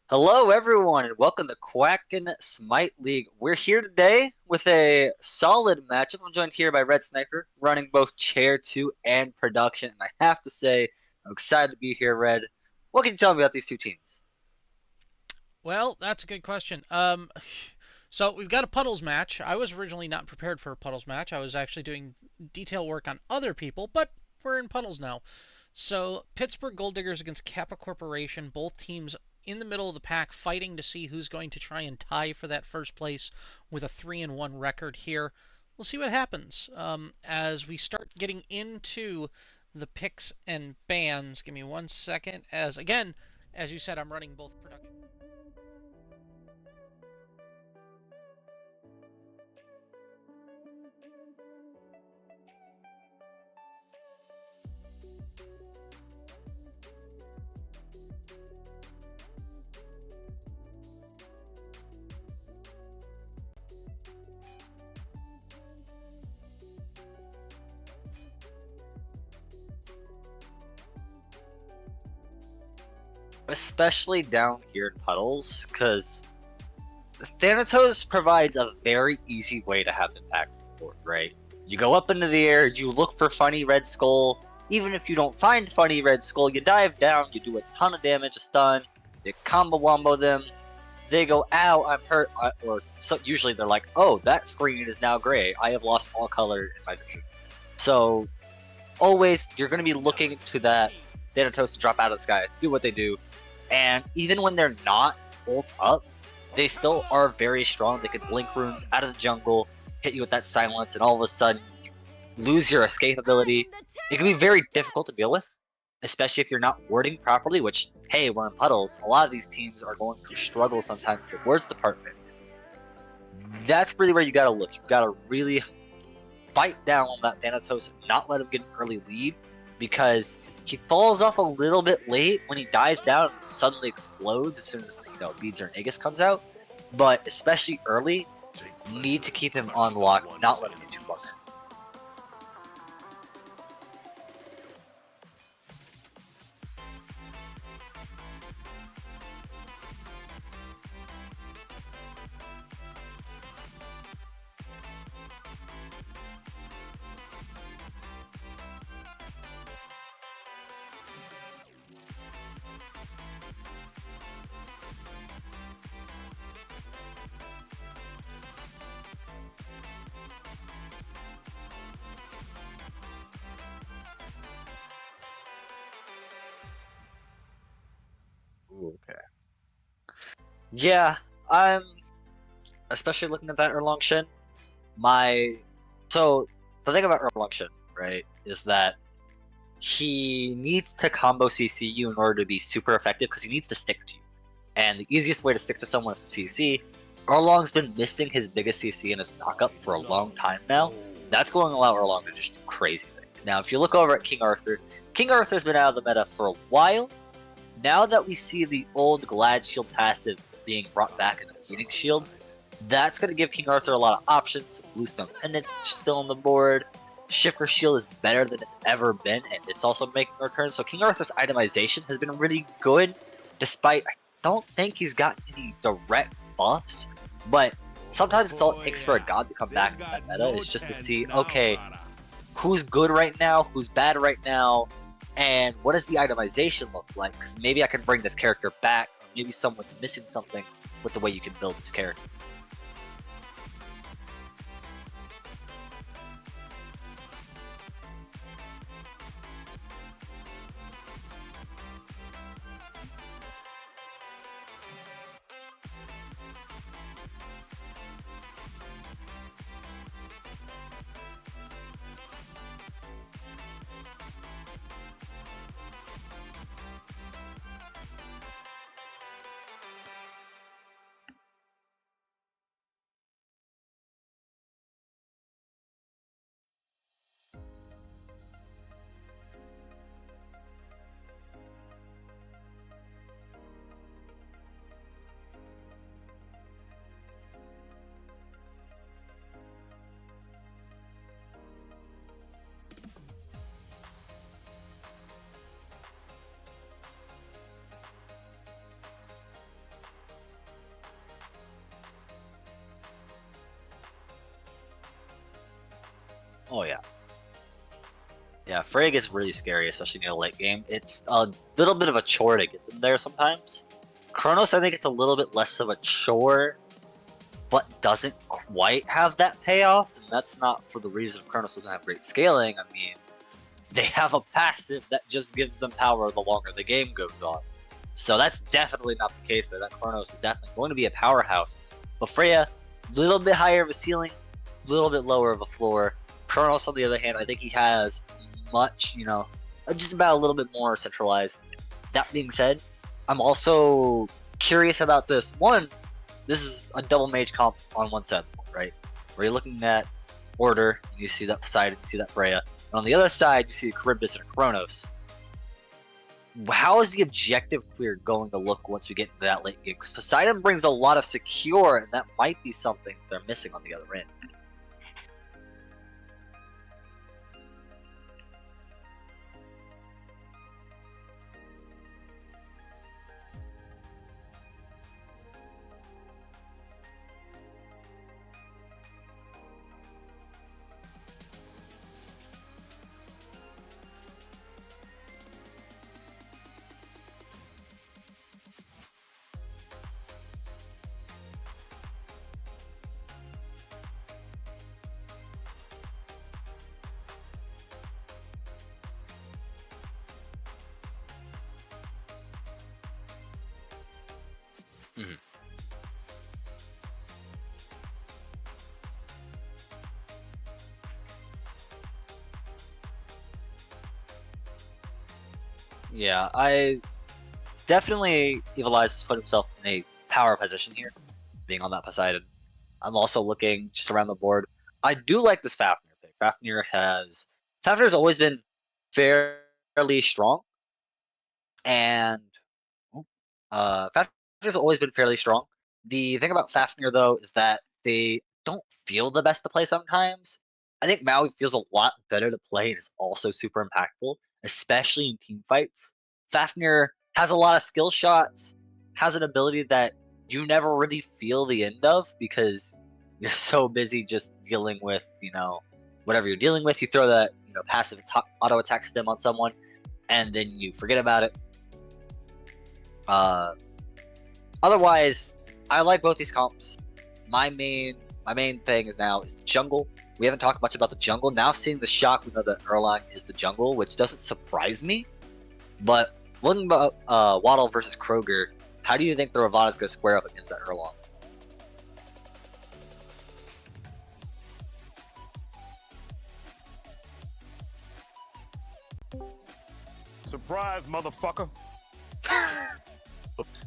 Hello, everyone, and welcome to Quackin' Smite League. We're here today with a solid matchup. I'm joined here by Red Sniper, running both Chair 2 and Production. And I have to say, I'm excited to be here, Red. What can you tell me about these two teams? Well, that's a good question. So we've got a puddles match. I was originally not prepared for a puddles match. I was actually doing detail work on other people, but we're in puddles now. So Pittsburgh Gold Diggers against KAPPA Corporation. Both teams in the middle of the pack fighting to see who's going to try and tie for that first place with a 3-1 record here. We'll see what happens as we start getting into the picks and bans. Give me 1 second. As you said, I'm running both production. Especially down here in puddles, because Thanatos provides a very easy way to have impact on the board, right? You go up into the air, you look for funny Red Skull. Even if you don't find funny Red Skull, you dive down, you do a ton of damage, a stun, you combo wombo them. They go, ow, I'm hurt, or so usually they're like, oh, that screen is now gray. I have lost all color in my vision. So always, you're going to be looking to that Thanatos to drop out of the sky, do what they do. And even when they're not ult up, they still are very strong. They can blink runes out of the jungle, hit you with that silence, and all of a sudden you lose your escape ability. It can be very difficult to deal with, especially if you're not wording properly, which, hey, we're in puddles. A lot of these teams are going to struggle sometimes in the words department. That's really where you gotta look. You gotta really fight down on that Thanatos, not let him get an early lead, because he falls off a little bit late when he dies down and suddenly explodes as soon as, Beads or Nagus comes out. But especially early, need to keep him on lock, not let him get too far. Ooh, okay. Yeah, I'm especially looking at that Erlong Shin. So the thing about Erlong Shin, right, is that he needs to combo CC you in order to be super effective because he needs to stick to you. And the easiest way to stick to someone is to CC. Erlong's been missing his biggest CC in his knockup for a long time now. That's going to allow Erlong to just do crazy things. Now, if you look over at King Arthur's been out of the meta for a while. Now that we see the old Glad Shield passive being brought back in the Phoenix Shield, that's going to give King Arthur a lot of options. Bluestone Pendant's still on the board. Shifter Shield is better than it's ever been, and it's also making a return. So King Arthur's itemization has been really good, despite I don't think he's got any direct buffs. But sometimes it's all it takes for a god to come back in that meta is just to see, okay, who's good right now, who's bad right now, and what does the itemization look like? Because maybe I can bring this character back, or maybe someone's missing something with the way you can build this character. Oh yeah. Yeah, Frey gets really scary, especially in the late game. It's a little bit of a chore to get them there sometimes. Kronos, I think it's a little bit less of a chore, but doesn't quite have that payoff, and that's not for the reason Kronos doesn't have great scaling. I mean, they have a passive that just gives them power the longer the game goes on. So that's definitely not the case there. That Kronos is definitely going to be a powerhouse. But Freya, a little bit higher of a ceiling, a little bit lower of a floor. Kronos, on the other hand, I think he has much, just about a little bit more centralized. That being said, I'm also curious about this. One, this is a double mage comp on one side, right? Where you're looking at Order, and you see that Poseidon, you see that Freya. And on the other side, you see Charybdis and Kronos. How is the objective clear going to look once we get into that late game? Because Poseidon brings a lot of secure, and that might be something they're missing on the other end. Yeah, I definitely Evilize has put himself in a power position here, being on that Poseidon. I'm also looking just around the board. I do like this Fafnir pick. Fafnir's always been fairly strong, and Fafnir's always been fairly strong. The thing about Fafnir though is that they don't feel the best to play sometimes. I think Maui feels a lot better to play and is also super impactful, especially in team fights. Fafnir has a lot of skill shots, has an ability that you never really feel the end of because you're so busy just dealing with, whatever you're dealing with. You throw that, passive auto attack stem on someone, and then you forget about it. Uh, Otherwise, I like both these comps. My main thing is the jungle. We haven't talked much about the jungle. Now seeing the shock, we know that Erlang is the jungle, which doesn't surprise me. But looking about Waddle versus Kroger, how do you think the Ravana is going to square up against that Erlang? Surprise, motherfucker. Oops.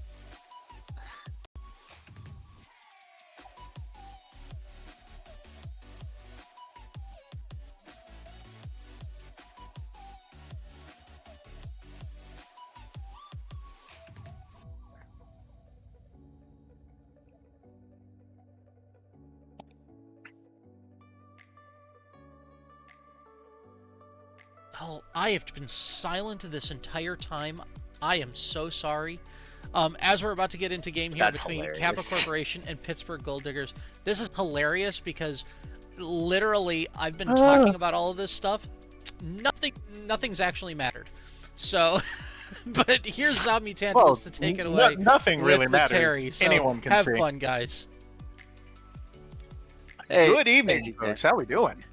Oh, I have been silent this entire time. I am so sorry. As we're about to get into game here That's between hilarious. KAPPA Corporation and Pittsburgh Gold Diggers, this is hilarious because literally I've been talking about all of this stuff. Nothing's actually mattered. So, but here's Zombie Tantalus to take it away. Nothing really with the matters. Terry. So Anyone can have see. fun, guys. Hey, Good evening, hey, folks. How we doing?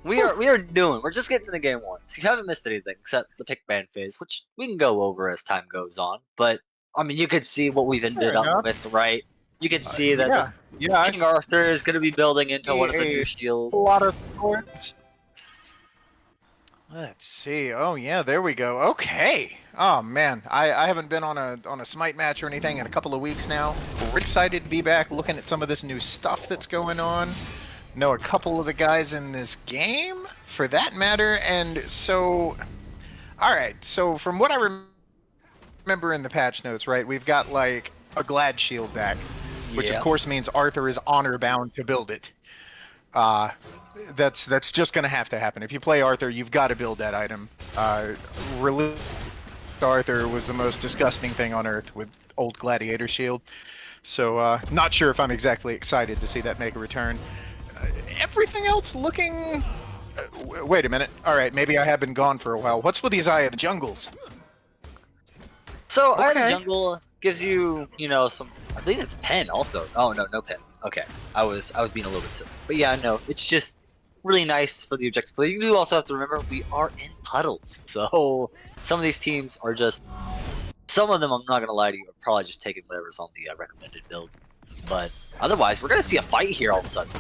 We're just getting to game one, so you haven't missed anything except the pick ban phase, which we can go over as time goes on. But I mean, you could see what we've ended Fair up enough. with, right? You can see that this Yeah, King Arthur is going to be building into one of the new a shields. lot of swords. Let's see. Oh yeah, there we go. Okay. Oh man, I haven't been on a Smite match or anything in a couple of weeks now. We're excited to be back, looking at some of this new stuff that's going on. Know a couple of the guys in this game, for that matter, and so. All right. So from what I remember in the patch notes, right, we've got like a Glad Shield back, which of Yeah. course means Arthur is honor bound to build it. That's just gonna have to happen. If you play Arthur, you've got to build that item. Release Arthur was the most disgusting thing on earth with old Gladiator Shield. So not sure if I'm exactly excited to see that make a return. Everything else looking. Wait a minute. All right, maybe I have been gone for a while. What's with these Eye of the Jungles? So Eye of the Okay. Jungle gives you, some. I believe it's pen also. Oh no pen. Okay, I was being a little bit silly, but yeah, no, it's just really nice for the objective play. You do also have to remember we are in puddles, so some of these teams are just. Some of them, I'm not gonna lie to you, are probably just taking whatever's on the recommended build. But otherwise, we're gonna see a fight here all of a sudden.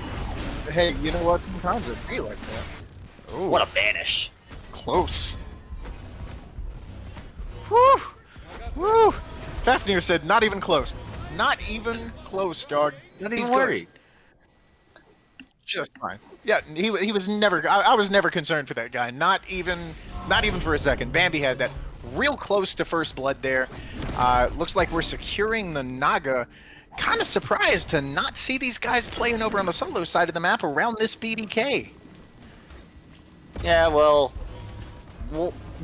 Hey, you know what? Sometimes it be like that. Ooh, What a banish! close. Woo! Woo! Fafnir said, "Not even close. Not even close, dog. Not He's even good. worried. Just fine." Yeah, he was never. I was never concerned for that guy. Not even for a second. Bambi had that real close to first blood there. Looks like we're securing the Naga. Kind of surprised to not see these guys playing over on the solo side of the map around this BDK. Yeah, well,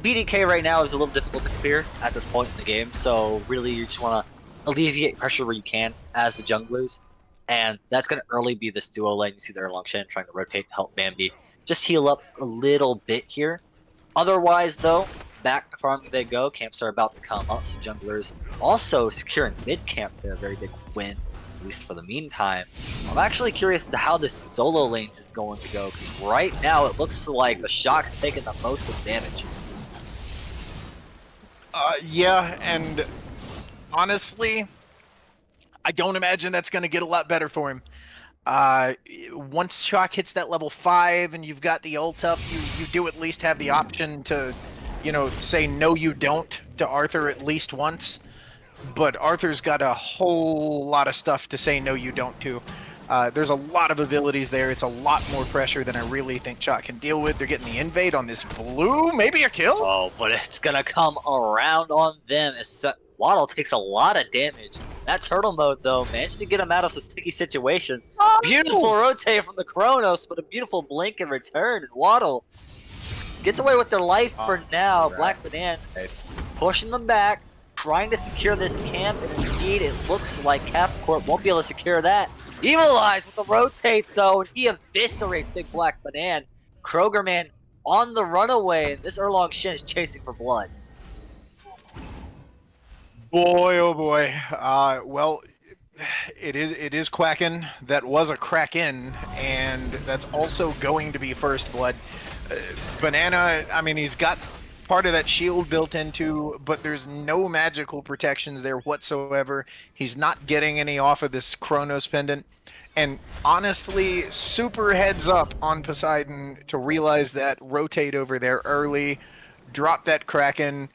BDK right now is a little difficult to clear at this point in the game, so really you just want to alleviate pressure where you can as the junglers, and that's going to early be this duo lane. You see there Longshan trying to rotate to help Bambi just heal up a little bit here. Otherwise, though, back to farming they go. Camps are about to come up, so junglers also securing mid camp there, a very big win, at least for the meantime. I'm actually curious as to how this solo lane is going to go, because right now it looks like the Shock's taking the most advantage. Yeah, and honestly, I don't imagine that's going to get a lot better for him. Once Shock hits that level 5 and you've got the ult up, you do at least have the option to you know, say no you don't to Arthur at least once, but Arthur's got a whole lot of stuff to say no you don't to. There's a lot of abilities there. It's a lot more pressure than I really think Shot can deal with. They're getting the invade on this blue. Maybe a kill? Oh, but it's gonna come around on them. Waddle takes a lot of damage. That turtle mode, though, managed to get him out of a sticky situation. Beautiful rotate from the Kronos, but a beautiful blink in return. And Waddle gets away with their life for now. right. Black Banana pushing them back, trying to secure this camp. And indeed, it looks like KAPPA won't be able to secure that. Evil Eyes with the rotate, though, and he eviscerates Big Black Banana. Krogerman on the runaway, and this Erlong Shin is chasing for blood. Boy, oh boy. Well, it is Quacken. That was a Kraken, and that's also going to be first blood. Banana, I mean, he's got part of that shield built into, but there's no magical protections there whatsoever. He's not getting any off of this Kronos pendant. And honestly, super heads up on Poseidon to realize that, rotate over there early, drop that Kraken,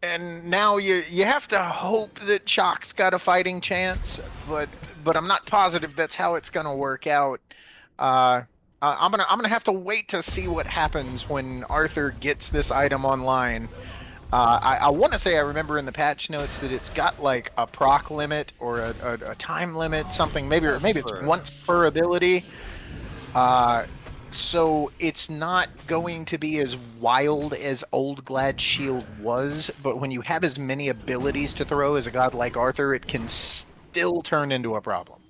and now you have to hope that Chalk's got a fighting chance, but I'm not positive that's how it's gonna work out. I'm gonna have to wait to see what happens when Arthur gets this item online. I want to say I remember in the patch notes that it's got like a proc limit or a time limit, something. Maybe it's once per ability. So it's not going to be as wild as Old Glad Shield was, but when you have as many abilities to throw as a god like Arthur, it can still turn into a problem.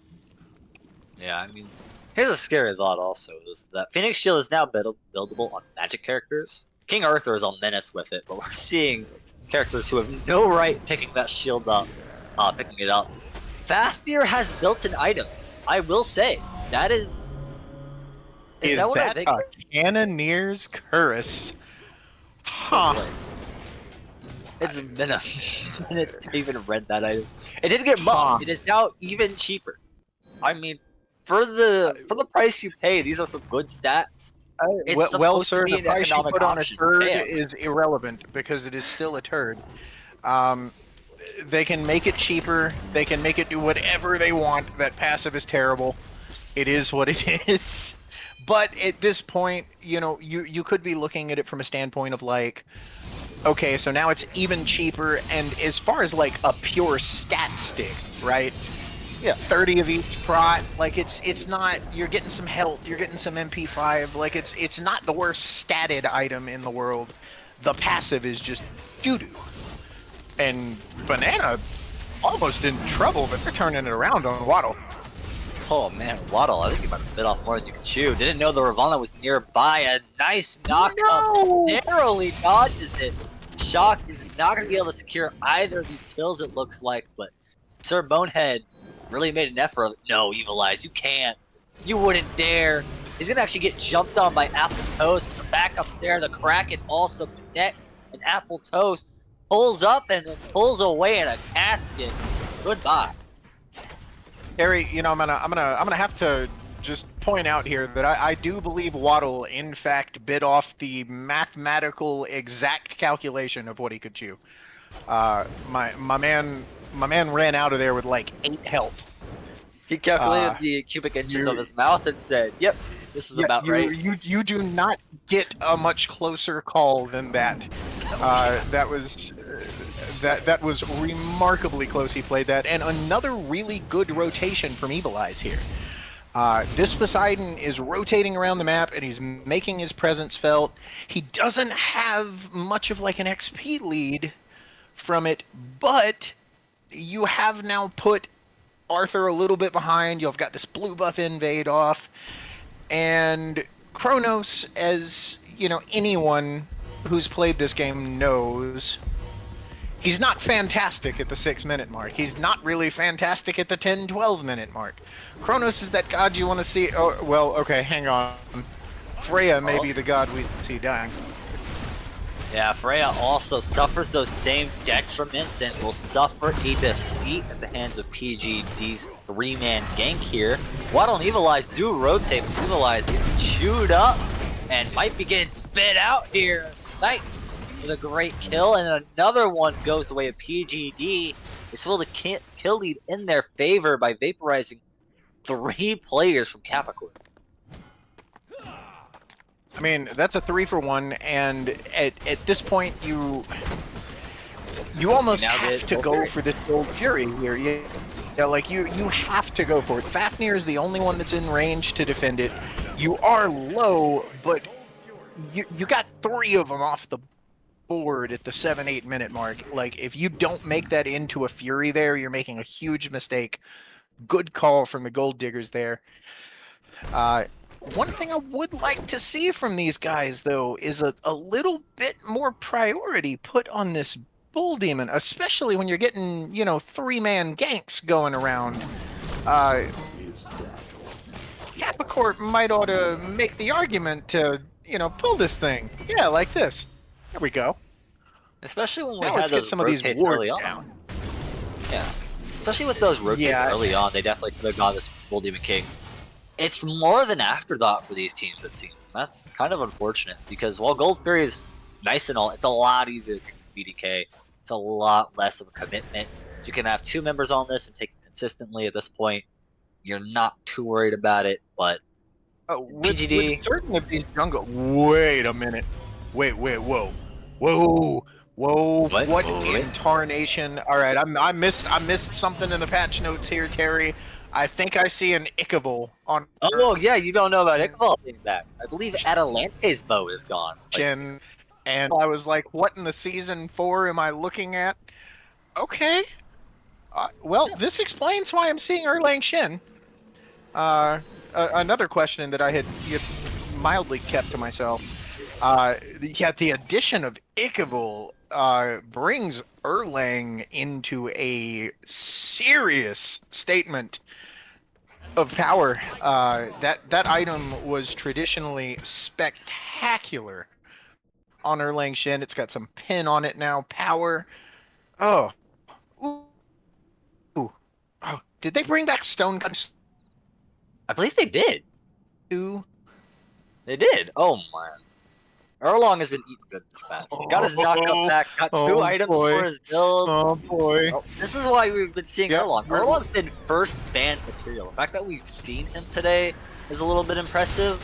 Yeah, I mean, here's a scary thought also, is that Phoenix Shield is now buildable on magic characters. King Arthur is a menace with it, but we're seeing characters who have no right picking that shield up, picking it up. Fafnir has built an item. I will say, that is... Is that what I that think a Cannoneer's Curse? Huh. It's been a minutes to even read that item. It did get buffed. It is now even cheaper. I mean, for the price you pay, these are some good stats. Well, sir, the price you put on a turd is irrelevant because it is still a turd. They can make it cheaper. They can make it do whatever they want. That passive is terrible. It is what it is. But at this point, you know, you could be looking at it from a standpoint of like, okay, so now it's even cheaper, and as far as like a pure stat stick, right? Yeah, 30 of each prot, like it's not, you're getting some health, you're getting some MP5, like it's not the worst statted item in the world. The passive is just doo-doo. And Banana almost in trouble, but they're turning it around on Waddle. Oh man, Waddle, I think you might have bit off more than you could chew. Didn't know the Ravana was nearby. A nice knockup. Narrowly dodges it. Shock is not going to be able to secure either of these kills, it looks like, but Sir Bonehead really made an effort. No, Evil Eyes, you can't. You wouldn't dare. He's going to actually get jumped on by Apple Toast. The backups there, the Kraken also connects, and Apple Toast pulls up and then pulls away in a casket. Goodbye. Harry, you know, I'm gonna have to just point out here that I do believe Waddle, in fact, bit off the mathematical exact calculation of what he could chew. My man ran out of there with like 8 health. He calculated the cubic inches of his mouth and said, "Yep, this is about right." You do not get a much closer call than that. That was remarkably close. He played that, and another really good rotation from Evil Eyes here. This Poseidon is rotating around the map, and he's making his presence felt. He doesn't have much of like an XP lead from it, but you have now put Arthur a little bit behind. You've got this blue buff invade off, and Kronos, as you know, anyone who's played this game knows, he's not fantastic at the 6-minute mark. He's not really fantastic at the 10-12 minute mark. Kronos is that god you want to see. Oh, well, okay, hang on. Freya may be the god we see dying. Yeah, Freya also suffers those same detriments and will suffer a defeat at the hands of PGD's 3-man gank here. Waddle and Evil Eyes do rotate, but Evil Eyes gets chewed up and might be getting spit out here. Snipes with a great kill, and another one goes the way of PGD. They still the kill lead in their favor by vaporizing 3 players from KAPPA Corp. I mean, that's a 3-for-1, and at this point, you almost now have get to Gold go Fury. for this Gold Fury here. Yeah, like you have to go for it. Fafnir is the only one that's in range to defend it. You are low, but you got 3 of them off the board at the 7-8 minute mark. Like, if you don't make that into a Fury there, you're making a huge mistake. Good call from the Gold Diggers there. One thing I would like to see from these guys, though, is a little bit more priority put on this Bull Demon, especially when you're getting, 3-man ganks going around. KAPPA Corp might ought to make the argument to, pull this thing. Yeah, like this. There we go. Especially when we Now had let's get those some of these rotates early wards on. down. Yeah. Especially with those rotates Yeah. early on, they definitely could have got this Bull Demon King. It's more of an afterthought for these teams, it seems. And that's kind of unfortunate, because while Gold Fury is nice and all, it's a lot easier to take this BDK. It's a lot less of a commitment. You can have 2 members on this and take it consistently at this point. You're not too worried about it, but With PGD. certain of these jungle. Wait a minute. Wait, whoa. Whoa. What in tarnation? All right, I missed something in the patch notes here, Terry. I think I see an Ichabod on Oh, yeah, you don't know about Ichabod being back. I believe Atalante's bow is gone. Chin, and I was like, what in the season 4 am I looking at? Okay. Well, this explains why I'm seeing Erlang Shin. Another question that I had mildly kept to myself. The addition of Ichabod brings Erlang into a serious statement of power. That item was traditionally spectacular on Erlang Shin. It's got some pin on it now. Power. Oh. Ooh. Oh. Did they bring back Stone Cuts I believe they did. too? They did. Oh, man. Erlong has been eating good this match. He got his knockup back, got 2 items boy. for his build. Oh boy. Oh, this is why we've been seeing Yep, Erlong. we're- Erlong's been first banned material. The fact that we've seen him today is a little bit impressive.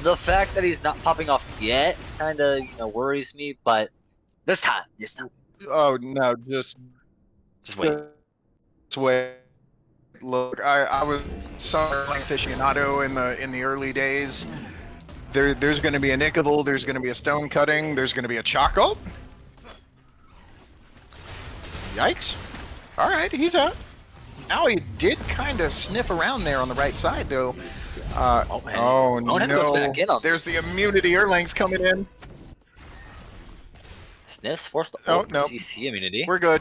The fact that he's not popping off yet kind of, worries me, but this time. Oh no, just wait. Just wait. Look, I was summer aficionado in the early days. There's going to be an Ichabod, there's going to be a stone cutting, there's going to be a Choco. Yikes. All right, he's out. Now he did kind of sniff around there on the right side, though. Oh Bonehead goes back in no! on There's the immunity. Erlang's coming in. Sniffs forced to Oh, ult no. CC immunity. We're good.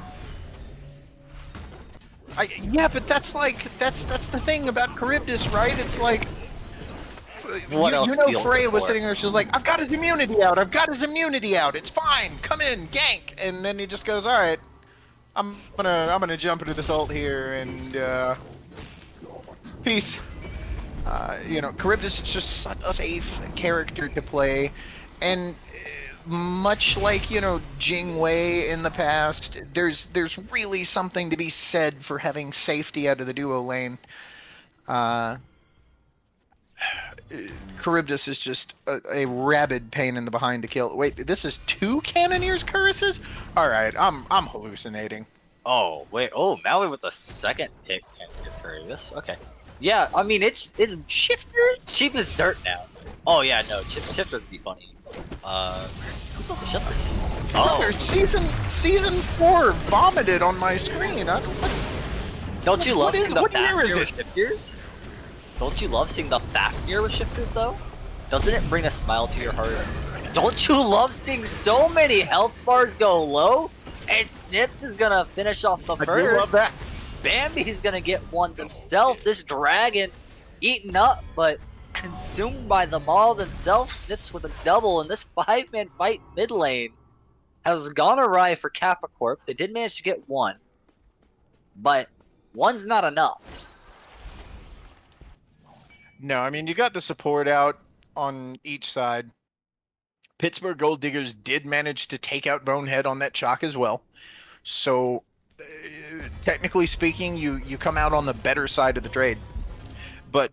Yeah, but that's the thing about Charybdis, right? It's like What else do you look Freya was for? sitting there. She's like, "I've got his immunity out. I've got his immunity out. It's fine. Come in, gank." And then he just goes, "All right, I'm gonna jump into this ult here and peace." Charybdis is just such a safe character to play, and much like Jingwei in the past, there's really something to be said for having safety out of the duo lane. Charybdis is just a rabid pain in the behind to kill. Wait, this is 2 Cannoneers Cuirasses? All right, I'm hallucinating. Oh wait! Oh, Maui with the second pick is Curious. Okay. Yeah, I mean it's Shifters? cheap as dirt now. Oh yeah, no, shifters would be funny. Who built the shifters? Brother, season 4 vomited on my screen. Don't you love seeing the what year is Fafnir it? with shifters? Don't you love seeing the Fafnir with shifters though? Doesn't it bring a smile to your heart? Don't you love seeing so many health bars go low? And Snips is gonna finish off the I first. do love that. Bambi's gonna get one himself. This dragon eaten up, but consumed by the Maul themselves. Snips with a double, and this 5-man fight mid lane has gone awry for KAPPA Corp. They did manage to get one, but one's not enough. No, I mean, you got the support out on each side. Pittsburgh Gold Diggers did manage to take out Bonehead on that chalk as well. So, technically speaking, you come out on the better side of the trade. But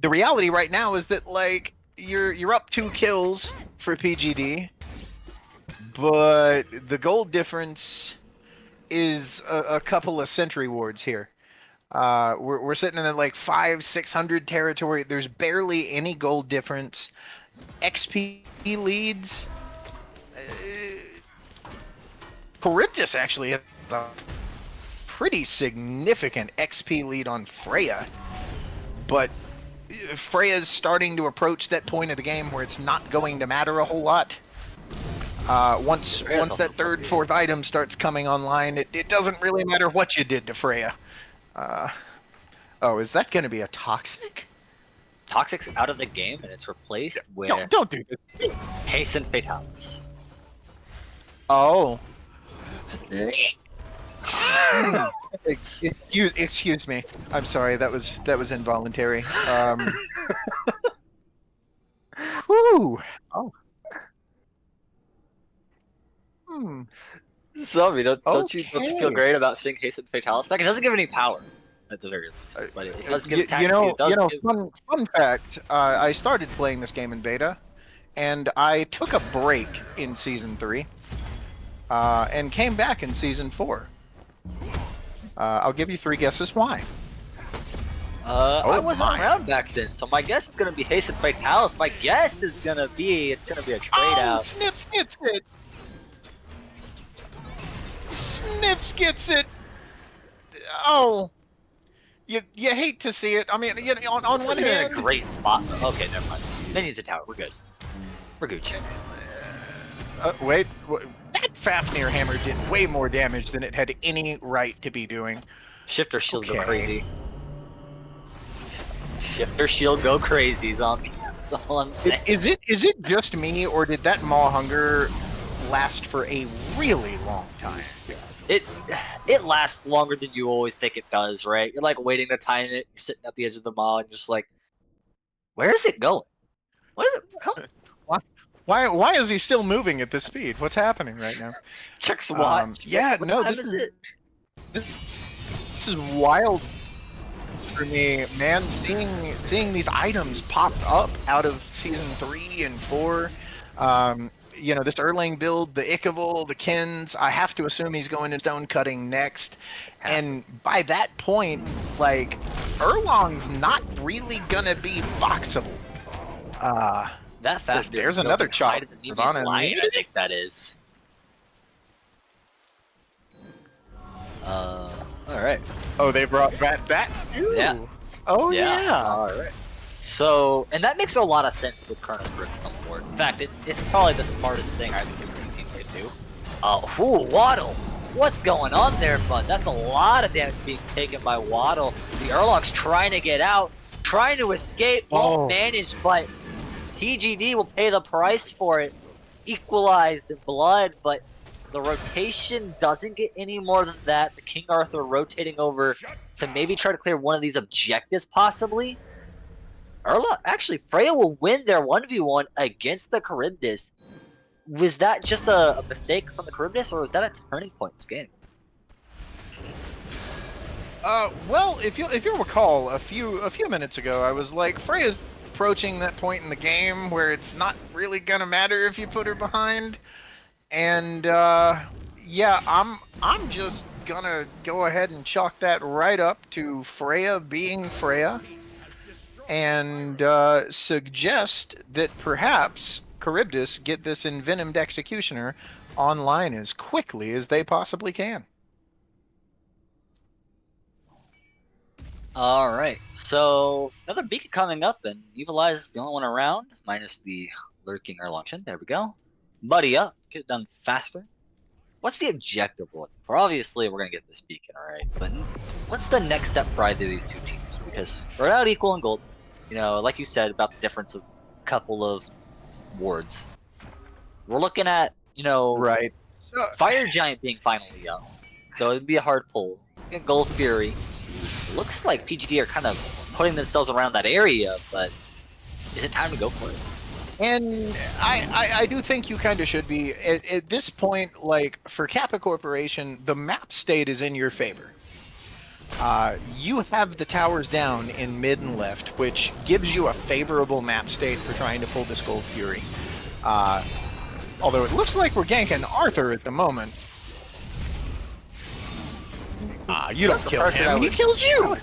the reality right now is that, like, you're up 2 kills for PGD, but the gold difference is a couple of sentry wards here. We're sitting in the like 500-600 territory. There's barely any gold difference. XP leads. Charybdis actually has a pretty significant XP lead on Freya, but Freya's starting to approach that point of the game where it's not going to matter a whole lot. Once that third, fourth item starts coming online, it doesn't really matter what you did to Freya. Oh, is that going to be a Toxic? Toxic's out of the game, and it's replaced with Don't do this. Hasten Fatalis. Oh. Excuse me. I'm sorry. That was involuntary. Whew. Oh. So, don't you feel great about seeing Hasten Fatalis back? It doesn't give any power, at the very least, but it does give attack speed. Fun fact. I started playing this game in beta, and I took a break in Season 3, and came back in Season 4. I'll give you 3 guesses why. I wasn't around back then, so my guess is going to be Hasten Fatalis. My guess is going to be it's going to be a trade out. Snips gets it. Snips gets it. Oh, you hate to see it. I mean, on one hand, in a great spot. Okay, never mind. Minions a tower. We're good. We're Gucci. Wait. That Fafnir hammer did way more damage than it had any right to be doing. Shifter shield go crazy. Shifter shield go crazy, zombie. That's all I'm saying. Is it just me, or did that Maw Hunger last for a really long time? It lasts longer than you always think it does, right? You're like waiting to time it. You're sitting at the edge of the Maw, and you're just like, where is it going? What is it? Why is he still moving at this speed? What's happening right now? Check SWAT. Yeah, what no, time this is it? This is wild for me, man. Seeing these items pop up out of Season 3 and 4. This Erlang build, the Ichabel, the Kins. I have to assume he's going to stone cutting next. And by that point, like, Erlang's not really gonna be boxable. That fast. There's another chop. I think that is. All right. Oh, they brought that back too. Yeah. Oh yeah. All right. So, and that makes a lot of sense with Kronos Griffiths on board. In fact, it's probably the smartest thing I think these two teams can do. Waddle. What's going on there, bud? That's a lot of damage being taken by Waddle. The Erlang's trying to get out, trying to escape, won't manage, but TGD will pay the price for it. Equalized in blood, but the rotation doesn't get any more than that. The King Arthur rotating over to maybe try to clear one of these objectives, possibly. Actually, Freya will win their 1v1 against the Charybdis. Was that just a mistake from the Charybdis, or was that a turning point in this game? Well, if you recall, a few minutes ago, I was like, Freya's approaching that point in the game where it's not really gonna matter if you put her behind, and yeah, I'm just gonna go ahead and chalk that right up to Freya being Freya, and suggest that perhaps Charybdis get this Envenomed Executioner online as quickly as they possibly can. Alright, so another beacon coming up, and Evil Eye is the only one around, minus the lurking Erlangchen. There we go. Buddy up, get it done faster. What's the objective we're looking for? Obviously, we're going to get this beacon, alright, but what's the next step for either of these two teams? Because we're out equal in gold. You know, like you said, about the difference of a couple of wards. We're looking at, right. Fire Giant being finally up. So it'd be a hard pull. Get Gold Fury. Looks like PGD are kind of putting themselves around that area, but is it time to go for it? And I do think you kind of should be. At this point, like, for Kappa Corporation, the map state is in your favor. You have the towers down in mid and left, which gives you a favorable map state for trying to pull this Gold Fury. Although it looks like we're ganking Arthur at the moment. You don't kill him, he kills you!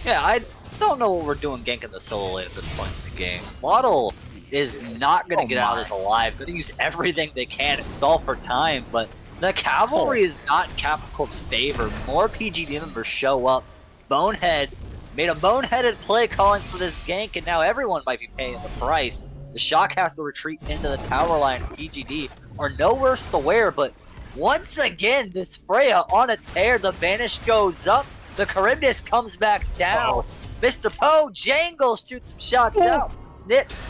Yeah, I don't know what we're doing ganking the solo lane at this point in the game. Model is not going to get out of this alive. Going to use everything they can and stall for time, but the cavalry is not in Kappa Corp's favor. More PGD members show up. Bonehead made a boneheaded play calling for this gank, and now everyone might be paying the price. The Shock has to retreat into the tower line. PGD are no worse to wear, but once again, this Freya on a tear. The Banish goes up. The Charybdis comes back down. Mr. Poe Jangles shoots some shots out. Snips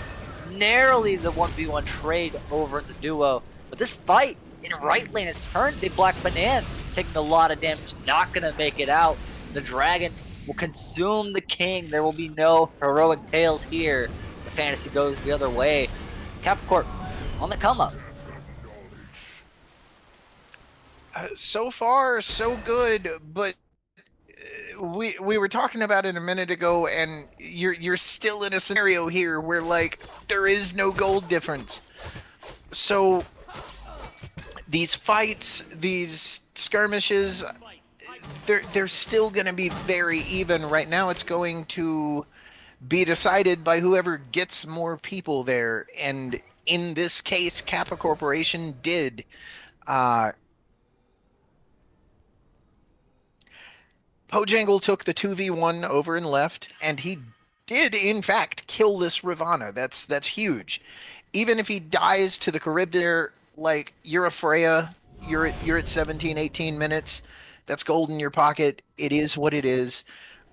narrowly the 1v1 trade over in the duo. But this fight in right lane has turned the Black Banana, taking a lot of damage, not going to make it out. The Dragon will consume the King. There will be no heroic tales here. The fantasy goes the other way. Kappa Corp on the come up. So far, so good, but we were talking about it a minute ago, and you're still in a scenario here where, like, there is no gold difference. So these fights, these skirmishes, they're still going to be very even. Right now, it's going to be decided by whoever gets more people there, and in this case, Kappa Corporation did. Pojangle took the 2v1 over and left, and he did, in fact, kill this Ravana. That's huge. Even if he dies to the Charybdis, like, you're a Freya, you're at 17, 18 minutes, that's gold in your pocket. It is what it is.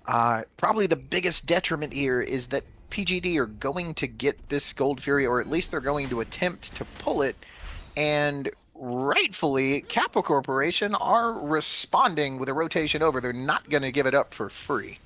Probably the biggest detriment here is that PGD are going to get this Gold Fury, or at least they're going to attempt to pull it, and rightfully, Kappa Corporation are responding with a rotation over. They're not going to give it up for free.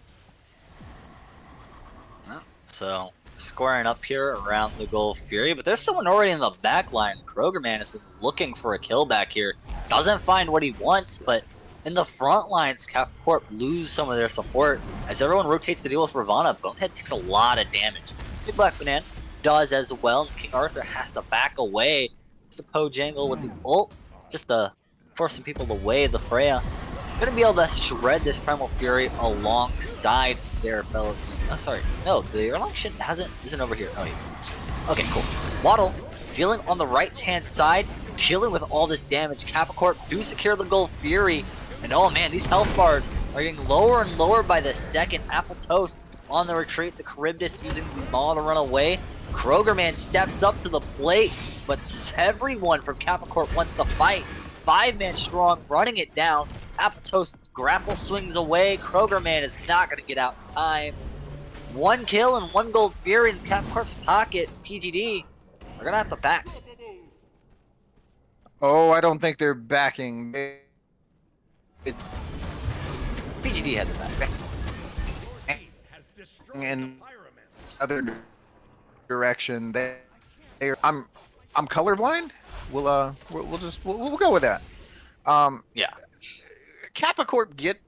So, squaring up here around the Gold Fury, but there's someone already in the back line. Krogerman has been looking for a kill back here. Doesn't find what he wants, but in the front lines, Kappa Corp lose some of their support. As everyone rotates to deal with Ravana, Bonehead takes a lot of damage. Big Black Banana does as well, and King Arthur has to back away. Poe Jangle with the ult, just to force some people away. The Freya gonna be able to shred this Primal Fury alongside their fellow. Oh, sorry, no, the Erlang shit isn't over here. Oh, yeah. Okay, cool. Waddle dealing on the right hand side, dealing with all this damage. Kappa Corp do secure the Gold Fury, and oh man, these health bars are getting lower and lower by the second. Apple Toast on the retreat. The Charybdis using the Maul to run away. Krogerman steps up to the plate, but everyone from Kappa Corp wants to fight. 5-man strong, running it down. Apato's grapple swings away. Krogerman is not going to get out in time. 1 kill and 1 Gold Fury in Kappa Corp's pocket. PGD are going to have to back. Oh, I don't think they're backing. PGD had to back. In other direction, I'm colorblind. We'll go with that. Yeah. Kappa Corp get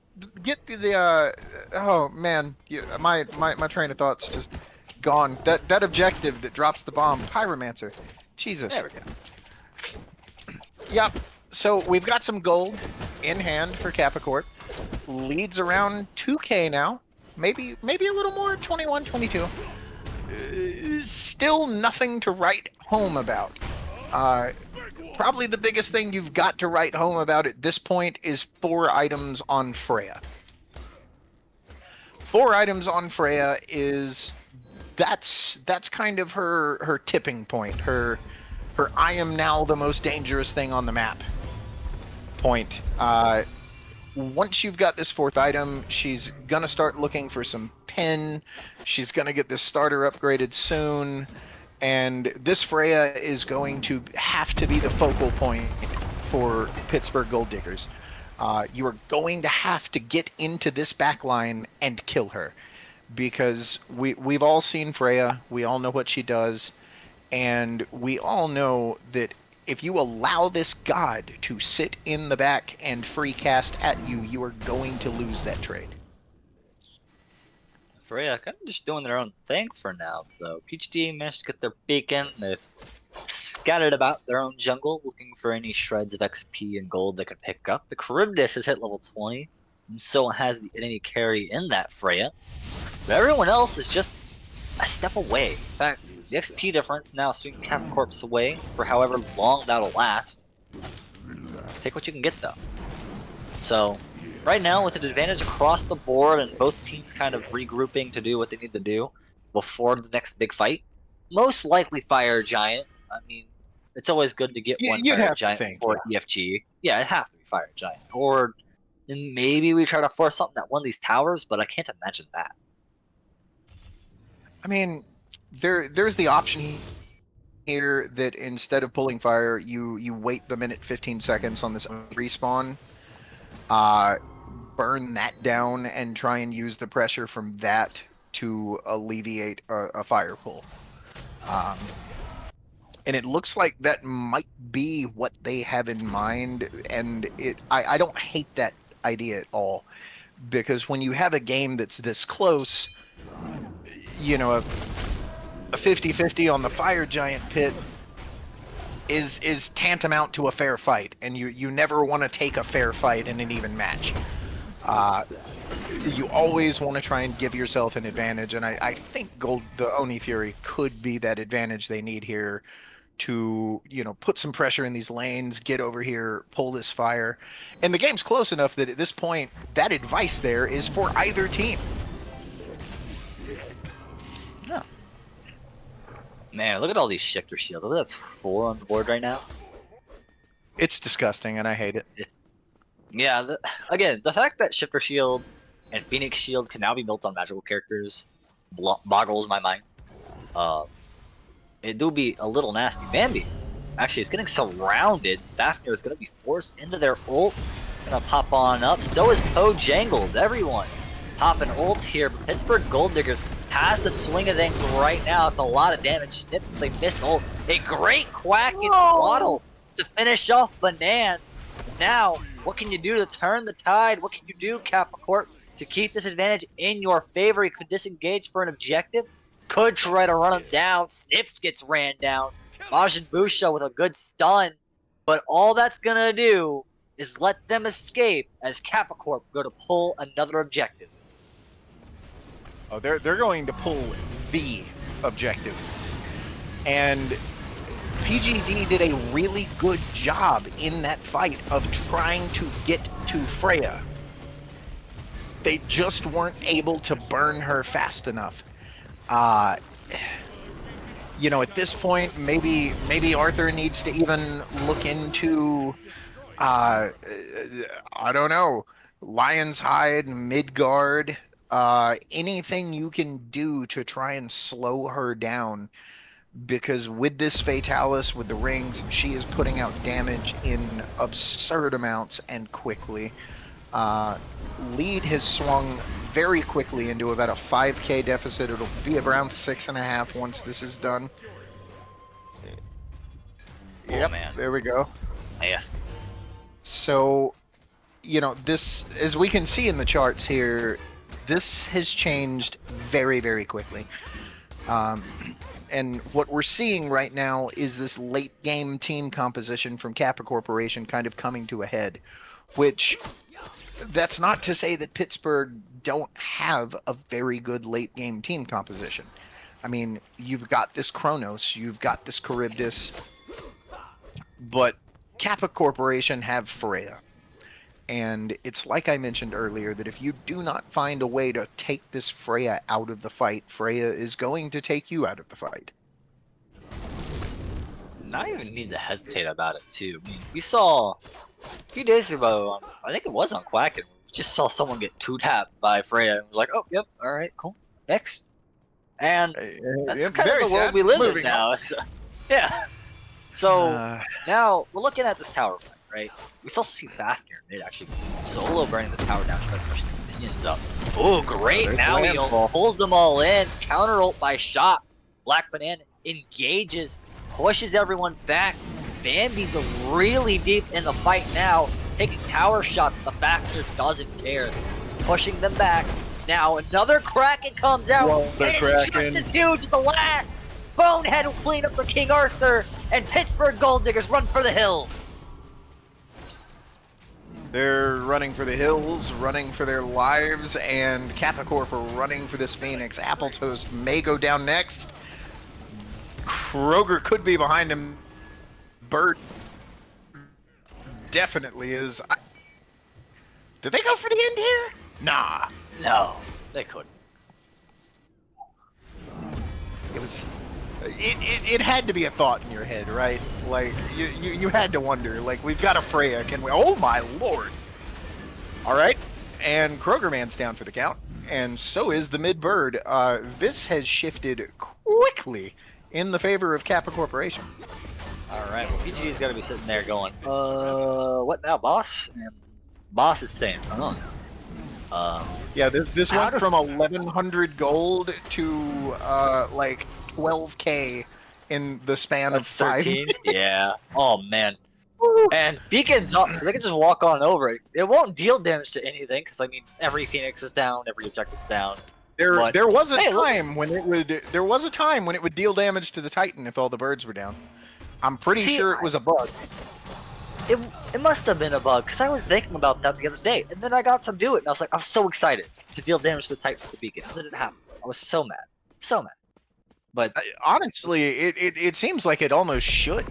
the oh man, yeah, my train of thoughts just gone. That objective that drops the bomb, Pyromancer. Jesus. There we go. Yep. So we've got some gold in hand for Kappa Corp. Leads around 2K now. Maybe a little more, 21, 22. Still nothing to write home about. Probably the biggest thing you've got to write home about at this point is 4 items on Freya. 4 items on Freya is that's kind of her tipping point. Her I am now the most dangerous thing on the map point. Once you've got this 4th item, she's gonna start looking for some pin. She's gonna get this starter upgraded soon, and this Freya is going to have to be the focal point for Pittsburgh Gold Diggers. You are going to have to get into this backline and kill her, because we've all seen Freya. We all know what she does. And we all know that if you allow this god to sit in the back and free cast at you, you are going to lose that trade. Freya kind of just doing their own thing for now, though. PhD managed to get their beacon. They've scattered about their own jungle, looking for any shreds of XP and gold they can pick up. The Charybdis has hit level 20, and so has the enemy carry in that Freya. But everyone else is just a step away. In fact, the XP difference now swinging Kappa Corp's away for however long that'll last. Take what you can get, though. So, right now, with an advantage across the board and both teams kind of regrouping to do what they need to do before the next big fight, most likely Fire Giant. I mean, it's always good to get one You'd Fire have to Giant think, before EFG. Yeah, it'd have to be Fire Giant. Or maybe we try to force something at one of these towers, but I can't imagine that. I mean, there's the option here that instead of pulling fire, you wait the minute 15 seconds on this respawn, burn that down, and try and use the pressure from that to alleviate a fire pull. And it looks like that might be what they have in mind, and I don't hate that idea at all, because when you have a game that's this close, you know, a 50-50 on the Fire Giant pit is tantamount to a fair fight, and you never want to take a fair fight in an even match. You always want to try and give yourself an advantage, and I think the Oni Fury could be that advantage they need here to, you know, put some pressure in these lanes, get over here, pull this fire. And the game's close enough that at this point, that advice there is for either team. Yeah. Man, look at all these shifter shields. Look, that's 4 on the board right now. It's disgusting, and I hate it. Yeah, again, the fact that shifter shield and Phoenix shield can now be built on magical characters boggles my mind. It do be a little nasty. Bambi actually is getting surrounded. Fafnir is going to be forced into their ult. Gonna pop on up. So is Poe Jangles. Everyone popping ults here. But Pittsburgh Gold Diggers has the swing of things right now. It's a lot of damage. Snips, they missed ult. A great quack in Waddle to finish off Banan. Now, what can you do to turn the tide? What can you do, Kappa Corp, to keep this advantage in your favor? He could disengage for an objective. Could try to run him down. Snips gets ran down. Majin Busha with a good stun. But all that's going to do is let them escape as Kappa Corp go to pull another objective. Oh, they're going to pull the objective. And PGD did a really good job in that fight of trying to get to Freya. They just weren't able to burn her fast enough. You know, at this point, maybe Arthur needs to even look into, I don't know, Lion's Hide, Midgard, anything you can do to try and slow her down. Because with this Fatalis, with the rings, she is putting out damage in absurd amounts and quickly. Lead has swung very quickly into about a 5k deficit. It'll be around 6.5 once this is done. Oh, Yep, man. there we go. Yes. So, you know, this, as we can see in the charts here, this has changed very, very quickly. And what we're seeing right now is this late game team composition from Kappa Corporation kind of coming to a head, which that's not to say that Pittsburgh don't have a very good late game team composition. I mean, you've got this Kronos, you've got this Charybdis, but Kappa Corporation have Freya. And it's like I mentioned earlier that if you do not find a way to take this Freya out of the fight, Freya is going to take you out of the fight. Not even need to hesitate about it, too. I mean, we saw a few days ago, I think it was on Quacken, we just saw someone get 2-tapped by Freya and was like, oh, yep, alright, cool, next. And that's kind of the world we live in now. So, yeah. So, now, we're looking at this tower fight, right? We still see Fafnir mid actually solo burning this tower down, trying to push the minions up. Oh, great! Now he pulls them all in. Counter ult by Shot. Black Banana engages, pushes everyone back. Bambi's really deep in the fight now, taking tower shots. The Factor doesn't care. He's pushing them back. Now another Kraken comes out, and it's just as huge as the last. Bonehead will clean up for King Arthur, and Pittsburgh Gold Diggers run for the hills. They're running for the hills, running for their lives, and KAPPA Corp are running for this Phoenix. Apple Toast may go down next. Kroger could be behind him. Bird definitely is. Did they go for the end here? Nah. No, they couldn't. It was. It had to be a thought in your head, right? Like you had to wonder. Like, we've got a Freya. Can we? Oh my lord! All right, and Kroger Man's down for the count, and so is the mid bird. This has shifted quickly in the favor of KAPPA Corporation. All right, well, PGD's got to be sitting there going, what now, boss? And boss is saying, I don't know. Yeah, this went from 1,100 gold to like 12K in the span of 5 minutes. Yeah. Oh man. And Beacon's up, so they can just walk on over it. It won't deal damage to anything, because I mean, every Phoenix is down, every objective's down. There was a time when it would deal damage to the Titan if all the birds were down. I'm pretty sure it was a bug. It must have been a bug, because I was thinking about that the other day, and then I got to do it, and I was like, I was so excited to deal damage to the Titan with the Beacon, and then it happened. I was so mad. So mad. But honestly, it seems like it almost should.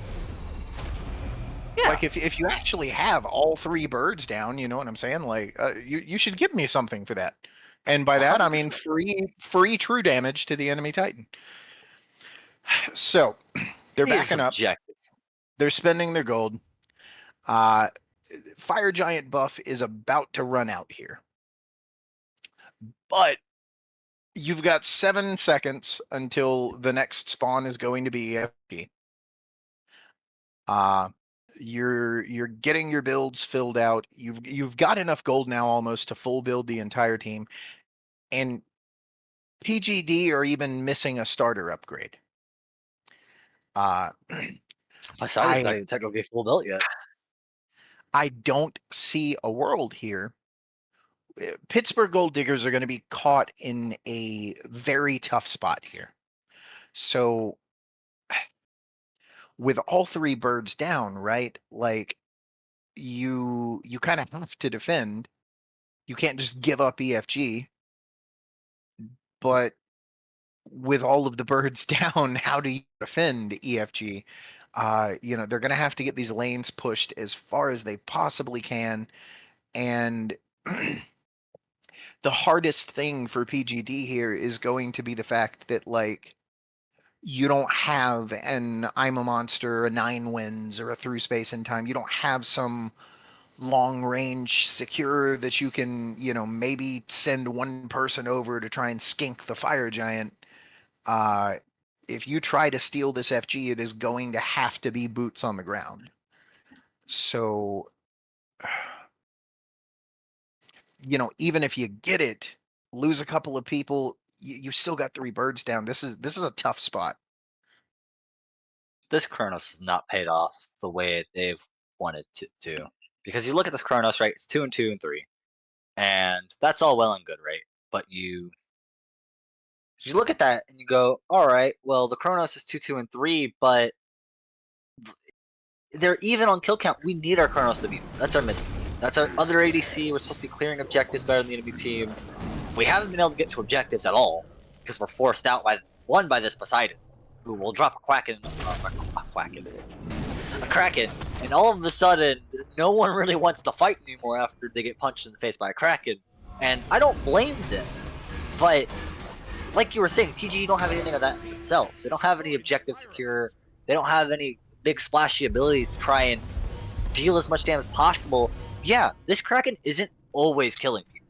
yeah. Like, if you actually have all 3 birds down, you know what I'm saying? Like, you should give me something for that. And by that, I mean free true damage to the enemy Titan. So, they're backing up. They're spending their gold. Fire Giant buff is about to run out here. But you've got 7 seconds until the next spawn is going to be EFG. You're getting your builds filled out. You've got enough gold now almost to full build the entire team. And PGD are even missing a starter upgrade. My side is not even technically full built yet. I don't see a world here. Pittsburgh Gold Diggers are going to be caught in a very tough spot here. So, with all 3 birds down, right? Like, you kind of have to defend. You can't just give up EFG. But with all of the birds down, how do you defend EFG? You know, they're going to have to get these lanes pushed as far as they possibly can. And the hardest thing for PGD here is going to be the fact that, like, you don't have an I'm a Monster, a 9 wins, or a Through Space and Time. You don't have some long range secure that you can, you know, maybe send one person over to try and skink the Fire Giant. If you try to steal this FG, it is going to have to be boots on the ground. So, you know, even if you get it, lose a couple of people, you still got 3 birds down. This is a tough spot. This Kronos has not paid off the way they've wanted to. Because you look at this Kronos, right? It's 2 and 2 and 3. And that's all well and good, right? But you look at that and you go, all right, well, the Kronos is 2, 2 and 3, but they're even on kill count. We need our Kronos to beat them. That's our mid. That's our other ADC. We're supposed to be clearing objectives better than the enemy team. We haven't been able to get to objectives at all because we're forced out by this Poseidon, who will drop a Kraken, and all of a sudden, no one really wants to fight anymore after they get punched in the face by a Kraken. And I don't blame them, but like you were saying, PG don't have anything of that themselves. They don't have any objective secure. They don't have any big splashy abilities to try and deal as much damage as possible. Yeah, this Kraken isn't always killing people,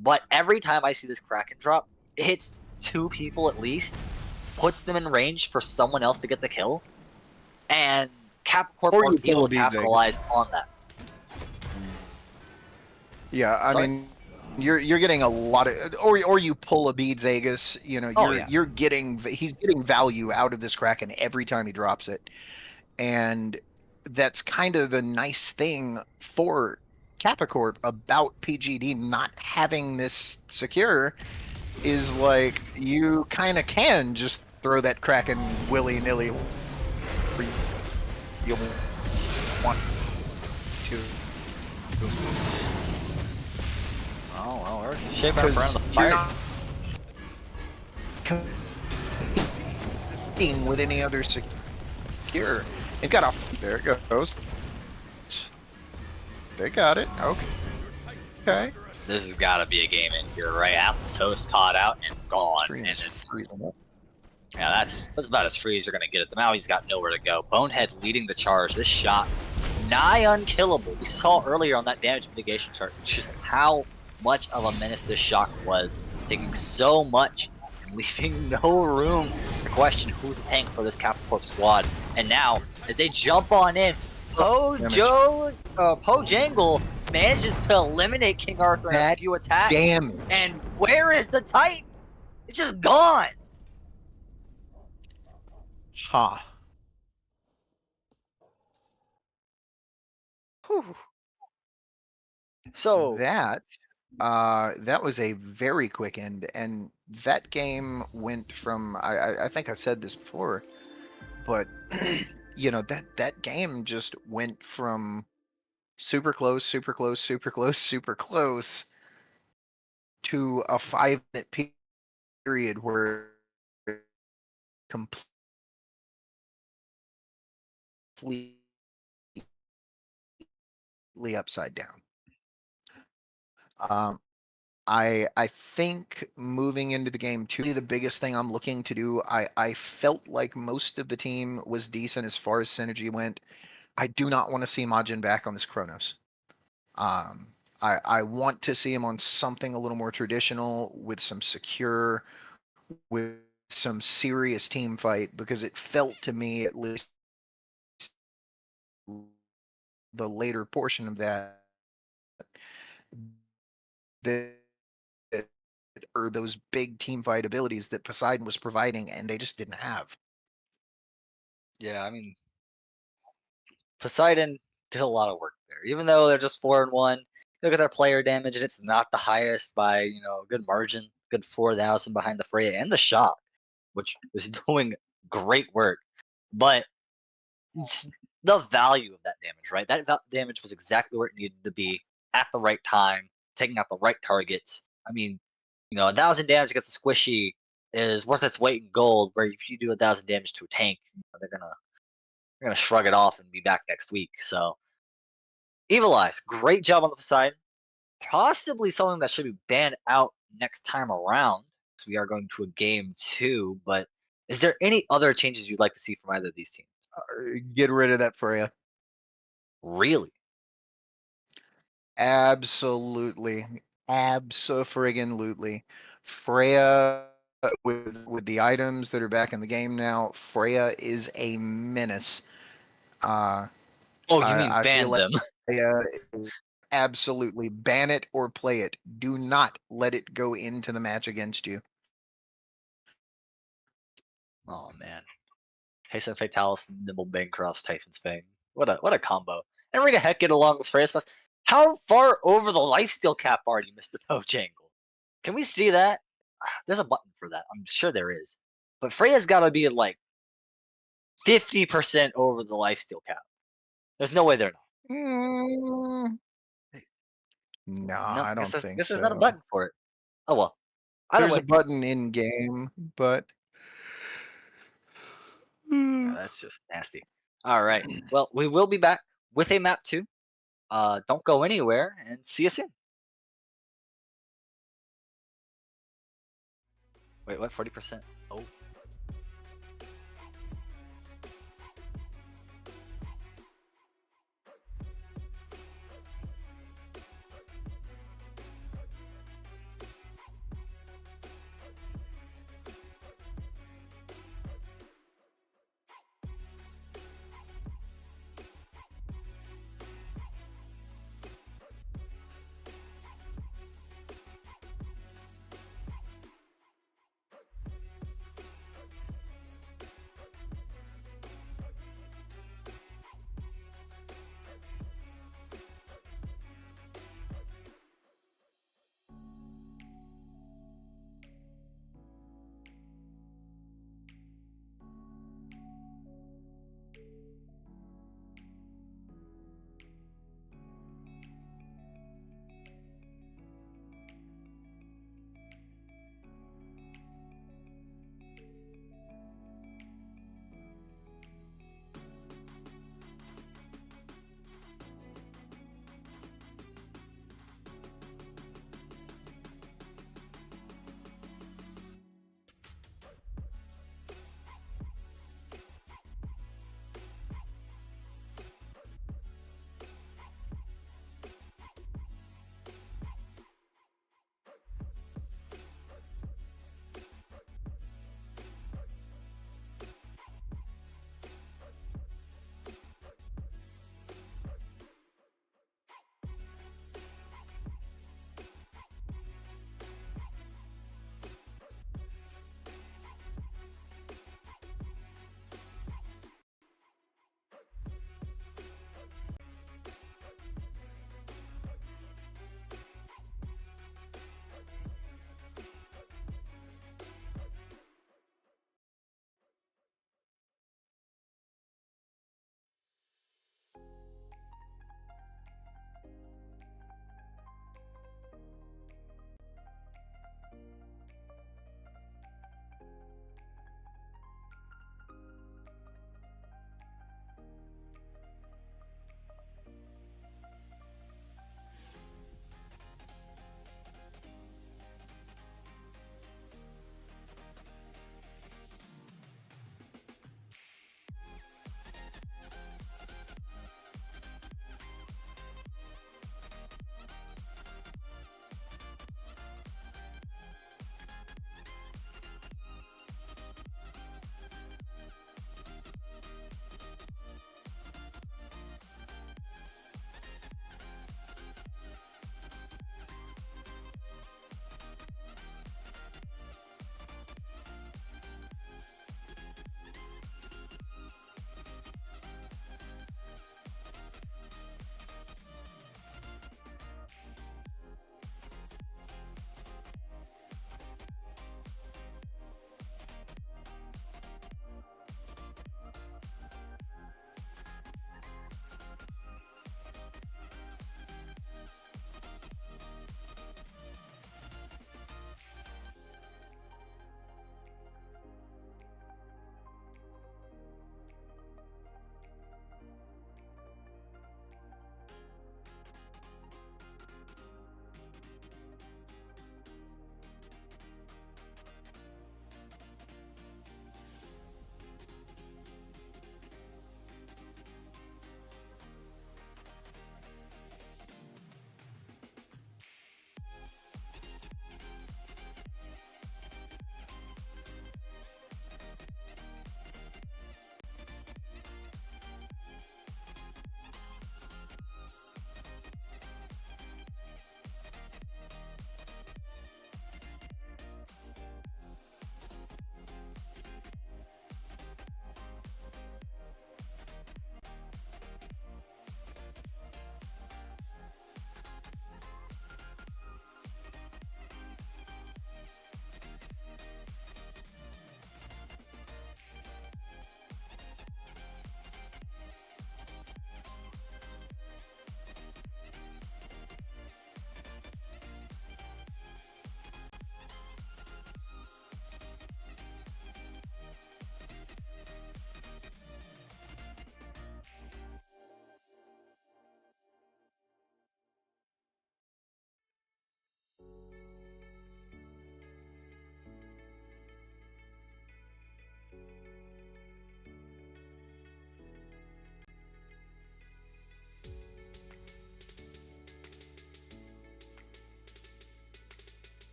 but every time I see this Kraken drop, it hits 2 people at least, puts them in range for someone else to get the kill, and KAPPA Corp won't be able to capitalize on that. Yeah, I mean, You're getting a lot of, or you pull a Beads Aegis. You know, Oh yeah. he's getting value out of this Kraken every time he drops it, and that's kind of the nice thing for Kappa Corp about PGD not having this secure is like you kind of can just throw that Kraken willy nilly where you want to. Oh well, we're shaping up around Because the you're fire. not competing with any other secure. They've got a. There it goes. They got it. Okay. This has got to be a game in here, right? Apple Toast caught out and gone, Stream and is it's freezing up. yeah, that's about as free as you're gonna get it. The Maui's got nowhere to go. Bonehead leading the charge. This shot, nigh unkillable. We saw earlier on that damage mitigation chart just how much of a menace this shot was, taking so much and leaving no room to question who's the tank for this Kappa Corp squad. And now, as they jump on in, Poe Jangle manages to eliminate King Arthur in a That few attacks. damage. And where is the Titan? It's just gone. Huh. Whew. So That was a very quick end, and that game went from I think I said this before, but you know that game just went from super close, super close, super close, super close to a 5 minute period where completely upside down. Um, I think moving into the game too, the biggest thing I'm looking to do, I felt like most of the team was decent as far as synergy went. I do not want to see Majin back on this Chronos. I want to see him on something a little more traditional with some secure, with some serious team fight, because it felt to me at least the later portion of that that or those big team fight abilities that Poseidon was providing and they just didn't have. yeah, I mean, Poseidon did a lot of work there. Even though they're just 4-1, look at their player damage, and it's not the highest by a good margin, good 4,000 behind the Freya and the Shock, which was doing great work. But it's the value of that damage, right? That damage was exactly where it needed to be at the right time, taking out the right targets. I mean, 1,000 damage against a squishy is worth its weight in gold. Where if you do 1,000 damage to a tank, they're gonna shrug it off and be back next week. So, Evil Eyes, great job on the side. Possibly something that should be banned out next time around, because we are going to a game two. But is there any other changes you'd like to see from either of these teams? Get rid of that Freya. Really? Absolutely. Abso-friggin-lutely. Freya with the items that are back in the game now, Freya is a menace. Oh, you mean I feel ban like them? Freya, absolutely ban it or play it. Do not let it go into the match against you. Oh man. Hasten Fatalis, Nimble Bancross, Typhon's Fang. What a combo. And we're gonna heck it along with Freya's Plus. How far over the lifesteal cap are you, Mr. Pojangle? Can we see that? There's a button for that. I'm sure there is. But Freya's gotta be like 50% over the lifesteal cap. There's no way they're not. Mm, no, No, I guess don't think there's not a so. button for it. Oh well. Either There's a way, button in game, but yeah, that's just nasty. All right. Well, we will be back with a map 2. Don't go anywhere and see you soon. Wait, what? 40%? Oh.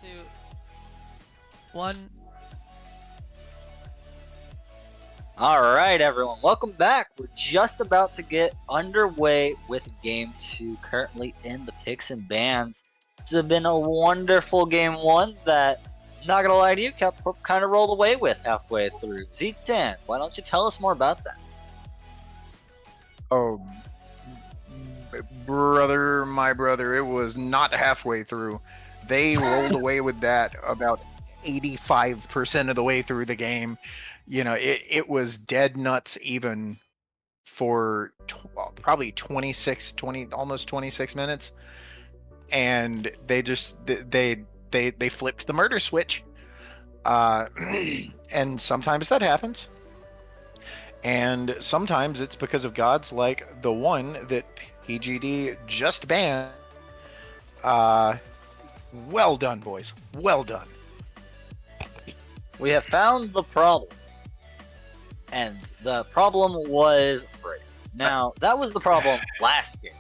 2, 1. Alright, everyone, welcome back. We're just about to get underway with Game 2, currently in the picks and bans. This has been a wonderful Game 1 that, not gonna lie to you, kind of rolled away with halfway through. Z10, why don't you tell us more about that? Oh, brother, my brother, it was not halfway through. They rolled away with that about 85% of the way through the game. You know, it was dead nuts even for probably almost 26 minutes. And they just, they flipped the murder switch. And sometimes that happens. And sometimes it's because of gods like the one that PGD just banned. Well done, boys. Well done. We have found the problem. And the problem was Brave. Now, that was the problem last game.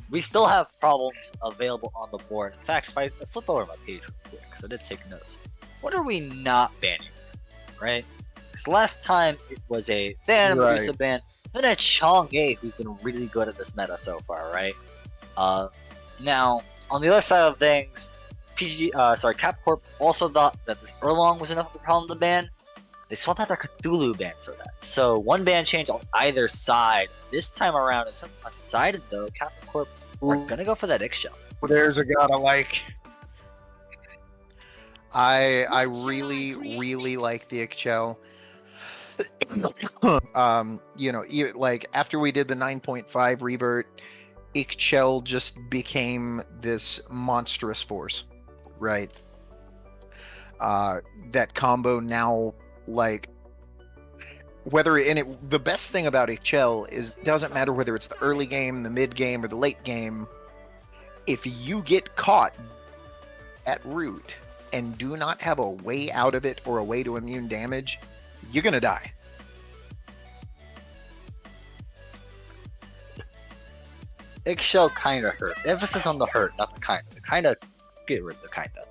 We still have problems available on the board. In fact, if I flip over my page real quick, because I did take notes. What are we not banning? Right? Because last time it was a Than Medusa ban, then a Chang'e who's been really good at this meta so far, right? Now, on the other side of things, Capcorp also thought that this Erlong was enough of a problem to ban. They swapped out their Cthulhu ban for that. So one ban change on either side. This time around, instead of decided though, Capcorp are gonna go for that Ixchel. There's a god I like. I really like the Ixchel. You know, like after we did the 9.5 revert, Ixchel just became this monstrous force, right? That combo now, like, the best thing about Ixchel is it doesn't matter whether it's the early game, the mid game, or the late game. If you get caught at root and do not have a way out of it or a way to immune damage, you're gonna die. Ixchel kinda hurt. Emphasis on the hurt, not the kinda. Kinda, get rid of the kinda.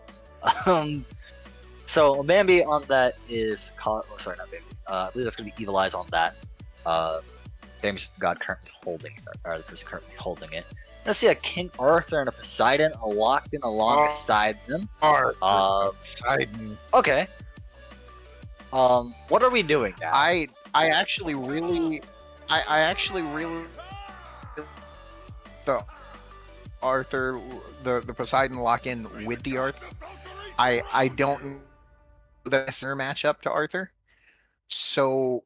So Bambi on that is not Bambi. I believe that's gonna be Evil Eyes on that. Bambi's just the god currently holding it, or the person currently holding it. Let's see a King Arthur and a Poseidon locked in alongside them. Poseidon. Okay. What are we doing now? I actually really the Arthur, the Poseidon lock in with the Arthur. I don't the center matchup to Arthur, so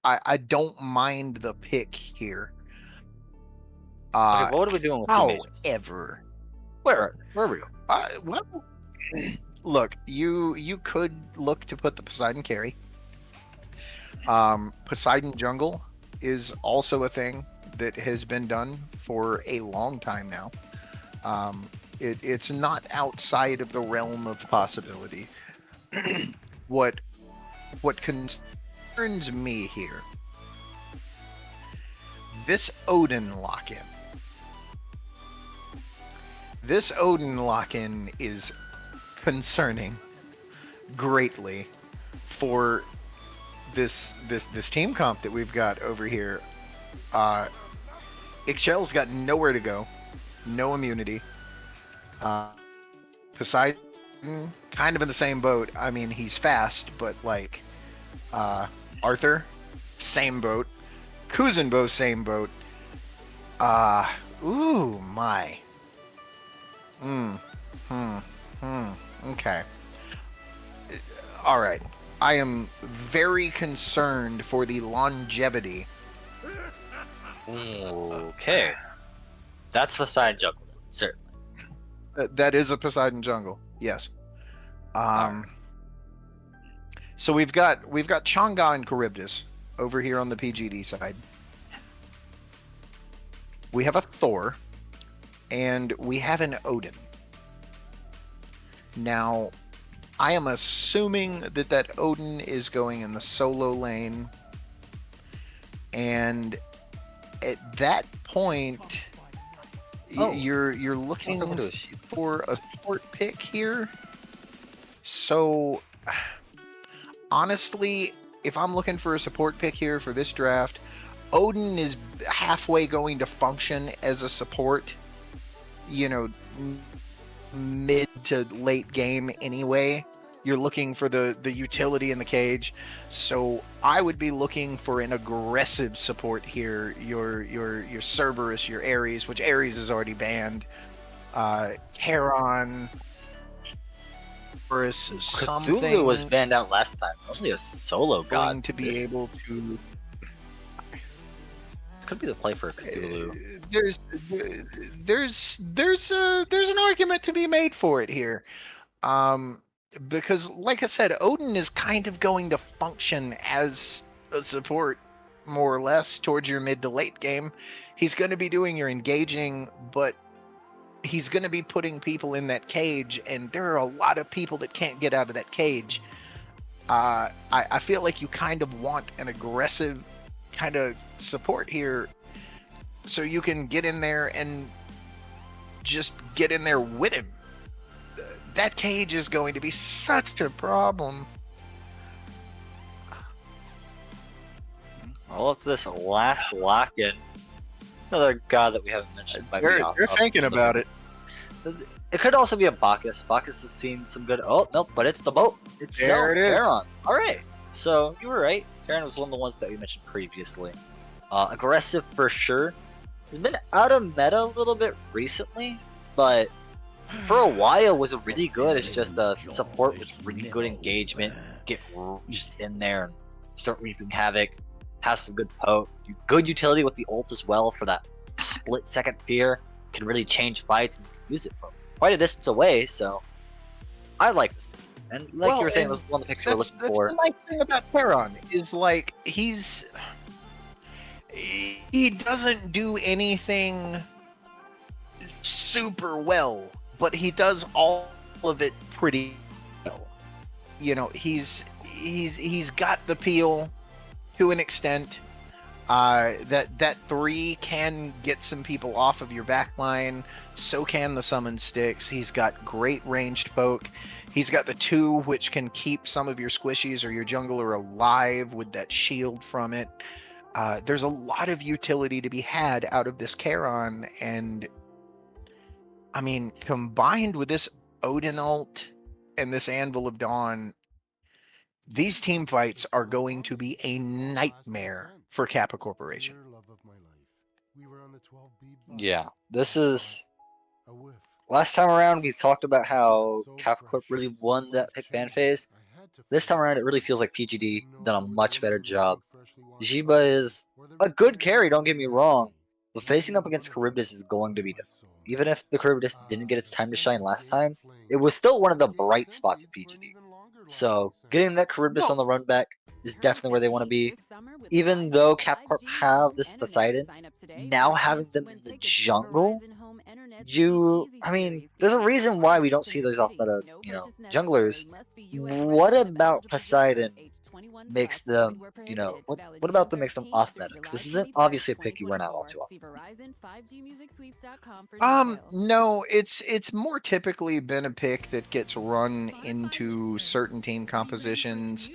I don't mind the pick here. Okay, what are we doing with two mages? However, Where are we going? well, look, you could look to put the Poseidon carry. Poseidon jungle is also a thing that has been done for a long time now. It's not outside of the realm of possibility. What concerns me here, this Odin lock-in. This Odin lock-in is concerning greatly for this team comp that we've got over here. Ixchel's got nowhere to go, no immunity. Poseidon, kind of in the same boat. I mean, he's fast, but like Arthur, same boat. Kuzenbo, same boat. Ooh, my. Okay. All right. I am very concerned for the longevity. Okay. That's Poseidon jungle, certainly. That is a Poseidon jungle. Yes. Right. So we've got Chang'e and Charybdis over here on the PGD side. We have a Thor, and we have an Odin. Now, I am assuming that Odin is going in the solo lane, and at that point, you're looking for a support pick here. So, honestly, if I'm looking for a support pick here for this draft, Odin is halfway going to function as a support, you know, mid to late game anyway. You're looking for the utility in the cage, so I would be looking for an aggressive support here. Your Cerberus, your Ares, which Ares is already banned. Charon, or Cthulhu was something banned out last time. Only a solo god. going to be This able to. could be the play for Cthulhu. There's an argument to be made for it here. Because like I said, Odin is kind of going to function as a support more or less towards your mid to late game. He's going to be doing your engaging, but he's going to be putting people in that cage, and there are a lot of people that can't get out of that cage. I feel like you kind of want an aggressive kind of support here so you can get in there and just get in there with him. That cage is going to be such a problem. All up to this last lock-in. Another god that we haven't mentioned. They're thinking about it. It could also be a Bacchus. Bacchus has seen some good. Oh nope, but it's the boat itself. There it is. Charon. All right. So you were right. Charon was one of the ones that we mentioned previously. Aggressive for sure. He's been out of meta a little bit recently, but for a while was really good as just a support with really good engagement. Get just in there and start reaping havoc. Has some good poke. Good utility with the ult as well for that split second fear. Can really change fights and use it from quite a distance away. So I like this. And like you were saying, this is one of the picks we're looking for. That's the nice thing about Charon is like he doesn't do anything super well, but he does all of it pretty well. You know, he's got the peel to an extent. That 3 can get some people off of your back line. So can the summon sticks. He's got great ranged poke. He's got the 2, which can keep some of your squishies or your jungler alive with that shield from it. There's a lot of utility to be had out of this Charon, and I mean, combined with this Odin ult and this Anvil of Dawn, these team fights are going to be a nightmare for KAPPA Corporation. Yeah, this is... Last time around, we talked about how KAPPA Corp really won that pick ban phase. This time around, it really feels like PGD done a much better job. Jiba is a good carry, don't get me wrong, but facing up against Charybdis is going to be difficult. Even if the Charybdis didn't get its time to shine last time, it was still one of the bright spots of PGD. So getting that Charybdis on the run back is definitely where they want to be. Even though KAPPA Corp have this Poseidon, now having them in the jungle, I mean, there's a reason why we don't see those off meta, junglers. What about Poseidon makes them, what about them makes them off meta? Because this isn't obviously a pick you run out all too often. No, it's more typically been a pick that gets run into certain team compositions.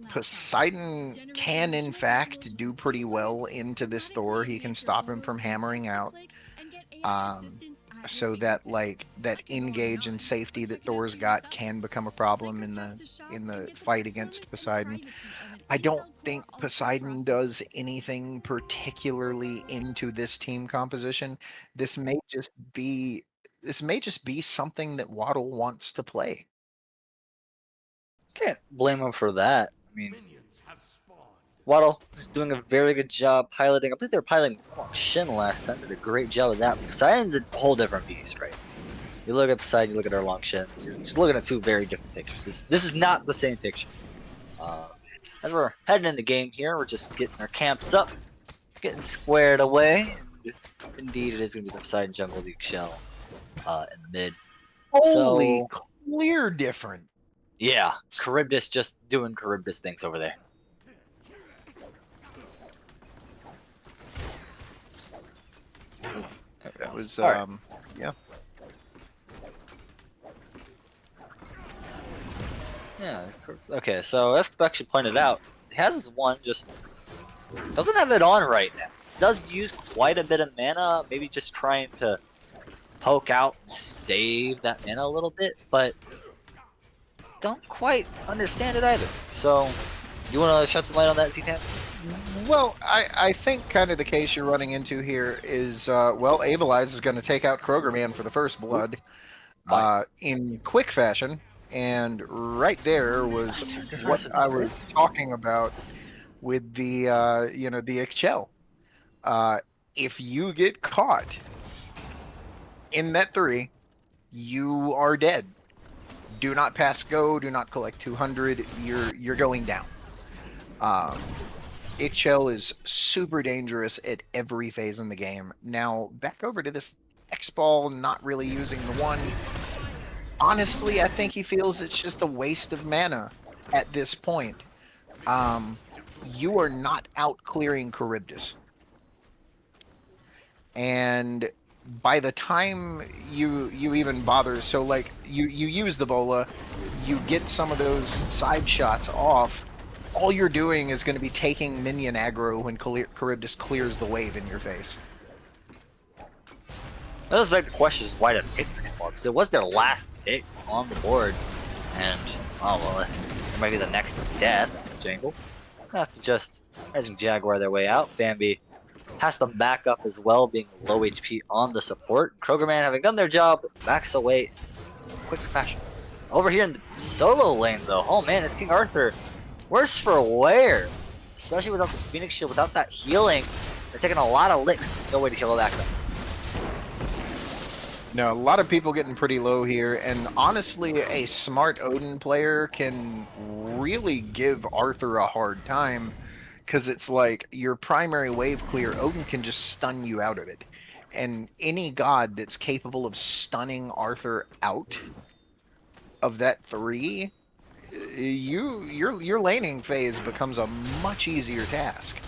Poseidon can in fact do pretty well into this Thor. He can stop him from hammering out. So that that engage and safety that Thor's got can become a problem in the fight against Poseidon. I don't think Poseidon does anything particularly into this team composition. This may just be something that Waddle wants to play. Can't blame him for that. I mean, Waddle is doing a very good job piloting. I believe they were piloting Long Shin last time. Did a great job of that. Poseidon's a whole different beast, right? You look at Poseidon, you look at our Long Shin. You're just looking at two very different pictures. This is not the same picture. As we're heading in the game here, we're just getting our camps up, getting squared away. Indeed, it is going to be the Poseidon jungle Luke Shell in the mid. Holy, clear different. Yeah, Charybdis just doing Charybdis things over there. That was right. Yeah. Yeah, of course. Okay, so as actually pointed out, he has his one, just doesn't have it on right now. Does use quite a bit of mana, maybe just trying to poke out and save that mana a little bit, but don't quite understand it either. So, you want to shed some light on that, Z-Tan? Well, I think kind of the case you're running into here is, well, Avalize is going to take out Kroger Man for the first blood Fine. in quick fashion. And right there was what Nice with I was Smite. talking about with the, the Excel. Uh, if you get caught in that 3, you are dead. Do not pass go, do not collect 200, you're going down. Ixchel is super dangerous at every phase in the game. Now, back over to this X-Ball not really using the 1. Honestly, I think he feels it's just a waste of mana at this point. You are not out clearing Charybdis. And by the time you even bother, so like you use the bola, you get some of those side shots off. All you're doing is going to be taking minion aggro when Charybdis clears the wave in your face. That does beg the question is why did they pick this ball? Because it was their last pick on the board, and oh well, it might be the next death. Jangle has to just Rising Jaguar their way out. Bambi has to back up as well, being low HP on the support. Krogerman having done their job, backs away in quick fashion. Over here in the solo lane though, oh man, it's King Arthur. Worse for wear. Especially without this Phoenix Shield, without that healing. They're taking a lot of licks. There's no way to heal it back up. No, a lot of people getting pretty low here, and honestly, a smart Odin player can really give Arthur a hard time, because it's like your primary wave clear, Odin can just stun you out of it. And any god that's capable of stunning Arthur out of that 3, your laning phase becomes a much easier task.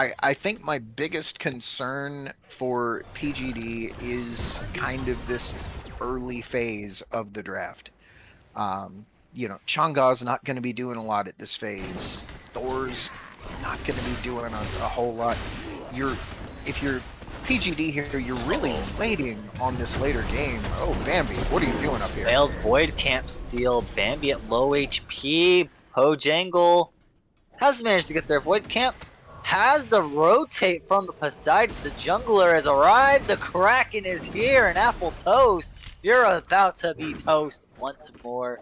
I think my biggest concern for PGD is kind of this early phase of the draft. Changa's not going to be doing a lot at this phase. Thor's not going to be doing a whole lot. If you're PGD here, you're really waiting on this later game. Oh, Bambi, what are you doing up here? Failed Void Camp steal. Bambi at low HP. Pojangle has managed to get their Void Camp. Has the rotate from the Poseidon. The jungler has arrived. The Kraken is here. And Apple Toast, you're about to be toast once more.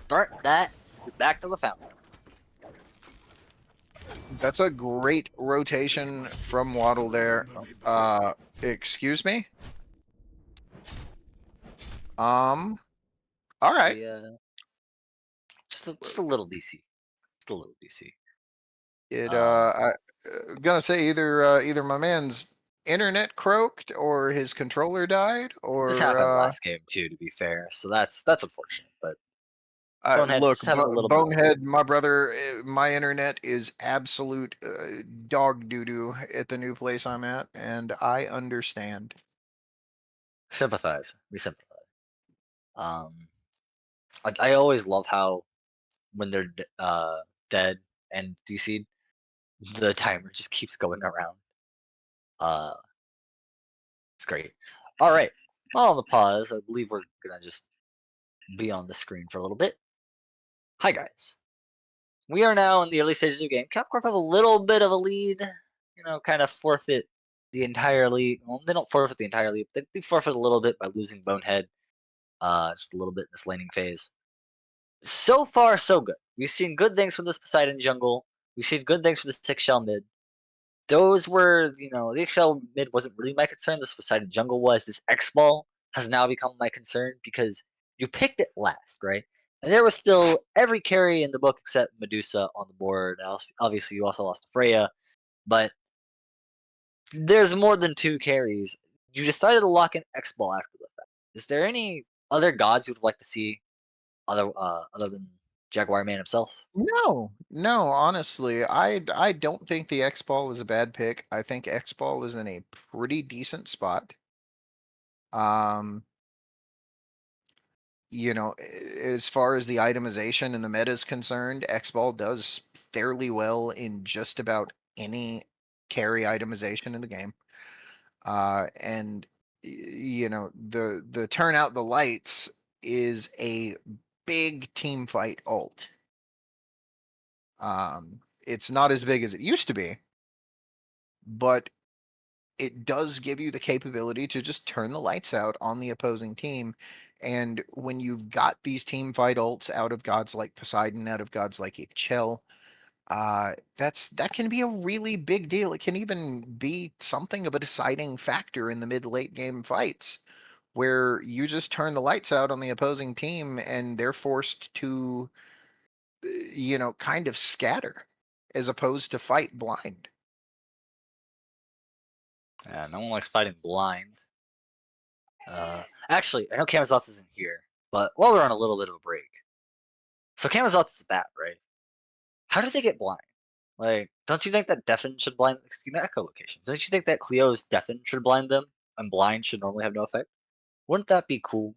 Burnt that. Back to the fountain. That's a great rotation from Waddle there. Excuse me? All right. Just a little DC. Just a little DC. Gonna say either my man's internet croaked or his controller died This or happened last game too, to be fair. So that's unfortunate. But Bonehead look, just having a little bit. Bonehead, my brother, my internet is absolute dog doo doo at the new place I'm at, and I understand. Sympathize. We sympathize. I always love how when they're dead and DC'd, the timer just keeps going around. It's great. All right, while on the pause, I believe we're gonna just be on the screen for a little bit. Hi guys, we are now in the early stages of the game. Capcorp have a little bit of a lead. Kind of forfeit the entire lead. Well, they don't forfeit the entire lead. They do forfeit a little bit by losing Bonehead. Just a little bit in this laning phase. So far, so good. We've seen good things from this Poseidon jungle. We've seen good things from the 6-shell mid. Those were, the XL mid wasn't really my concern. This Poseidon jungle was. This X ball has now become my concern because you picked it last, right? And there was still every carry in the book except Medusa on the board. Obviously, you also lost to Freya, but there's more than 2 carries. You decided to lock in X ball after the fact. Is there any other gods you'd like to see other than Jaguar Man himself? No, honestly, I don't think the X Ball is a bad pick. I think X Ball is in a pretty decent spot. Um, you know, as far as the itemization and the meta is concerned, X-Ball does fairly well in just about any carry itemization in the game. And you know, the turn out the lights is a big team fight ult. It's not as big as it used to be, but it does give you the capability to just turn the lights out on the opposing team. And when you've got these team fight ults out of gods like Poseidon, out of gods like Ixchel, that can be a really big deal. It can even be something of a deciding factor in the mid late game fights where you just turn the lights out on the opposing team and they're forced to, you know, kind of scatter as opposed to fight blind. Yeah, no one likes fighting blind. Actually, I know Kamazots isn't here, but while we're on a little bit of a break, so Kamazots is a bat, right? How did they get blind? Like, don't you think that Deafen should blind Echo locations? Don't you think that Cleo's Deafen should blind them, and blind should normally have no effect? Wouldn't that be cool?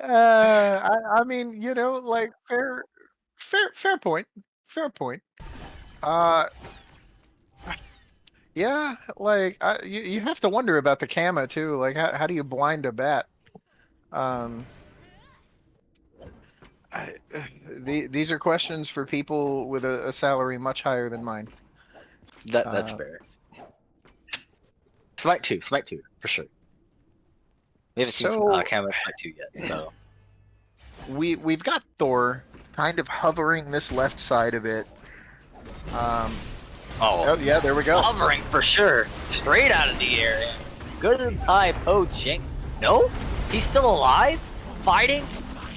I mean, you know, like fair point, fair point. Uh, yeah, like you have to wonder about the Kama too. Like, how do you blind a bat? Um, these are questions for people with a salary much higher than mine. That's Uh, fair. Smite 2, for sure. We haven't seen so Kama Smite 2 yet, so. we've got Thor kind of hovering this left side of it. Oh yeah, there we go. Hovering for sure. Straight out of the air. Goodbye, poaching. No? He's still alive? Fighting?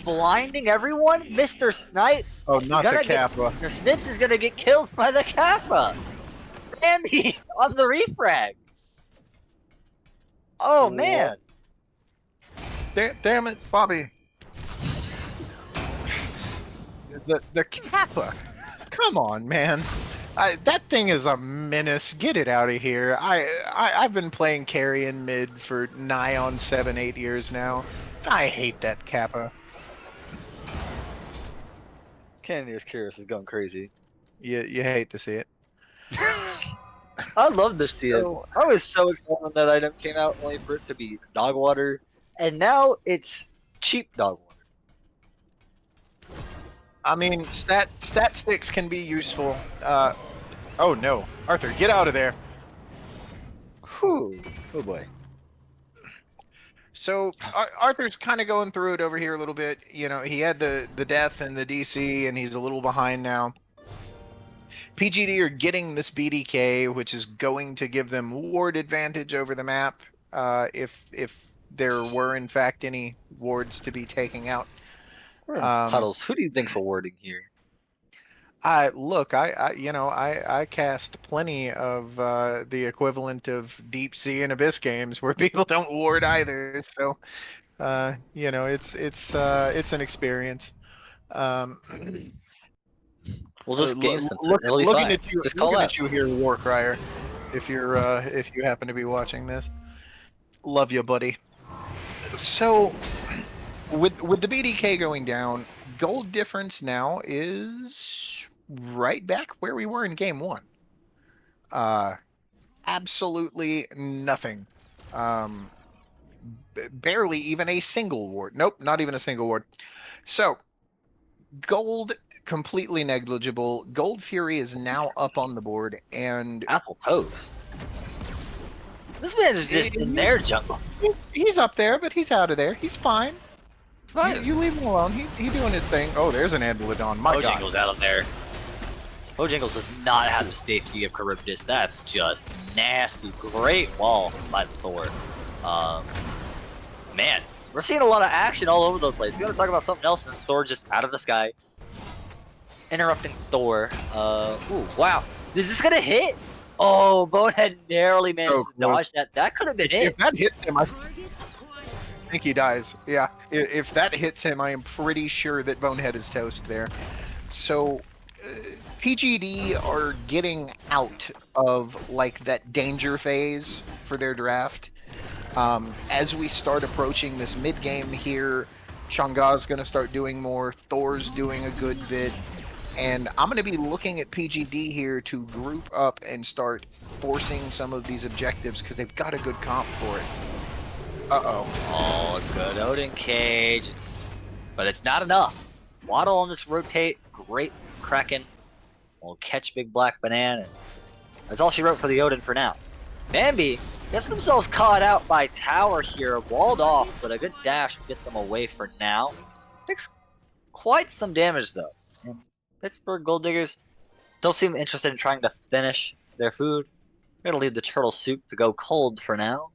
Blinding everyone? Mr. Snipe? Oh, not the Kappa. The Snips is gonna get killed by the Kappa. Randy on the refrag. Oh, man. Damn it, Bobby. The Kappa. Come on, man. That thing is a menace. Get it out of here. I've been playing carry in mid for nigh on 7-8 years now. I hate that Kappa. Canada's Curious is going crazy. You hate to see it. I love to see it. So- I was so excited when that item came out, only for it to be dog water, and now it's cheap dog water. I mean, stat sticks can be useful. Oh no, Arthur, get out of there. Whew. Oh boy. So Arthur's kind of going through it over here a little bit. You know, he had the death and the DC, and he's a little behind now. PGD are getting this BDK, which is going to give them ward advantage over the map, if there were in fact any wards to be taking out. We're in puddles. Who do you think's awarding here? Look, I cast plenty of the equivalent of deep sea and abyss games where people don't ward either. So, you know, it's an experience. We'll just game sense it. It'll be looking fine. at you, Just call looking out. at you here, Warcrier. If you happen to be watching this, love you, buddy. So, with the BDK going down, gold difference now is right back where we were in game one. Absolutely nothing. Barely even a single ward. Nope, not even a single ward. So, gold completely negligible. Gold Fury is now up on the board, and Apple Toast. This man's just in their jungle. he's up there, but he's out of there. He's fine. It's fine. You leave him alone. He doing his thing. Oh, there's an Andalodon. My God. Bojangles out of there. Bojangles does not have the safety of Charybdis. That's just nasty. Great wall by the Thor. Man, we're seeing a lot of action all over the place. You want to talk about something else? And Thor just out of the sky, interrupting Thor. Ooh, wow. Is this gonna hit? Oh, Bonehead narrowly managed to dodge that. That could have been it. If that hits him, I think he dies. Yeah, if that hits him, I am pretty sure that Bonehead is toast there. So, PGD are getting out of like that danger phase for their draft. As we start approaching this mid game here, Chang'a's going to start doing more, Thor's doing a good bit, and I'm going to be looking at PGD here to group up and start forcing some of these objectives because they've got a good comp for it. Uh-oh. Oh, good Odin cage. But it's not enough. Waddle on this rotate. Great Kraken. Will catch Big Black Banana. That's all she wrote for the Odin for now. Bambi gets themselves caught out by tower here. Walled off, but a good dash will get them away for now. Takes quite some damage though. And Pittsburgh Gold Diggers don't seem interested in trying to finish their food. They're gonna leave the turtle soup to go cold for now.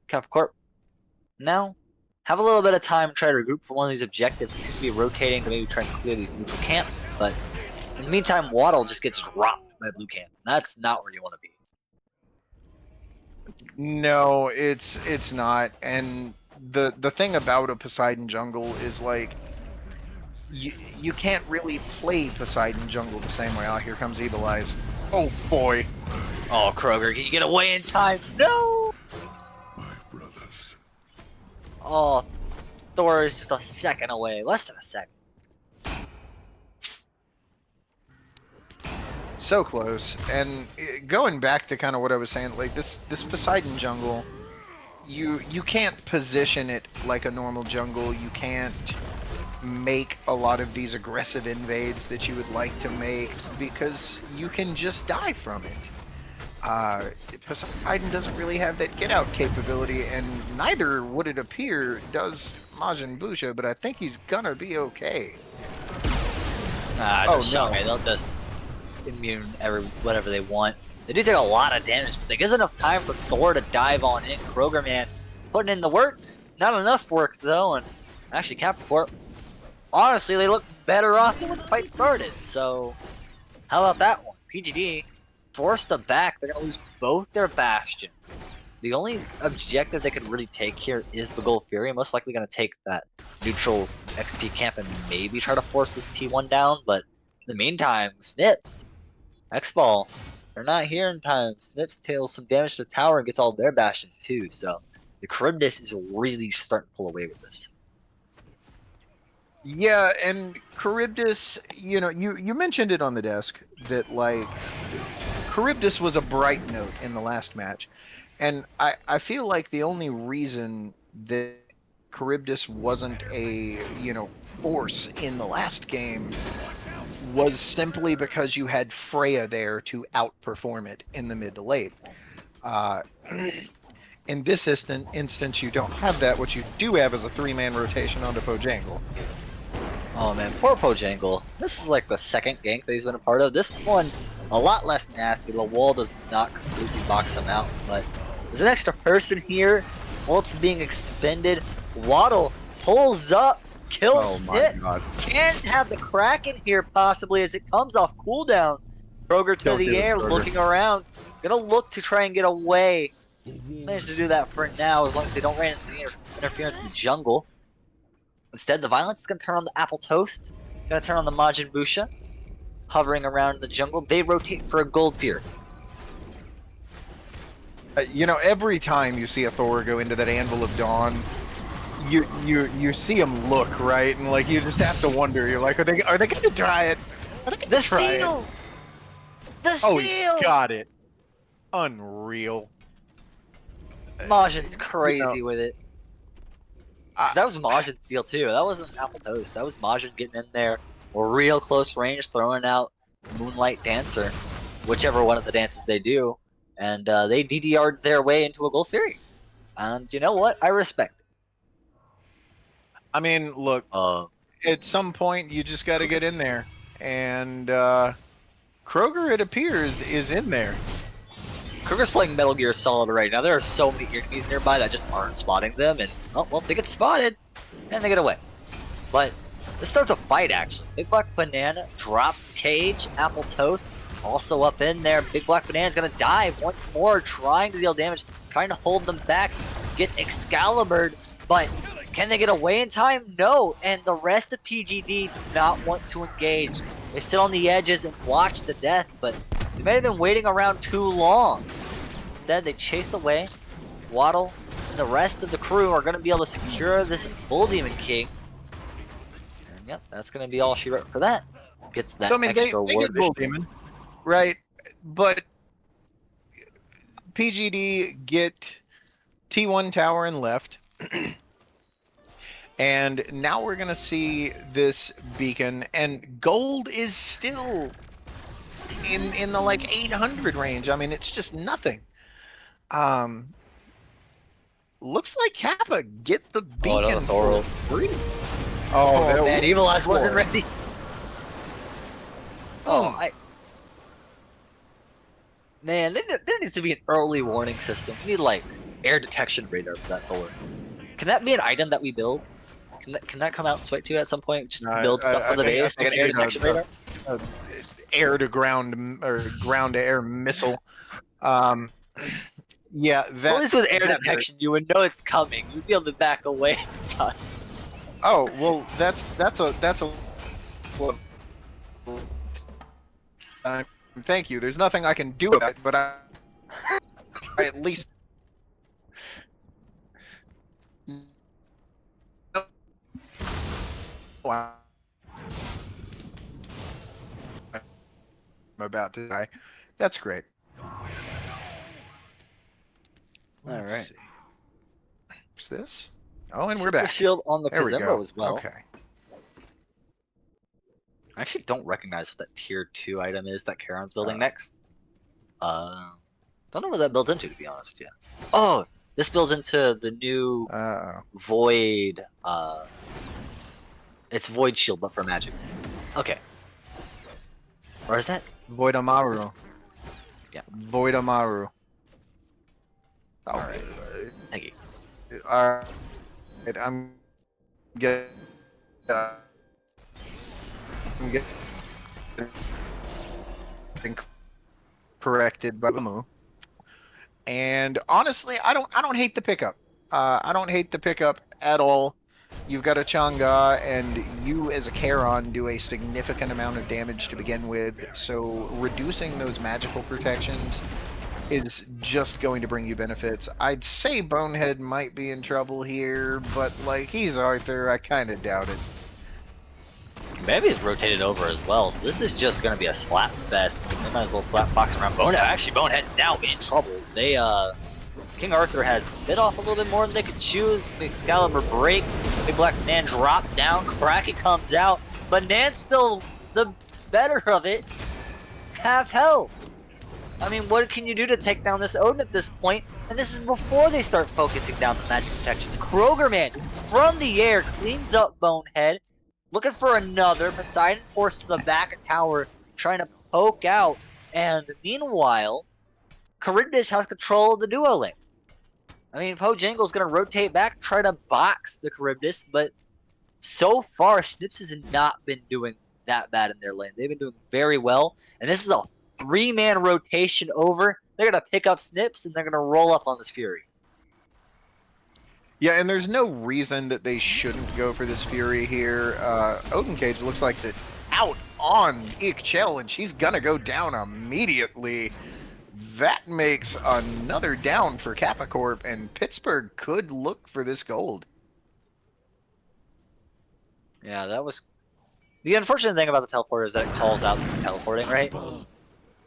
KAPPA Corp. Now, have a little bit of time to try to regroup for one of these objectives. They seem to be rotating to maybe try and clear these neutral camps, but in the meantime, Waddle just gets dropped by blue camp. That's not where you want to be. No, it's not. And the thing about a Poseidon jungle is like you can't really play Poseidon jungle the same way. Oh, here comes Evil Eyes. Oh boy. Oh, Kroger, can you get away in time? No! My brothers. Oh, Thor is just a second away. Less than a second. So close. And going back to kind of what I was saying, like this Poseidon jungle, you can't position it like a normal jungle. You can't make a lot of these aggressive invades that you would like to make because you can just die from it. Poseidon doesn't really have that get out capability, and neither would it appear does Majin Boucher, but I think he's gonna be okay. Just no. They'll just immune whatever they want. They do take a lot of damage, but there gives enough time for Thor to dive on in. Kroger, man, putting in the work. Not enough work though, and actually KAPPA Corp, honestly, they look better off than when the fight started. So how about that one? PGD forced them back. They're gonna lose both their bastions. The only objective they could really take here is the Gold Fury. Most likely gonna take that neutral XP camp and maybe try to force this T1 down, but in the meantime, Snips, X-Ball, they're not here in time. Snips tails some damage to the tower and gets all their bastions too, so the Charybdis is really starting to pull away with this. Yeah, and Charybdis, you know, you mentioned it on the desk that like Charybdis was a bright note in the last match, and I feel like the only reason that Charybdis wasn't a force in the last game was simply because you had Freya there to outperform it in the mid to late. In this instance, you don't have that. What you do have is a 3-man rotation onto Pojangle. Oh man, poor Pojangle. This is like the second gank that he's been a part of. This one, a lot less nasty. The wall does not completely box him out, but there's an extra person here. Ult's being expended. Waddle pulls up, kills Snips. Can't have the Kraken here possibly as it comes off cooldown. Kroger to the air, looking around. Gonna look to try and get away. Managed to do that for now as long as they don't run into the interference in the jungle. Instead, the violence is going to turn on the Apple Toast. Going to turn on the Majin Boucher. Hovering around the jungle. They rotate for a Gold Fear. Every time you see a Thor go into that Anvil of Dawn, you see him look, right? And like you just have to wonder. You're like, are they going to try it? Are they going to try it? The steal! Oh, he got it. Unreal. Majin's crazy with it. That was Majin's steal too. That wasn't Apple Toast. That was Majin getting in there, real close range, throwing out Moonlight Dancer, whichever one of the dances they do, and they DDR'd their way into a Gold Fury. And you know what? I respect it. I mean, look, at some point you just got to get in there, and Kroger, it appears, is in there. Kroger's playing Metal Gear Solid right now. There are so many enemies nearby that just aren't spotting them, and oh well, they get spotted, and they get away. But this starts a fight actually. Big Black Banana drops the cage. Apple Toast also up in there. Big Black Banana's gonna dive once more, trying to deal damage, trying to hold them back. Gets Excalibur'd, but can they get away in time? No, and the rest of PGD do not want to engage. They sit on the edges and watch the death, but they may have been waiting around too long. Instead, they chase away. Waddle the rest of the crew are going to be able to secure this Bull Demon King. And yep, that's going to be all she wrote for that. Gets that So I mean, extra they ward get Bull vision. Demon, right? But PGD get T1 tower and left. And now we're gonna see this beacon, and gold is still in the like 800 range. I mean, it's just nothing. Looks like Kappa get the beacon another for Thorold. free. Oh, that man, was Evil Eyes wasn't poor. ready. Oh, Man, there needs to be an early warning system. We need, like, air detection radar for that Thor. Can that be an item that we build? Can that come out in Smite 2 at some point? Just build stuff for the base, like an air detection radar? Air to ground or ground to air missile. Yeah, that. At least with air that detection, you would know it's coming. You'd be able to back away. Oh well, that's a. Thank you. There's nothing I can do about it, but I at least. I'm about to die. That's great. Let's Alright. see. What's this? Oh, and we're Super back. Shield on the There we Kazembo go. as well. Okay. I actually don't recognize what that tier 2 item is that Charon's building next. Don't know what that builds into, to be honest. Yeah. Oh, this builds into the new Void. It's Void Shield, but for magic. Okay. Or is that? Void Amaru. Yeah. Void Amaru. Oh, Alright. Thank you. Alright. I'm getting corrected by Bamu. And honestly, I don't hate the pickup. I don't hate the pickup at all. You've got a Chang'e, and you as a Charon do a significant amount of damage to begin with, so reducing those magical protections is just going to bring you benefits. I'd say Bonehead might be in trouble here, but like, he's Arthur, I kind of doubt it. Baby's rotated over as well, so this is just going to be a slap fest. They might as well slap box around Bonehead. Actually, Bonehead's now in trouble. They, King Arthur has bit off a little bit more than they could chew. Big Excalibur break. Big Black Nan drop down. Kraken comes out, but Nan's still the better of it. Half health. I mean, what can you do to take down this Odin at this point? And this is before they start focusing down the magic protections. Krogerman, from the air, cleans up Bonehead. Looking for another. Poseidon forced to the back tower, trying to poke out. And meanwhile, Charybdis has control of the duo lane. I mean, Pojangle's going to rotate back, try to box the Charybdis, but so far, Snips has not been doing that bad in their lane. They've been doing very well, and this is a 3-man rotation over. They're going to pick up Snips, and they're going to roll up on this Fury. Yeah, and there's no reason that they shouldn't go for this Fury here. Odin Cage looks like it's out on Ixchel, and she's going to go down immediately. That makes another down for Kappa Corp, and Pittsburgh could look for this gold. Yeah, that was... The unfortunate thing about the teleporter is that it calls out teleporting, right?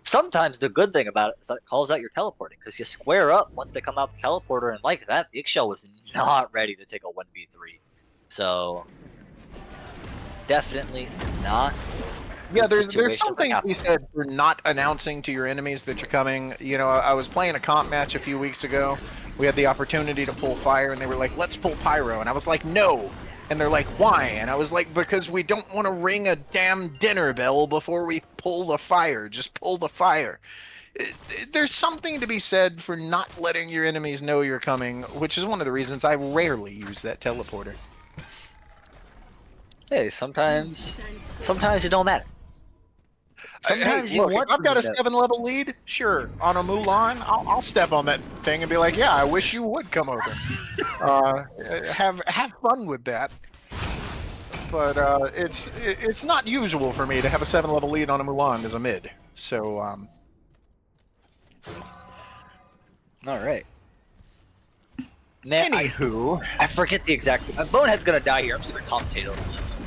Sometimes the good thing about it is that it calls out your teleporting, because you square up once they come out the teleporter, and like that, the Ixchel was not ready to take a 1v3. So, definitely not. Yeah, there's something to be said for not announcing to your enemies that you're coming. You know, I was playing a comp match a few weeks ago. We had the opportunity to pull fire, and they were like, let's pull pyro. And I was like, no. And they're like, why? And I was like, because we don't want to ring a damn dinner bell before we pull the fire. Just pull the fire. There's something to be said for not letting your enemies know you're coming, which is one of the reasons I rarely use that teleporter. Hey, sometimes it don't matter. Sometimes hey, you look, want if I've got a to 7-level lead, sure, on a Mulan, I'll step on that thing and be like, yeah, I wish you would come over. Have fun with that. But it's not usual for me to have a 7-level lead on a Mulan as a mid. So All right. Man, Anywho, I forget the exact. Bonehead's gonna die here. I'm just gonna commentate over this.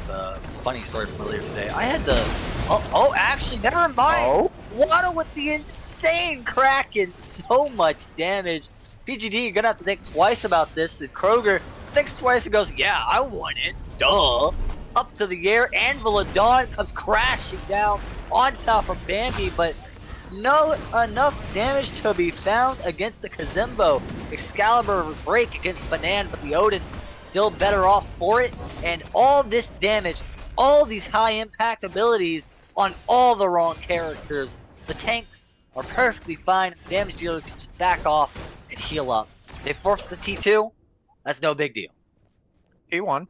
Funny story from earlier today. I had the. Oh, actually, never mind. Oh. Waddle with the insane Kraken. So much damage. PGD, you're gonna have to think twice about this. And Kroger thinks twice and goes, "Yeah, I want it. Duh." Up to the air. Anvil of Dawn comes crashing down on top of Bambi, but no enough damage to be found against the Kazembo. Excalibur break against Banan, but the Odin still better off for it. And all this damage, all these high impact abilities on all the wrong characters. The tanks are perfectly fine. The damage dealers can just back off and heal up. They forfeit the T2. That's no big deal. T1.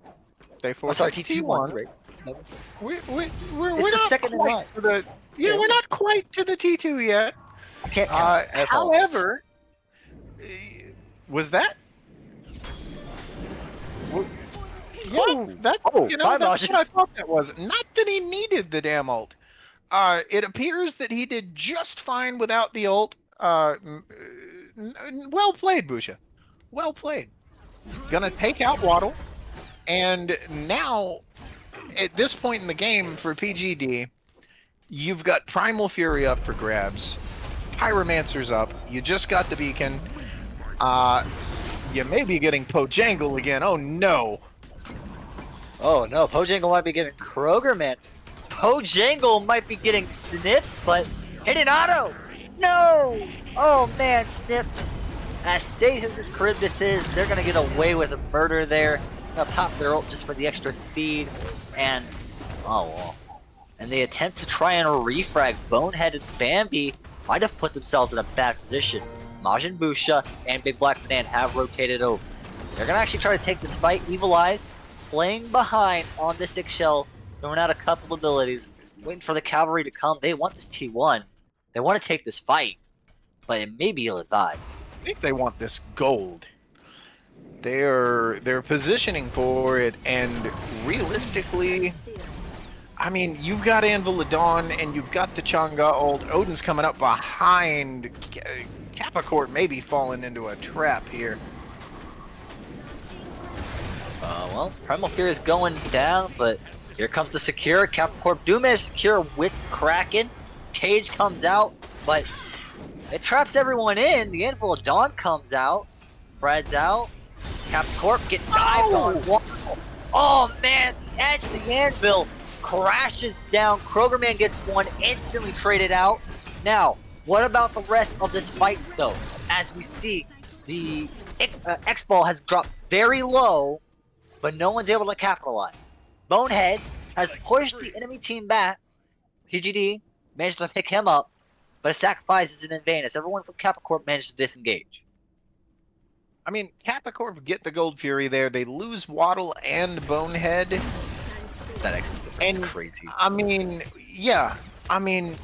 They Oh, forced sorry, T1. Right. We're the not second in quite line. to the. Yeah, we're not quite to the T2 yet. I can't count. I apologize. However, was that? Yeah, that's my that's logic. what I thought that was. Not that he needed the damn ult. It appears that he did just fine without the ult. Well played, Busha. Well played. Gonna take out Waddle, and now at this point in the game for PGD, you've got Primal Fury up for grabs. Pyromancer's up. You just got the beacon. You may be getting Pojangle again. Oh no. Oh no, Pojangle might be getting Kroger, man. Pojangle might be getting Snips, but hit an auto! No! Oh man, Snips. As safe as this Charybdis is, they're gonna get away with a murder there. Gonna pop their ult just for the extra speed. And, oh well. And they attempt to try and refrag Bonehead and Bambi might have put themselves in a bad position. Majin Busha and Big Black Banan have rotated over. They're gonna actually try to take this fight. Evil Eyes playing behind on this Shell, throwing out a couple abilities, waiting for the cavalry to come. They want this T1. They want to take this fight, but it may be ill-advised. I think they want this gold. They're positioning for it, and realistically, I mean, you've got Anvil of Dawn, and you've got the Chang'e ult. Odin's coming up behind. Kappa Corp may be falling into a trap here. Well, Primal Fury is going down, but here comes the Secure. Kappa Corp do manage to secure with Kraken. Cage comes out, but it traps everyone in. The Anvil of Dawn comes out. Fred's out. Kappa Corp get dived on. Oh man, the edge of the Anvil crashes down. Krogerman gets one, instantly traded out. Now, what about the rest of this fight, though? As we see, the X-Ball has dropped very low, but no one's able to capitalize. Bonehead has pushed the enemy team back. PGD managed to pick him up, but a sacrifice isn't in vain as everyone from Kappa Corp managed to disengage. I mean, Kappa Corp get the Gold Fury there. They lose Waddle and Bonehead. That X is crazy. I mean, yeah. I mean,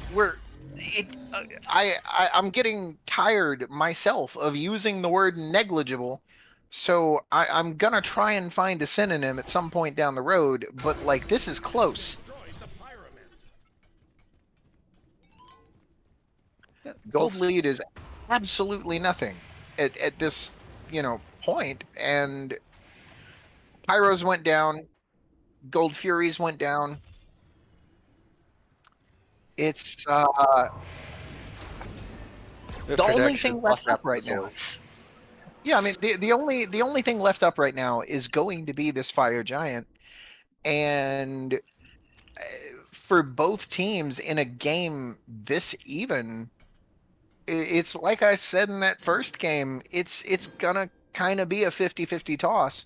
I'm getting tired myself of using the word negligible. So I'm gonna try and find a synonym at some point down the road, but like this is close. Gold lead is absolutely nothing at this, point, and Pyros went down, Gold Furies went down. It's the only thing left up right now. Yeah, I mean the only thing left up right now is going to be this Fire Giant, and for both teams in a game this even, it's like I said in that first game, it's gonna kind of be a 50-50 toss,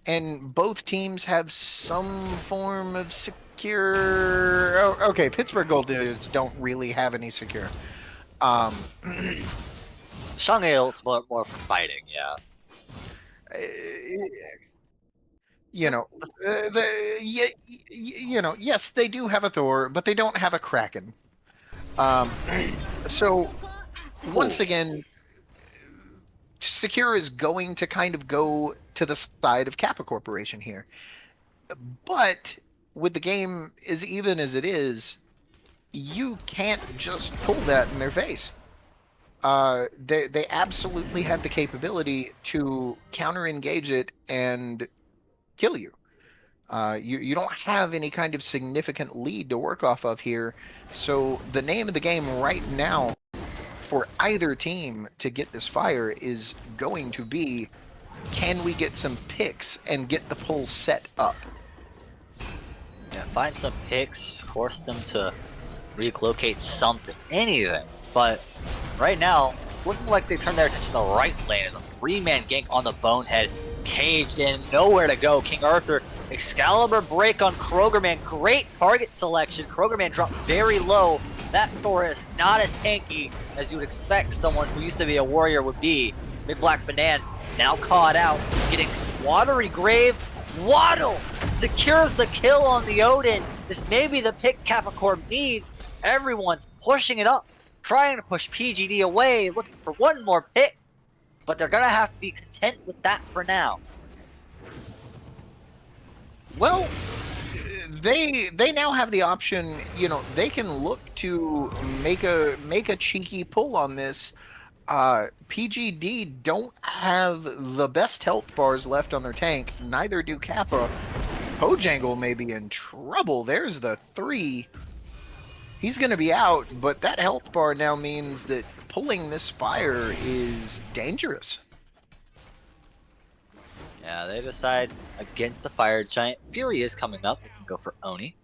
and both teams have some form of secure. Oh, okay, Pittsburgh Gold dudes don't really have any secure. Chang'e ult's more for fighting, yeah. Yes, they do have a Thor, but they don't have a Kraken. So once again, Secure is going to kind of go to the side of Kappa Corporation here. But with the game as even as it is, you can't just pull that in their face. they absolutely have the capability to counter engage it and kill you. You don't have any kind of significant lead to work off of here. So the name of the game right now for either team to get this fire is going to be, can we get some picks and get the pull set up? Yeah, find some picks, force them to relocate something, anything. But right now, it's looking like they turned their attention to the right lane as a 3-man gank on the Bonehead. Caged in, nowhere to go. King Arthur, Excalibur break on Krogerman. Great target selection. Krogerman dropped very low. That Thor is not as tanky as you would expect someone who used to be a warrior would be. Big Black Banana now caught out, getting Watery Grave. Waddle secures the kill on the Odin. This may be the pick Capricorn need. Everyone's pushing it up, trying to push PGD away, looking for one more pick. But they're gonna have to be content with that for now. Well, they now have the option. You know, they can look to make a cheeky pull on this. PGD don't have the best health bars left on their tank. Neither do KAPPA. Pojangle may be in trouble. There's the 3. He's going to be out, but that health bar now means that pulling this fire is dangerous. Yeah, they decide against the Fire Giant. Fury is coming up. They can go for Oni.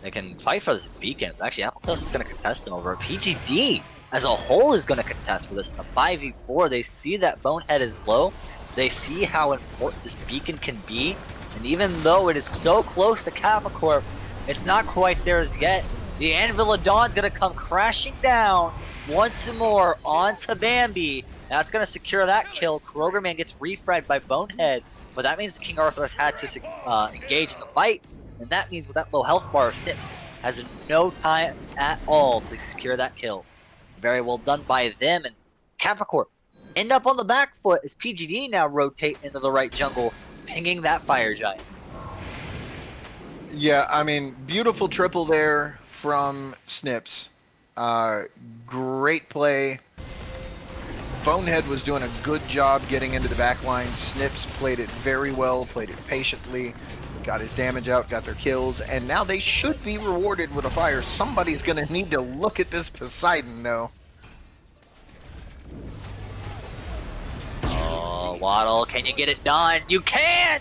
They can fight for this beacon. Actually, Appletoast is going to contest them over. PGD as a whole is going to contest for this. In the 5v4, they see that Bonehead is low. They see how important this beacon can be. And even though it is so close to Kappa Corpse, it's not quite there as yet. The Anvil of Dawn's going to come crashing down once more onto Bambi. That's going to secure that kill. Krogerman gets refragged by Bonehead. But that means King Arthur has had to engage in the fight. And that means with that low health bar, Snips has no time at all to secure that kill. Very well done by them. And Capricorn end up on the back foot as PGD now rotate into the right jungle, pinging that Fire Giant. Yeah, I mean, beautiful triple there from Snips. Great play. Bonehead was doing a good job getting into the back line. Snips played it very well, played it patiently, got his damage out, got their kills, and now they should be rewarded with a fire. Somebody's going to need to look at this Poseidon, though. Oh, Waddle, can you get it done? You can!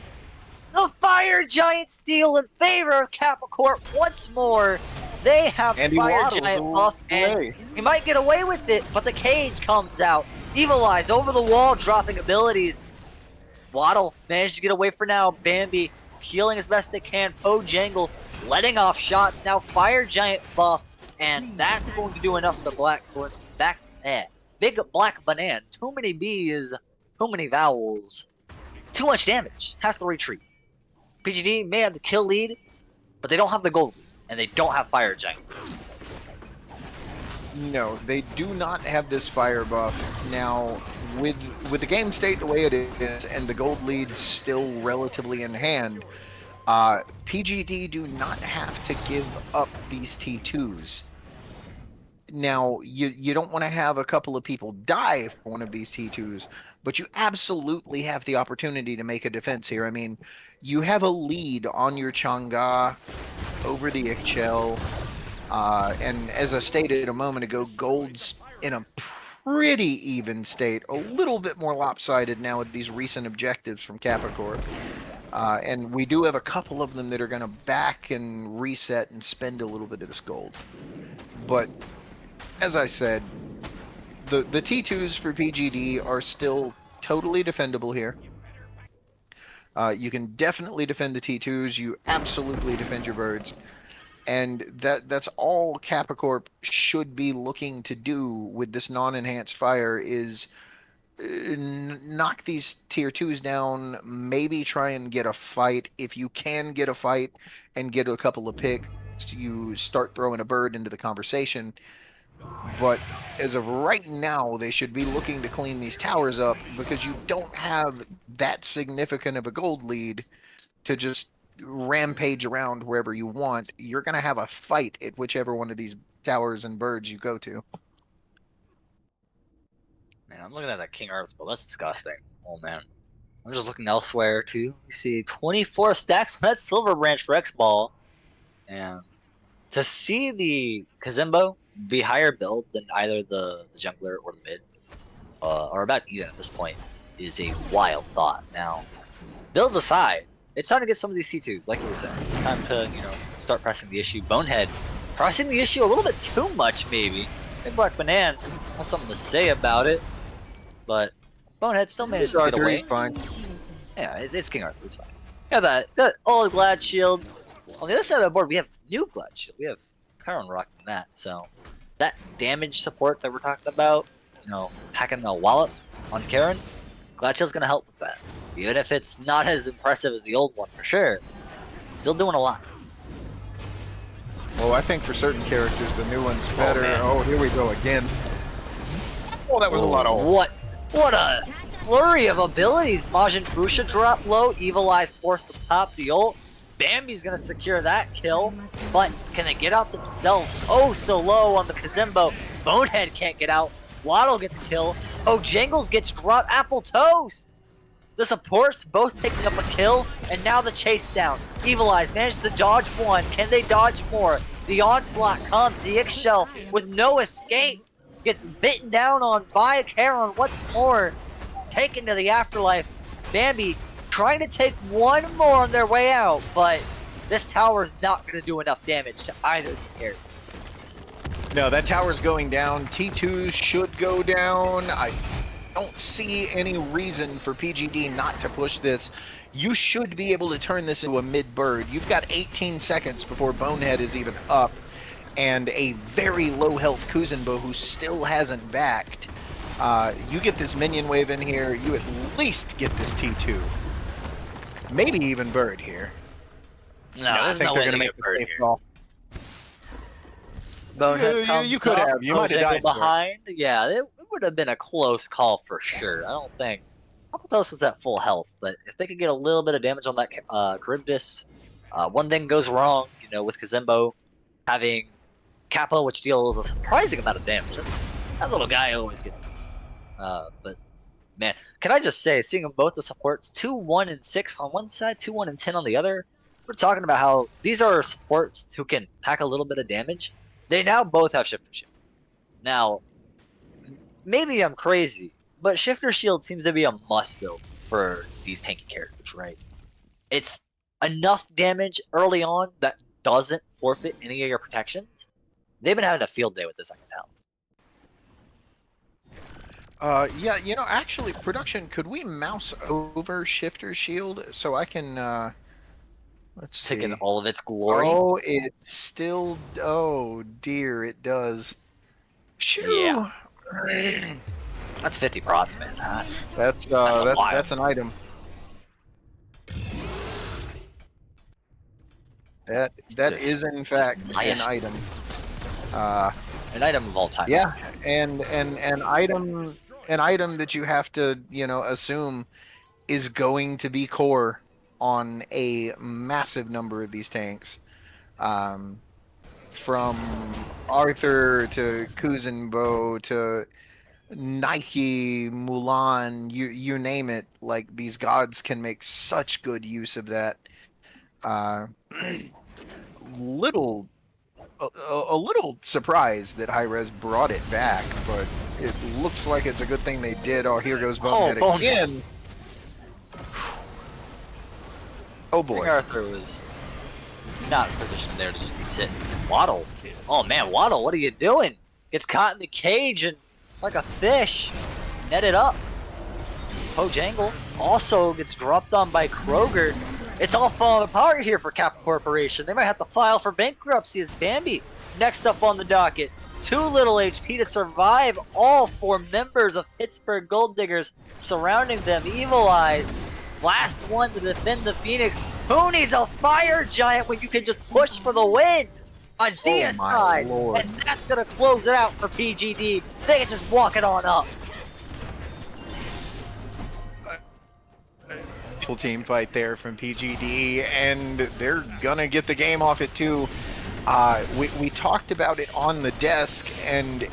The Fire Giant steal in favor of Capricorn once more. They have Andy Fire Waddle's Giant buff, and away. he might get away with it, but the cage comes out. Evil Eyes over the wall, dropping abilities. Waddle managed to get away for now. Bambi healing as best they can. Pojangle letting off shots. Now Fire Giant buff, and that's going to do enough to Big Black Banana. Too many B's, too many vowels. Too much damage. Has to retreat. PGD may have the kill lead, but they don't have the gold lead, and they don't have Fire Giant. No, they do not have this fire buff. Now, with the game state the way it is, and the gold lead still relatively in hand, PGD do not have to give up these T2s. Now, you don't want to have a couple of people die for one of these T2s, but you absolutely have the opportunity to make a defense here. I mean, you have a lead on your Chang'e over the Ixchel. And as I stated a moment ago, gold's in a pretty even state, a little bit more lopsided now with these recent objectives from Capricorn. And we do have a couple of them that are going to back and reset and spend a little bit of this gold. But as I said, the T2s for PGD are still totally defendable here. You can definitely defend the T2s. You absolutely defend your birds. And that's all Capricorn should be looking to do with this non-enhanced fire is knock these tier 2s down, maybe try and get a fight. If you can get a fight and get a couple of picks, you start throwing a bird into the conversation. But as of right now, they should be looking to clean these towers up because you don't have that significant of a gold lead to just rampage around wherever you want. You're going to have a fight at whichever one of these towers and birds you go to. Man, I'm looking at that King Arthur, but that's disgusting. Oh man. I'm just looking elsewhere too. You see 24 stacks on that Silver Branch for X-Ball. And to see the Kazimbo be higher build than either the jungler or the mid, or about even at this point, is a wild thought. Now, builds aside, it's time to get some of these C2s, like you were saying. It's time to, start pressing the issue. Bonehead pressing the issue a little bit too much, maybe. Big Black Banana has something to say about it, but Bonehead still managed to get away. He's fine. Yeah, it's King Arthur. It's fine. Yeah, that old Glad Shield. On the other side of the board, we have new Glad Shield. We have Chiron rocking that. So that damage support that we're talking about, packing a wallop on Karen, Glad Shield's gonna help with that. Even if it's not as impressive as the old one for sure, still doing a lot. Well, I think for certain characters, the new one's better. Oh, here we go again. Oh, that was a lot of. What a flurry of abilities. Majin Busha drop low, Evil Eyes forced to pop the ult. Bambi's gonna secure that kill, but can they get out themselves? Oh, so low on the Kazimbo. Bonehead can't get out. Waddle gets a kill. Oh, Jangles gets dropped. Apple Toast. The supports both picking up a kill, and now the chase down. Evil Eyes managed to dodge one. Can they dodge more? The onslaught comes. The X-Shell with no escape gets bitten down on by Karen once more. Taken to the afterlife. Bambi trying to take one more on their way out, but this tower's not going to do enough damage to either of these characters. No, that tower's going down. T2s should go down. I don't see any reason for PGD not to push this. You should be able to turn this into a mid-bird. You've got 18 seconds before Bonehead is even up, and a very low-health Kuzenbo who still hasn't backed. You get this minion wave in here, you at least get this T2. Maybe even bird here. No, I think they're going to make the safe call. Bonehead comes you could up, have. You might have died behind. Yeah, it would have been a close call for sure. I don't think Appletos was at full health, but if they could get a little bit of damage on that Charybdis, one thing goes wrong, with Kazimbo having KAPPA, which deals a surprising amount of damage. That little guy always gets me. But man, can I just say, seeing both the supports, 2, 1, and 6 on one side, 2, 1, and 10 on the other, we're talking about how these are supports who can pack a little bit of damage. They now both have Shifter Shield. Now, maybe I'm crazy, but Shifter Shield seems to be a must build for these tanky characters, right? It's enough damage early on that doesn't forfeit any of your protections. They've been having a field day with this, I can tell. Yeah, actually, production, could we mouse over Shifter Shield so I can, let's see. Taking all of its glory. Oh, it still, oh dear, it does. Shoo. Yeah. That's 50 procs, man. That's an item. That is in fact an item. An item of all time. Yeah, and an item that you have to, assume is going to be core on a massive number of these tanks. From Arthur to Kuzenbo to Nike, Mulan, you name it, like these gods can make such good use of that. A little surprised that Hi-Rez brought it back, but it looks like it's a good thing they did. Oh, here goes Bonehead again. Oh boy. King Arthur was not positioned there to just be sitting. Waddle. Oh man, Waddle, what are you doing? Gets caught in the cage and like a fish. Netted up. Pojangle also gets dropped on by Kroger. It's all falling apart here for KAPPA Corporation. They might have to file for bankruptcy as Bambi next up on the docket. 2 little HP to survive. All 4 members of Pittsburgh Gold Diggers surrounding them. Evil Eyes. Last one to defend the Phoenix. Who needs a fire giant when you can just push for the win on DSI? And that's going to close it out for PGD. They can just walk it on up. Full team fight there from PGD, and they're gonna get the game off it too. We talked about it on the desk, and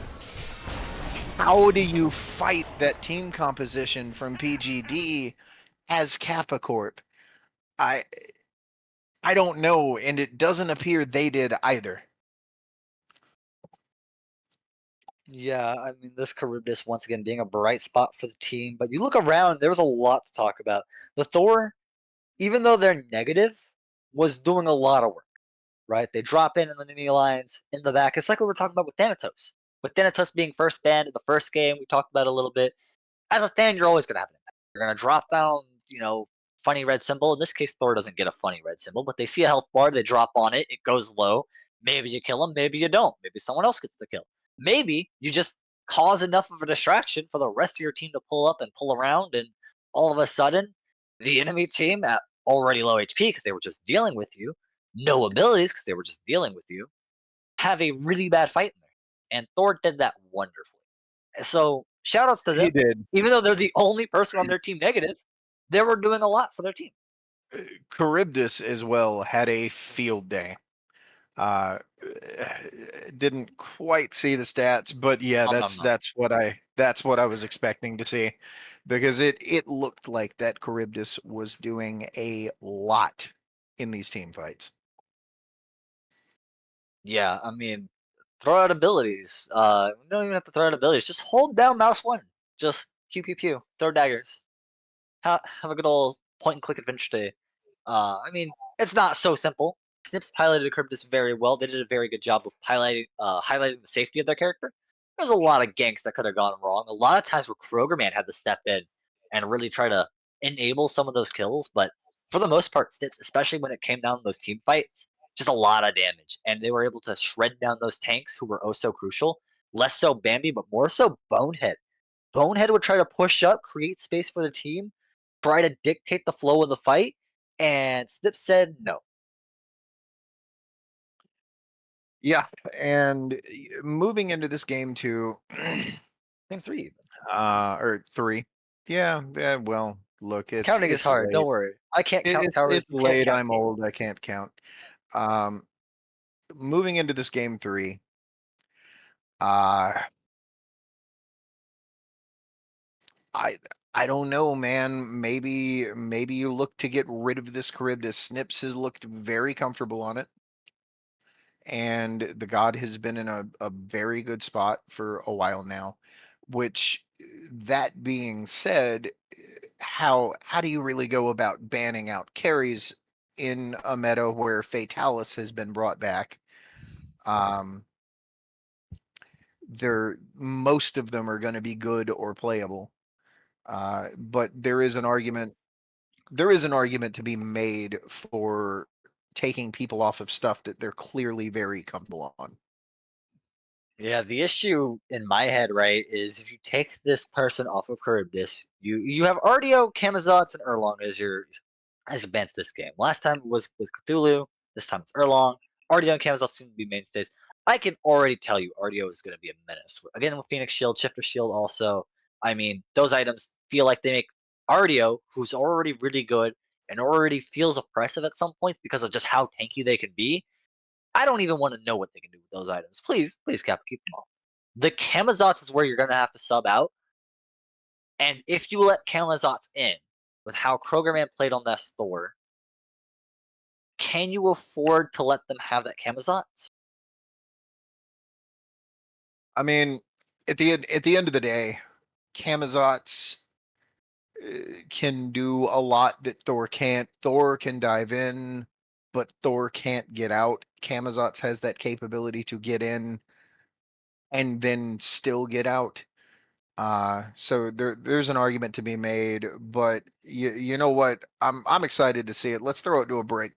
how do you fight that team composition from PGD as Kappa Corp? I I don't know, and it doesn't appear they did either. Yeah, I mean, this Charybdis once again being a bright spot for the team, but you look around, there was a lot to talk about. The Thor, even though they're negative, was doing a lot of work, right? They drop in the enemy lines in the back. It's like what we're talking about with Thanatos. With Thanatos being first banned in the first game, we talked about it a little bit. As a fan, you're always going to have an impact. You're going to drop down, funny red symbol. In this case, Thor doesn't get a funny red symbol, but they see a health bar, they drop on it, it goes low. Maybe you kill him, maybe you don't. Maybe someone else gets the kill. Maybe you just cause enough of a distraction for the rest of your team to pull up and pull around, and all of a sudden, the enemy team at already low HP because they were just dealing with you, no abilities because they were just dealing with you, have a really bad fight in there. And Thor did that wonderfully. So shout outs to He them. did. Even though they're the only person on their team negative, they were doing a lot for their team. Charybdis as well had a field day. Uh, didn't quite see the stats, but yeah, Nom nom nom. that's what I was expecting to see, because it looked like that Charybdis was doing a lot in these team fights. Yeah, I mean, throw out abilities. You don't even have to throw out abilities. Just hold down mouse one. Just pew pew pew. Throw daggers. Have a good old point and click adventure day. I mean, it's not so simple. Snips piloted Cryptus very well. They did a very good job of highlighting the safety of their character. There's a lot of ganks that could have gone wrong. A lot of times where Krogerman had to step in and really try to enable some of those kills, but for the most part, Snips, especially when it came down to those team fights, just a lot of damage. And they were able to shred down those tanks who were oh so crucial. Less so Bambi, but more so Bonehead. Bonehead would try to push up, create space for the team, try to dictate the flow of the fight, and Snip said no. Yeah, and moving into this game too, Game three. or three. Yeah, yeah. Well, look, Counting is it's hard. Don't late. worry. I can't count towers. It's You can't late. count I'm games. old. I can't count. Um, moving into this game three, uh, I I don't know, man. Maybe you look to get rid of this Charybdis. Snips has looked very comfortable on it, and the god has been in a very good spot for a while now. Which, that being said, how do you really go about banning out carries in a meta where Fatalis has been brought back? Um, they're most of them are going to be good or playable. But there is an argument to be made for taking people off of stuff that they're clearly very comfortable on. Yeah, the issue in my head, right, is if you take this person off of Charybdis, you have Ardio, Kamazots, and Erlong as bans this game. Last time it was with Cthulhu. This time it's Erlong. Ardio and Camazot seem to be mainstays. I can already tell you Ardio is going to be a menace. Again, with Phoenix Shield, Shifter Shield also. I mean, those items feel like they make Ardio, who's already really good and already feels oppressive at some points because of just how tanky they can be. I don't even want to know what they can do with those items. Please, please, Kappa, keep them off. The Kamazots is where you're going to have to sub out. And if you let Kamazots in, with how Krogerman played on that store, can you afford to let them have that Kamazots? I mean, at the end of the day, Kamazots can do a lot that Thor can't. Thor can dive in, but Thor can't get out. Kamazots has that capability to get in and then still get out. So there's an argument to be made, but you know what? I'm excited to see it. Let's throw it to a break.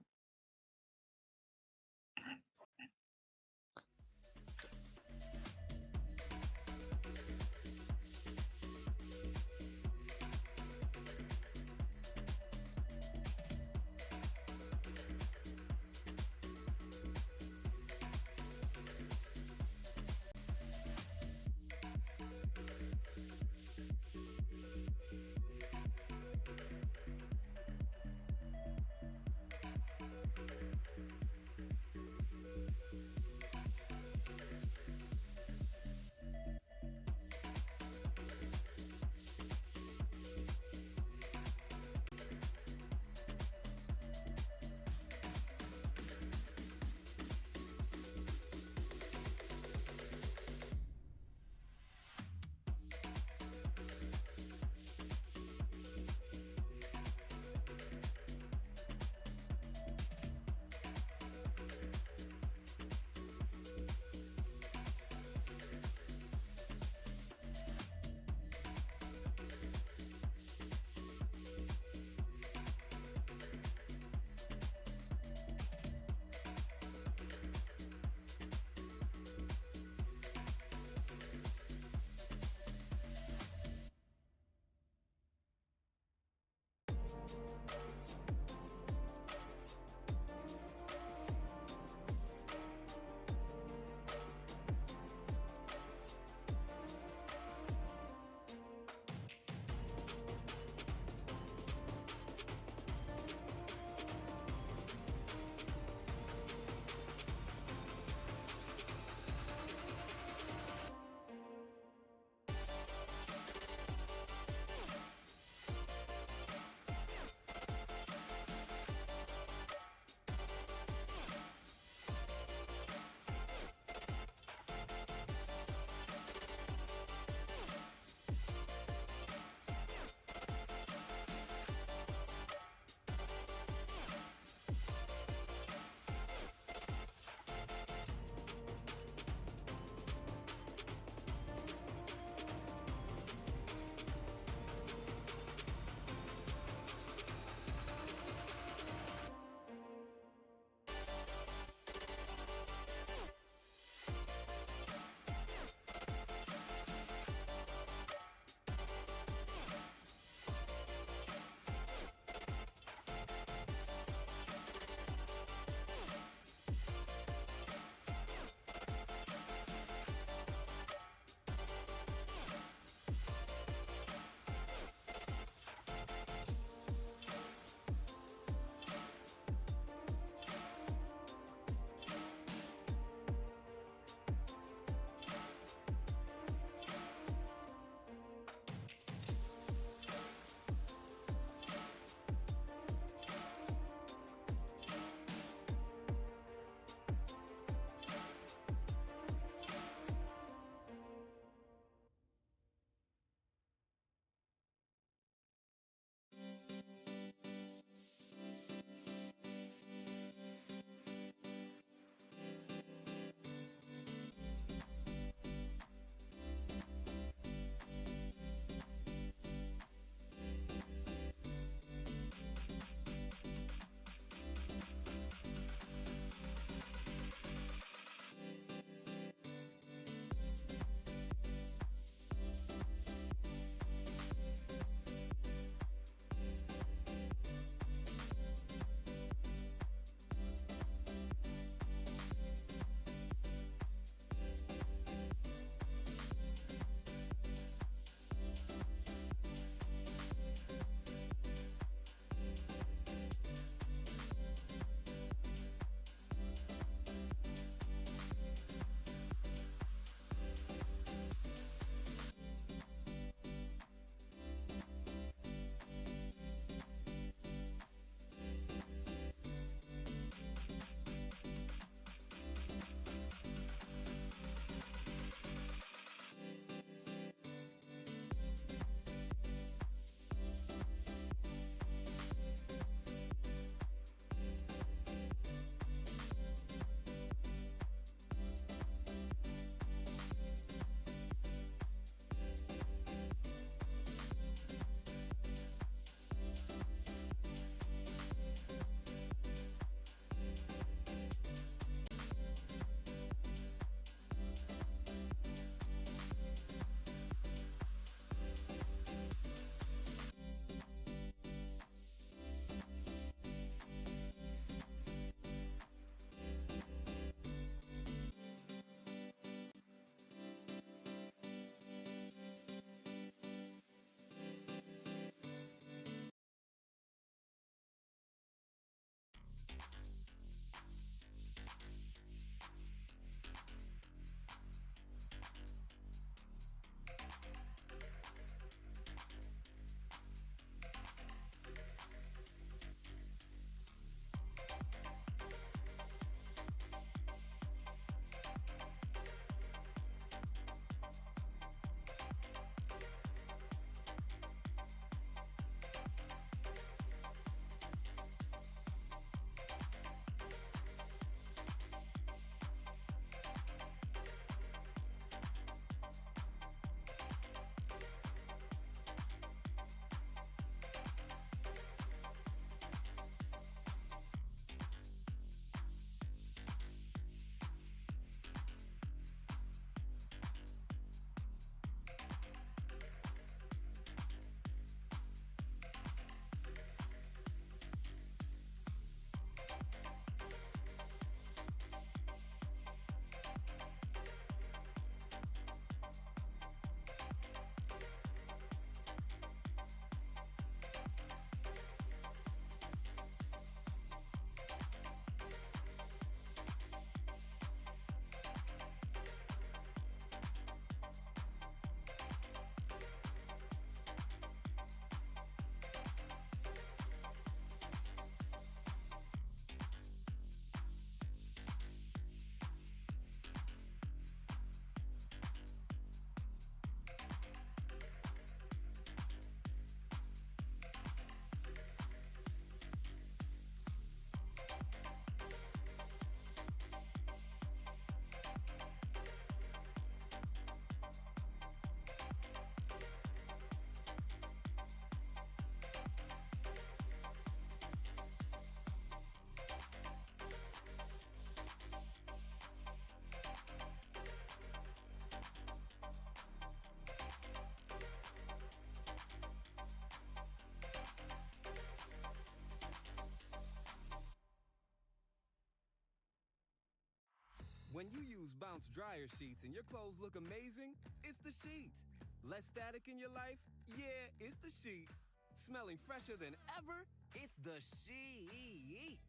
When you use Bounce dryer sheets and your clothes look amazing, it's the sheet. Less static in your life? Yeah, it's the sheet. Smelling fresher than ever? It's the sheet.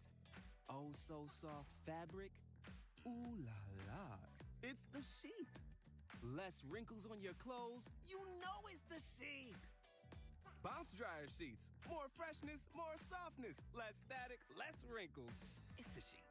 Oh, so soft fabric? Ooh la la. It's the sheet. Less wrinkles on your clothes? You know it's the sheet. Bounce dryer sheets. More freshness, more softness. Less static, less wrinkles. It's the sheet.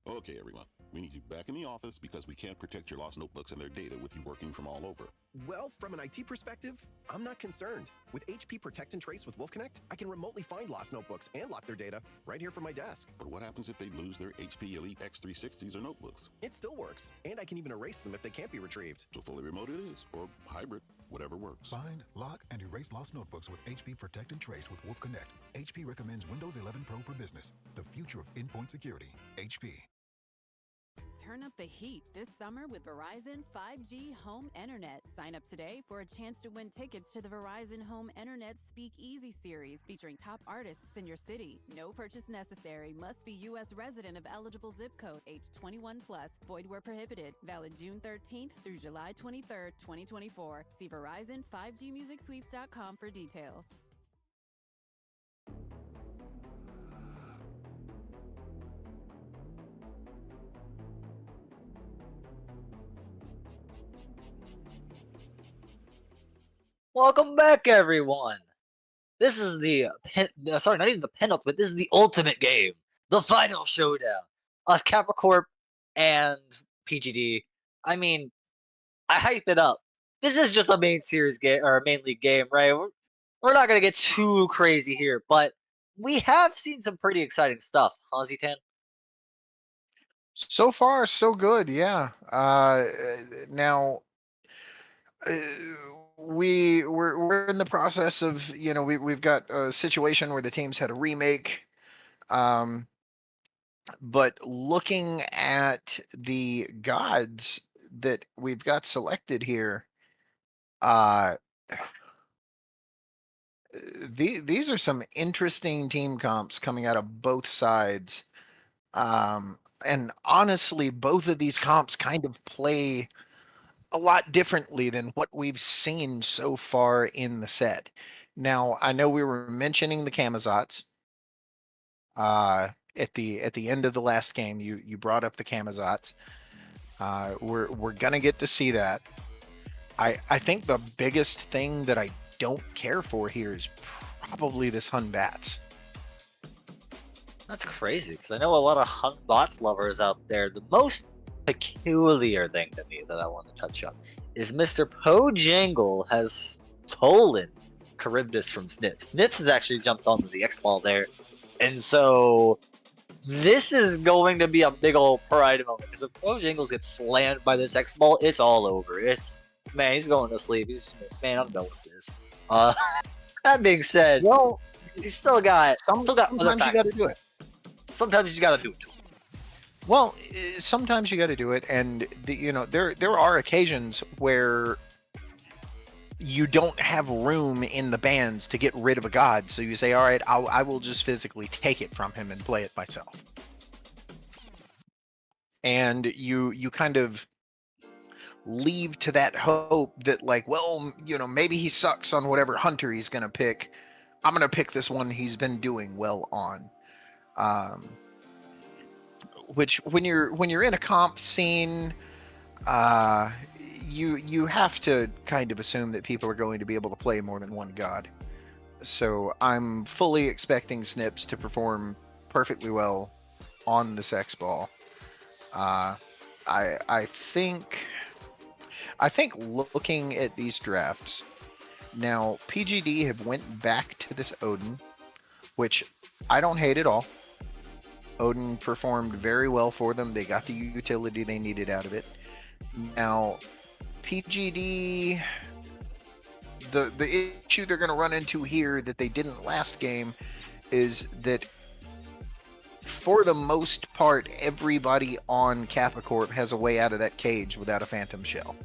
Okay, everyone. We need you back in the office because we can't protect your lost notebooks and their data with you working from all over. Well, from an IT perspective, I'm not concerned. With HP Protect and Trace with Wolf Connect, I can remotely find lost notebooks and lock their data right here from my desk. But what happens if they lose their HP Elite X360s or notebooks? It still works, and I can even erase them if they can't be retrieved. So fully remote it is, or hybrid, whatever works. Find, lock, and erase lost notebooks with HP Protect and Trace with Wolf Connect. HP recommends Windows 11 Pro for business. The future of endpoint security. HP. Turn up the heat this summer with Verizon 5G Home Internet. Sign up today for a chance to win tickets to the Verizon Home Internet Speak Easy series featuring top artists in your city. No purchase necessary. Must be U.S. resident of eligible zip code, age 21 plus. Void where prohibited. Valid June 13th through July 23rd, 2024. See Verizon5GMusicSweeps.com for details. Welcome back, everyone. This is the sorry, not even the penultimate. This is the ultimate game, the final showdown of KAPPA Corp and PGD. I mean, I hype it up. This is just a main series game or a main league game, right? We're not gonna get too crazy here, but we have seen some pretty exciting stuff, huh, Z10? So far, so good. Yeah. Now, uh, we're in the process of, we've got a situation where the teams had a remake. But looking at the gods that we've got selected here, these are some interesting team comps coming out of both sides. And honestly, both of these comps kind of play a lot differently than what we've seen so far in the set. Now, I know we were mentioning the Camazotz. At the end of the last game, you brought up the Camazotz. We're gonna get to see that. I think the biggest thing that I don't care for here is probably this Hun Bats. That's crazy, because I know a lot of Hun Bots lovers out there. The most peculiar thing to me that I want to touch on is Mr. Pojangle has stolen Charybdis from Snips. Snips has actually jumped onto the X-Ball there, and so this is going to be a big old pride moment, because if Bojangles gets slammed by this X-Ball, it's all over. Man, he's going to sleep. Man, I'm done with this. That being said, Well, he's still got other sometimes you got to do it. Sometimes you got to do it. Well, sometimes you got to do it, and there are occasions where you don't have room in the bands to get rid of a god, so you say, all right, I will just physically take it from him and play it myself. And you kind of leave to that hope that, like, well, maybe he sucks on whatever hunter he's going to pick. I'm going to pick this one he's been doing well on. Which when you're in a comp scene, you have to kind of assume that people are going to be able to play more than one god. So I'm fully expecting Snips to perform perfectly well on this X-Ball. I think looking at these drafts now, PGD have went back to this Odin, which I don't hate at all. Odin performed very well for them. They got the utility they needed out of it. Now, PGD, the issue they're going to run into here that they didn't last game is that for the most part, everybody on KAPPA Corp has a way out of that cage without a Phantom Shell.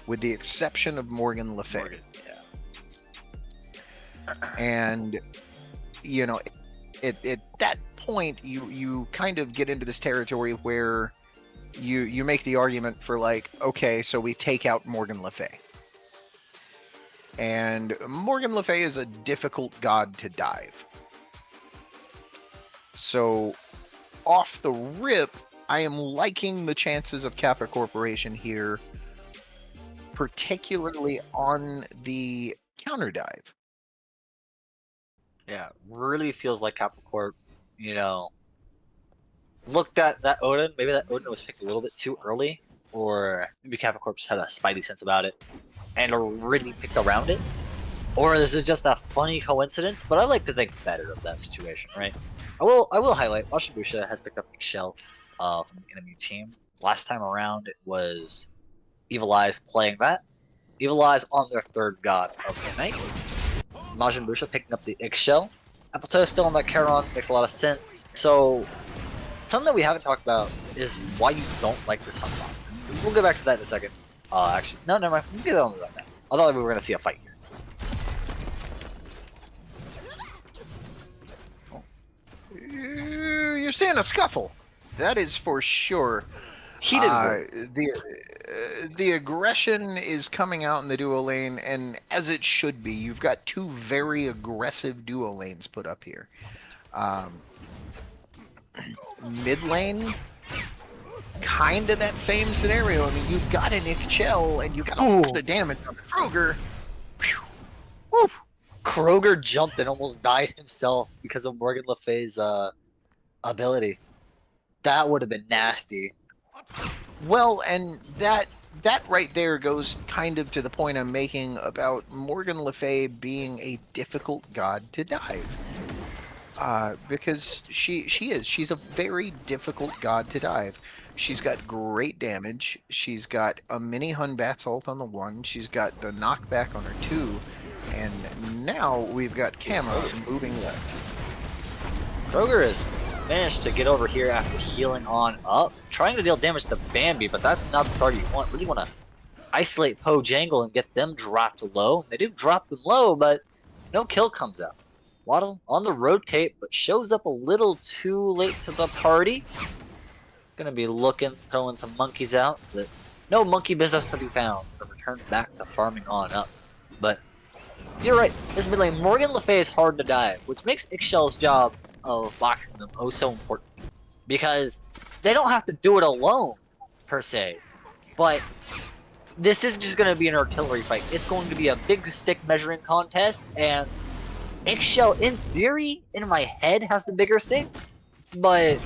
With the exception of Morgan Le Fay. Yeah. And, at that point, you kind of get into this territory where you make the argument for like, okay, so we take out Morgan Le Fay. And Morgan Le Fay is a difficult god to dive. So off the rip, I am liking the chances of KAPPA Corporation here, particularly on the counter dive. Yeah, really feels like KAPPA Corp, you know, looked at that Odin. Maybe that Odin was picked a little bit too early, or maybe KAPPA Corp just had a spidey sense about it and really picked around it. Or this is just a funny coincidence, but I like to think better of that situation, right? I will highlight Washabusha has picked up Shell from the enemy team. Last time around it was Evil Eyes playing that. Evil Eyes on their third god of the night. Majin Busha picking up the Eggshell. Appletoe still on that Charon makes a lot of sense. So something that we haven't talked about is why you don't like this hunt box. We'll get back to that in a second. Actually, no, never mind. We'll get on to that now. I thought we were gonna see a fight here. You're seeing a scuffle. That is for sure. Heated work. The aggression is coming out in the duo lane, and as it should be. You've got two very aggressive duo lanes put up here. Mid lane, kind of that same scenario. I mean, you've got an Ixchel, and you've got a lot of damage on Kroger. Woo. Kroger jumped and almost died himself because of Morgan Le Fay's ability. That would have been nasty. Well, and that right there goes kind of to the point I'm making about Morgan Le Fay being a difficult god to dive. Because she's a very difficult god to dive. She's got great damage. She's got a mini Hun Bat's ult on the 1. She's got the knockback on her 2. And now we've got KAMMA moving left. Kroger has managed to get over here after healing on up, trying to deal damage to Bambi, but that's not the target you want. Really want to isolate Poe Jangle and get them dropped low. They do drop them low, but no kill comes out. Waddle on the rotate, but shows up a little too late to the party. Gonna be looking, throwing some monkeys out. But no monkey business to be found. Return back to farming on up. But you're right, this mid lane, Morgan Le Fay is hard to dive, which makes Ixchel's job of boxing them oh so important. Because they don't have to do it alone, per se. But this is just going to be an artillery fight. It's going to be a big stick measuring contest, and Ixchel, in theory, in my head, has the bigger stick. But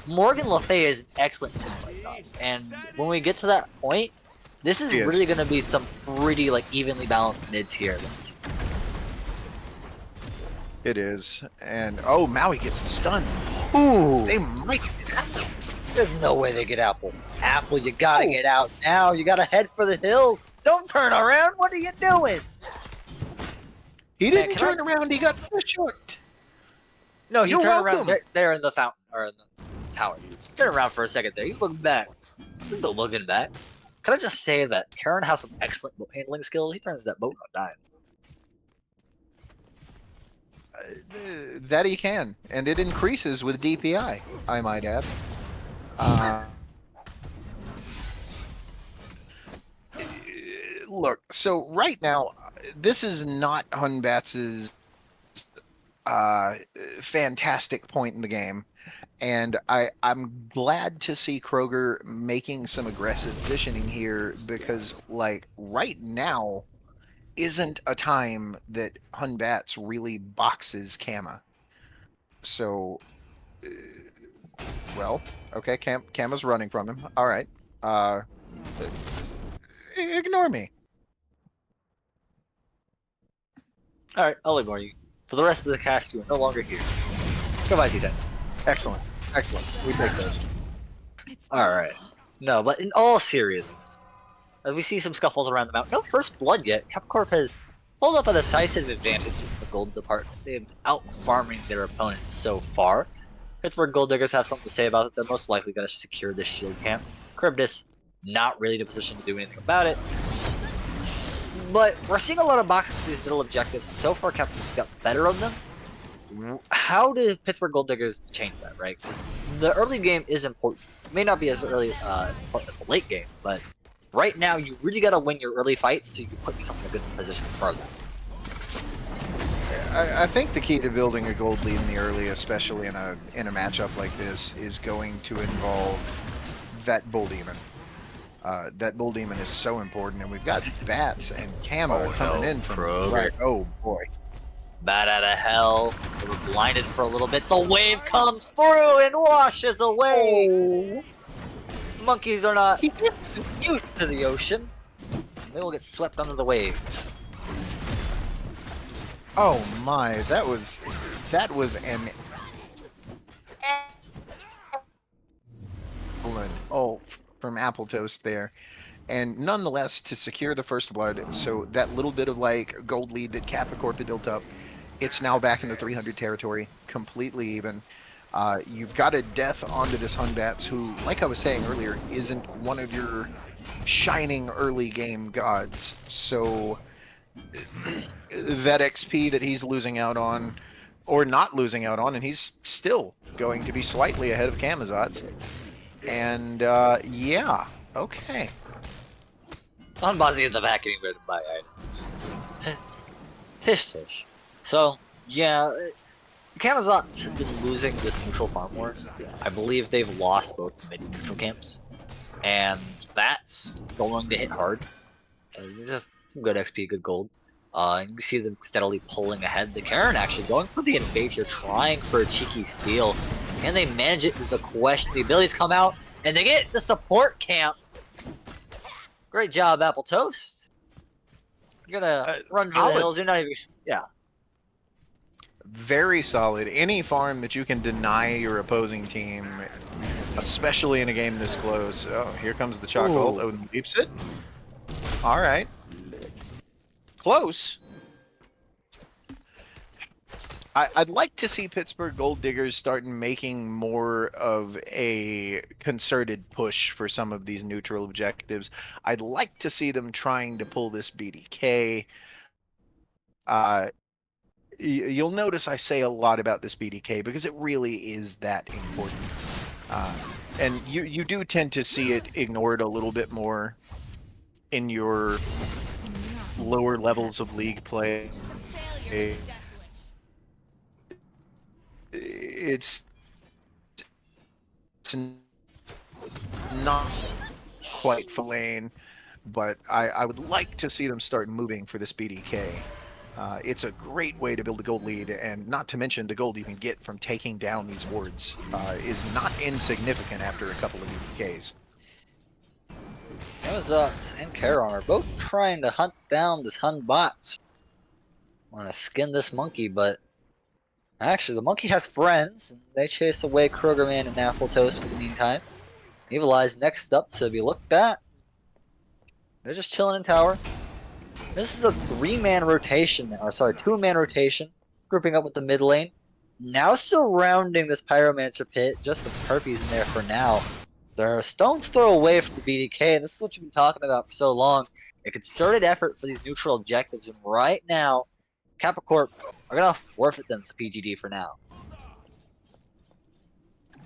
Morgan Le Fay is an excellent teamfight god. And when we get to that point, this is really going to be some pretty evenly balanced mids here. It is. And oh, Maui gets the stun. Ooh, they might get Apple. There's no way they get Apple. Apple, you gotta get out now. You gotta head for the hills. Don't turn around. What are you doing? He didn't turn around. He got fish hooked. No, he turned around there in the fountain or in the tower. Turn around for a second there. You look back. There's no looking back. Can I just say that Karen has some excellent boat handling skills? He turns that boat on dime. That he can, and it increases with DPI, I might add. Look, so right now, this is not Hun Bat's fantastic point in the game, and I'm glad to see Kroger making some aggressive positioning here, because right now isn't a time that Hun Bat's really boxes KAMMA. So, well, okay, KAMMA's running from him. All right. Ignore me. All right, I'll ignore you. For the rest of the cast, you are no longer here. Goodbye, TheT. Excellent. Excellent. We take those. All right. No, but in all seriousness, as we see some scuffles around the mountain, no first blood yet. KAPPA Corp has pulled up a decisive advantage in the gold department. They've been out-farming their opponents so far. Pittsburgh Gold Diggers have something to say about it. They're most likely going to secure this shield camp. Charybdis, not really in a position to do anything about it. But we're seeing a lot of boxing to these middle objectives. So far, KAPPA Corp's got better of them. How do Pittsburgh Gold Diggers change that, right? Because the early game is important. It may not be as early as important as the late game, but right now you really got to win your early fights so you can put yourself in a good position for that. I think the key to building a gold lead in the early, especially in a matchup like this, is going to involve that Bull Demon. That Bull Demon is so important, and we've got Bats and Camo coming in from right. Oh boy. Bat out of hell. They were blinded for a little bit. The wave comes through and washes away. Oh. Monkeys are not used to the ocean. They will get swept under the waves. Oh my, that was an excellent ult from Apple Toast there. And nonetheless, to secure the first blood, so that little bit of like gold lead that KAPPA Corp had built up, it's now back in the 300 territory, completely even. You've got a death onto this Hunbats, who, like I was saying earlier, isn't one of your shining early game gods. So that XP that he's losing out on, or not losing out on, and he's still going to be slightly ahead of Camazotz. And yeah, okay. I'm buzzing in the back anywhere to buy items. Tish. So, yeah, Camazotz has been losing this neutral farm war. I believe they've lost both mid and neutral camps. And that's going to hit hard. It's just some good XP, good gold. You can see them steadily pulling ahead. The Karen actually going for the invade here, trying for a cheeky steal. Can they manage it is the question. The abilities come out, and they get the support camp. Great job, Apple Toast. You're gonna run for the hills. You're not even... Yeah. Very solid. Any farm that you can deny your opposing team, especially in a game this close. Oh, here comes the chalk ult. Odin leaps it. All right. Close. I'd like to see Pittsburgh Gold Diggers start making more of a concerted push for some of these neutral objectives. I'd like to see them trying to pull this BDK. You'll notice I say a lot about this BDK because it really is that important. And you do tend to see it ignored a little bit more in your lower levels of league play. It's not quite for lane, but I would like to see them start moving for this BDK. It's a great way to build a gold lead, and not to mention the gold you can get from taking down these wards is not insignificant after a couple of BDKs. Camazotz and Charon are both trying to hunt down this Hunbots. Want to skin this monkey, but actually the monkey has friends, and they chase away Krogerman and Apple Toast for the meantime. Evil Eye's next up to be looked at. They're just chilling in tower. This is a 3-man rotation, or sorry, 2-man rotation, grouping up with the mid lane. Now surrounding this Pyromancer pit, just some Harpies in there for now. There are stones throw away from the BDK, and this is what you've been talking about for so long. A concerted effort for these neutral objectives, and right now, KAPPA Corp are gonna forfeit them to PGD for now.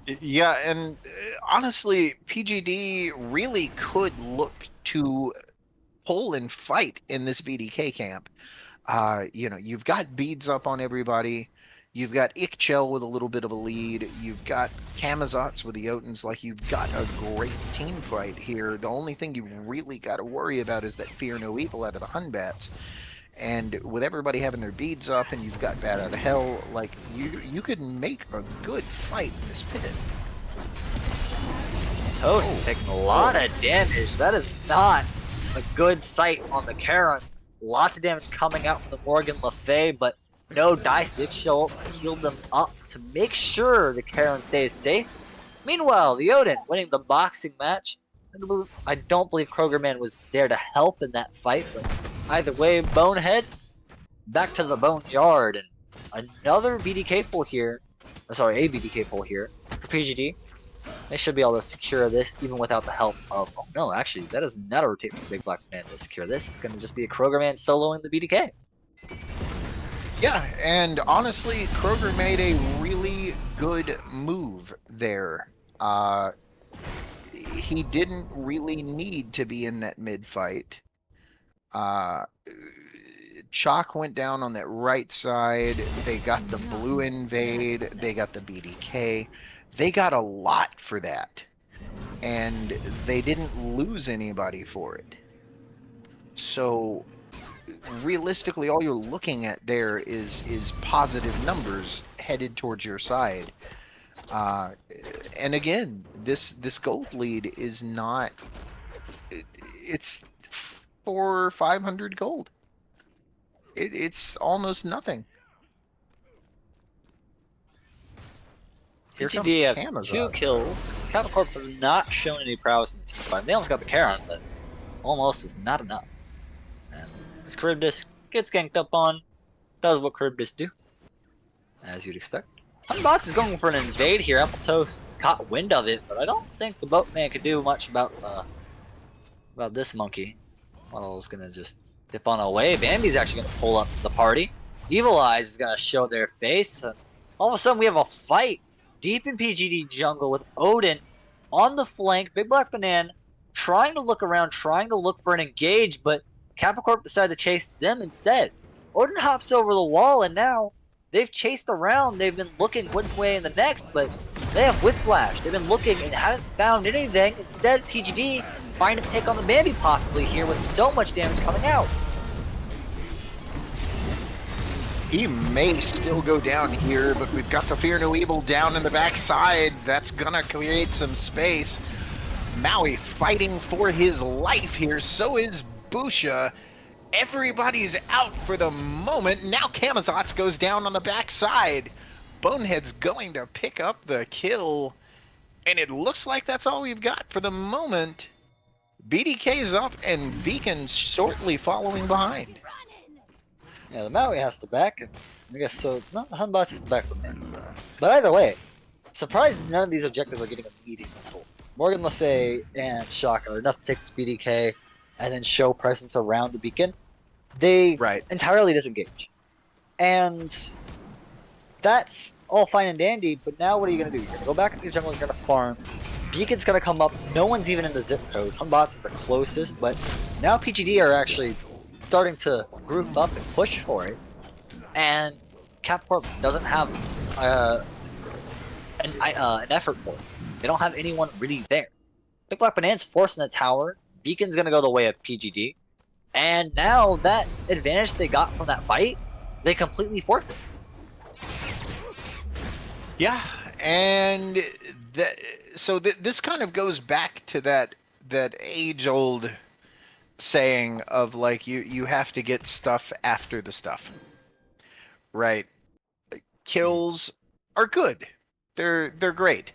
Yeah, and honestly, PGD really could look to pull and fight in this BDK camp. You know, you've got beads up on everybody. You've got Ikchel with a little bit of a lead. You've got Camazotz with the Jotuns. Like, you've got a great team fight here. The only thing you really got to worry about is that Fear No Evil out of the Hunbats. And with everybody having their beads up, and you've got Bat Out of Hell, like, you could make a good fight in this pit. Toast taking a lot of damage. That is not a good sight on the Karen. Lots of damage coming out from the Morgan Le Fay, but no Dice Dick Show to heal them up to make sure the Karen stays safe. Meanwhile, the Odin winning the boxing match. I don't believe Krogerman was there to help in that fight, but either way, Bonehead back to the boneyard, and another BDK pull here. Sorry, a BDK pull here for PGD. They should be able to secure this even without the help of... Oh no, actually, that is not a rotate for Big Black Man to secure this. It's going to just be a Krogerman soloing the BDK. Yeah, and honestly, Kroger made a really good move there. He didn't really need to be in that mid fight. Uh, Chalk went down on that right side. They got the blue invade. They got the BDK. They got a lot for that. And they didn't lose anybody for it. So realistically, all you're looking at there is positive numbers headed towards your side. And again, this gold lead is not. It's 400 or 500 gold. It's almost nothing. Here comes PGD have Kamazov. 2 kills. Capricorn have not shown any prowess in the team fight. They almost got the Karen, but almost is not enough. And as Charybdis gets ganked up on, does what Charybdis do, as you'd expect. Hunbox is going for an invade here. Apple Toast caught wind of it, but I don't think the boatman could do much about this monkey. Well, it's gonna just dip on away. Bambi's actually gonna pull up to the party. Evil Eyes is gonna show their face. All of a sudden, we have a fight deep in PGD jungle with Odin on the flank. Big Black Banana trying to look around, trying to look for an engage, but Capricorn decided to chase them instead. Odin hops over the wall, and now they've chased around. They've been looking one way and the next, but they have Whiplash. They've been looking and haven't found anything. Instead, PGD find a pick on the Bambi possibly here with so much damage coming out. He may still go down here, but we've got the Fear No Evil down in the backside. That's gonna create some space. Maui fighting for his life here. So is Busha. Everybody's out for the moment. Now Kamazotz goes down on the backside. Bonehead's going to pick up the kill. And it looks like that's all we've got for the moment. BDK's up and Beacon's shortly following behind. Yeah, the Maui has to back, and I guess so. No, the Hunbox has to back from him. But either way, surprised none of these objectives are getting immediate control. Morgan Le Fay and Shaka are enough to take this BDK and then show presence around the beacon. They entirely disengage. And that's all fine and dandy, but now what are you going to do? You're going to go back into the jungle, you're going to farm. Beacon's going to come up, no one's even in the zip code. Hunbox is the closest, but now PGD are actually starting to group up and push for it. And Capcorp doesn't have an effort for it. They don't have anyone really there. Big Black Banana's forcing a tower. Beacon's going to go the way of PGD. And now that advantage they got from that fight, they completely forfeit. Yeah, and this kind of goes back to that age-old saying of like you have to get stuff after the stuff, right? Kills are good, they're great,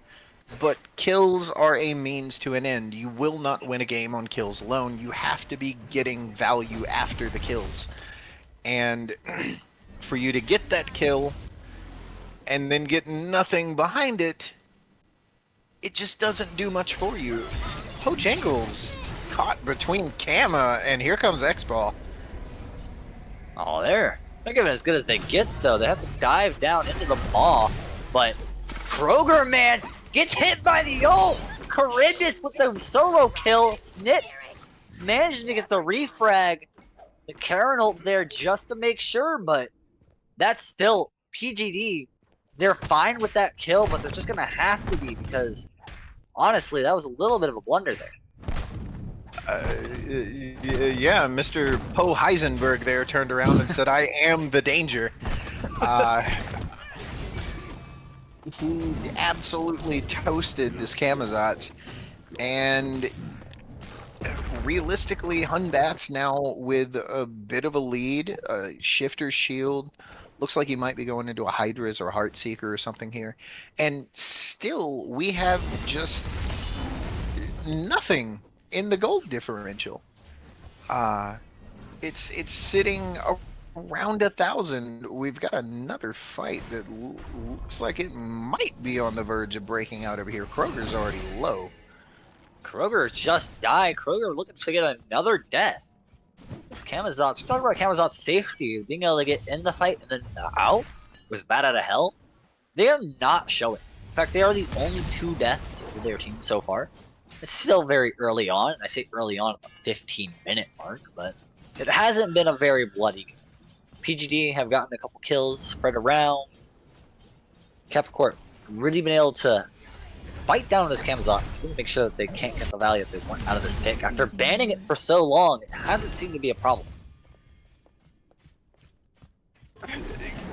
but kills are a means to an end. You will not win a game on kills alone. You have to be getting value after the kills, and for you to get that kill and then get nothing behind it, it just doesn't do much for you. Bojangles caught between Kama, and here comes X-Ball. Oh, they're giving it as good as they get, though. They have to dive down into the maw, but Kroger, man, gets hit by the ult! Charybdis with the solo kill. Snits managing to get the refrag. The Karen ult there just to make sure, but that's still PGD. They're fine with that kill, but they're just going to have to be because, honestly, that was a little bit of a blunder there. Yeah, Mr. Poe Heisenberg there turned around and said, I am the danger. He absolutely toasted this Kamazotz. And realistically, Hunbat's now with a bit of a lead. Shifter's shield. Looks like he might be going into a Hydra's or Heartseeker or something here. And still, we have just nothing in the gold differential. It's sitting around 1,000. We've got another fight that looks like it might be on the verge of breaking out over here. Kroger's already low. Kroger just died. Kroger looking to get another death. This Camazotz, we're talking about Camazot's safety, being able to get in the fight and then out with Bat Out of Hell. They are not showing. In fact, they are the only 2 deaths of their team so far. It's still very early on. I say early on at the 15-minute mark, but it hasn't been a very bloody game. PGD have gotten a couple kills spread around. KAPPA really been able to bite down on this Camazotz, really make sure that they can't get the value that they want out of this pick. After banning it for so long, it hasn't seemed to be a problem.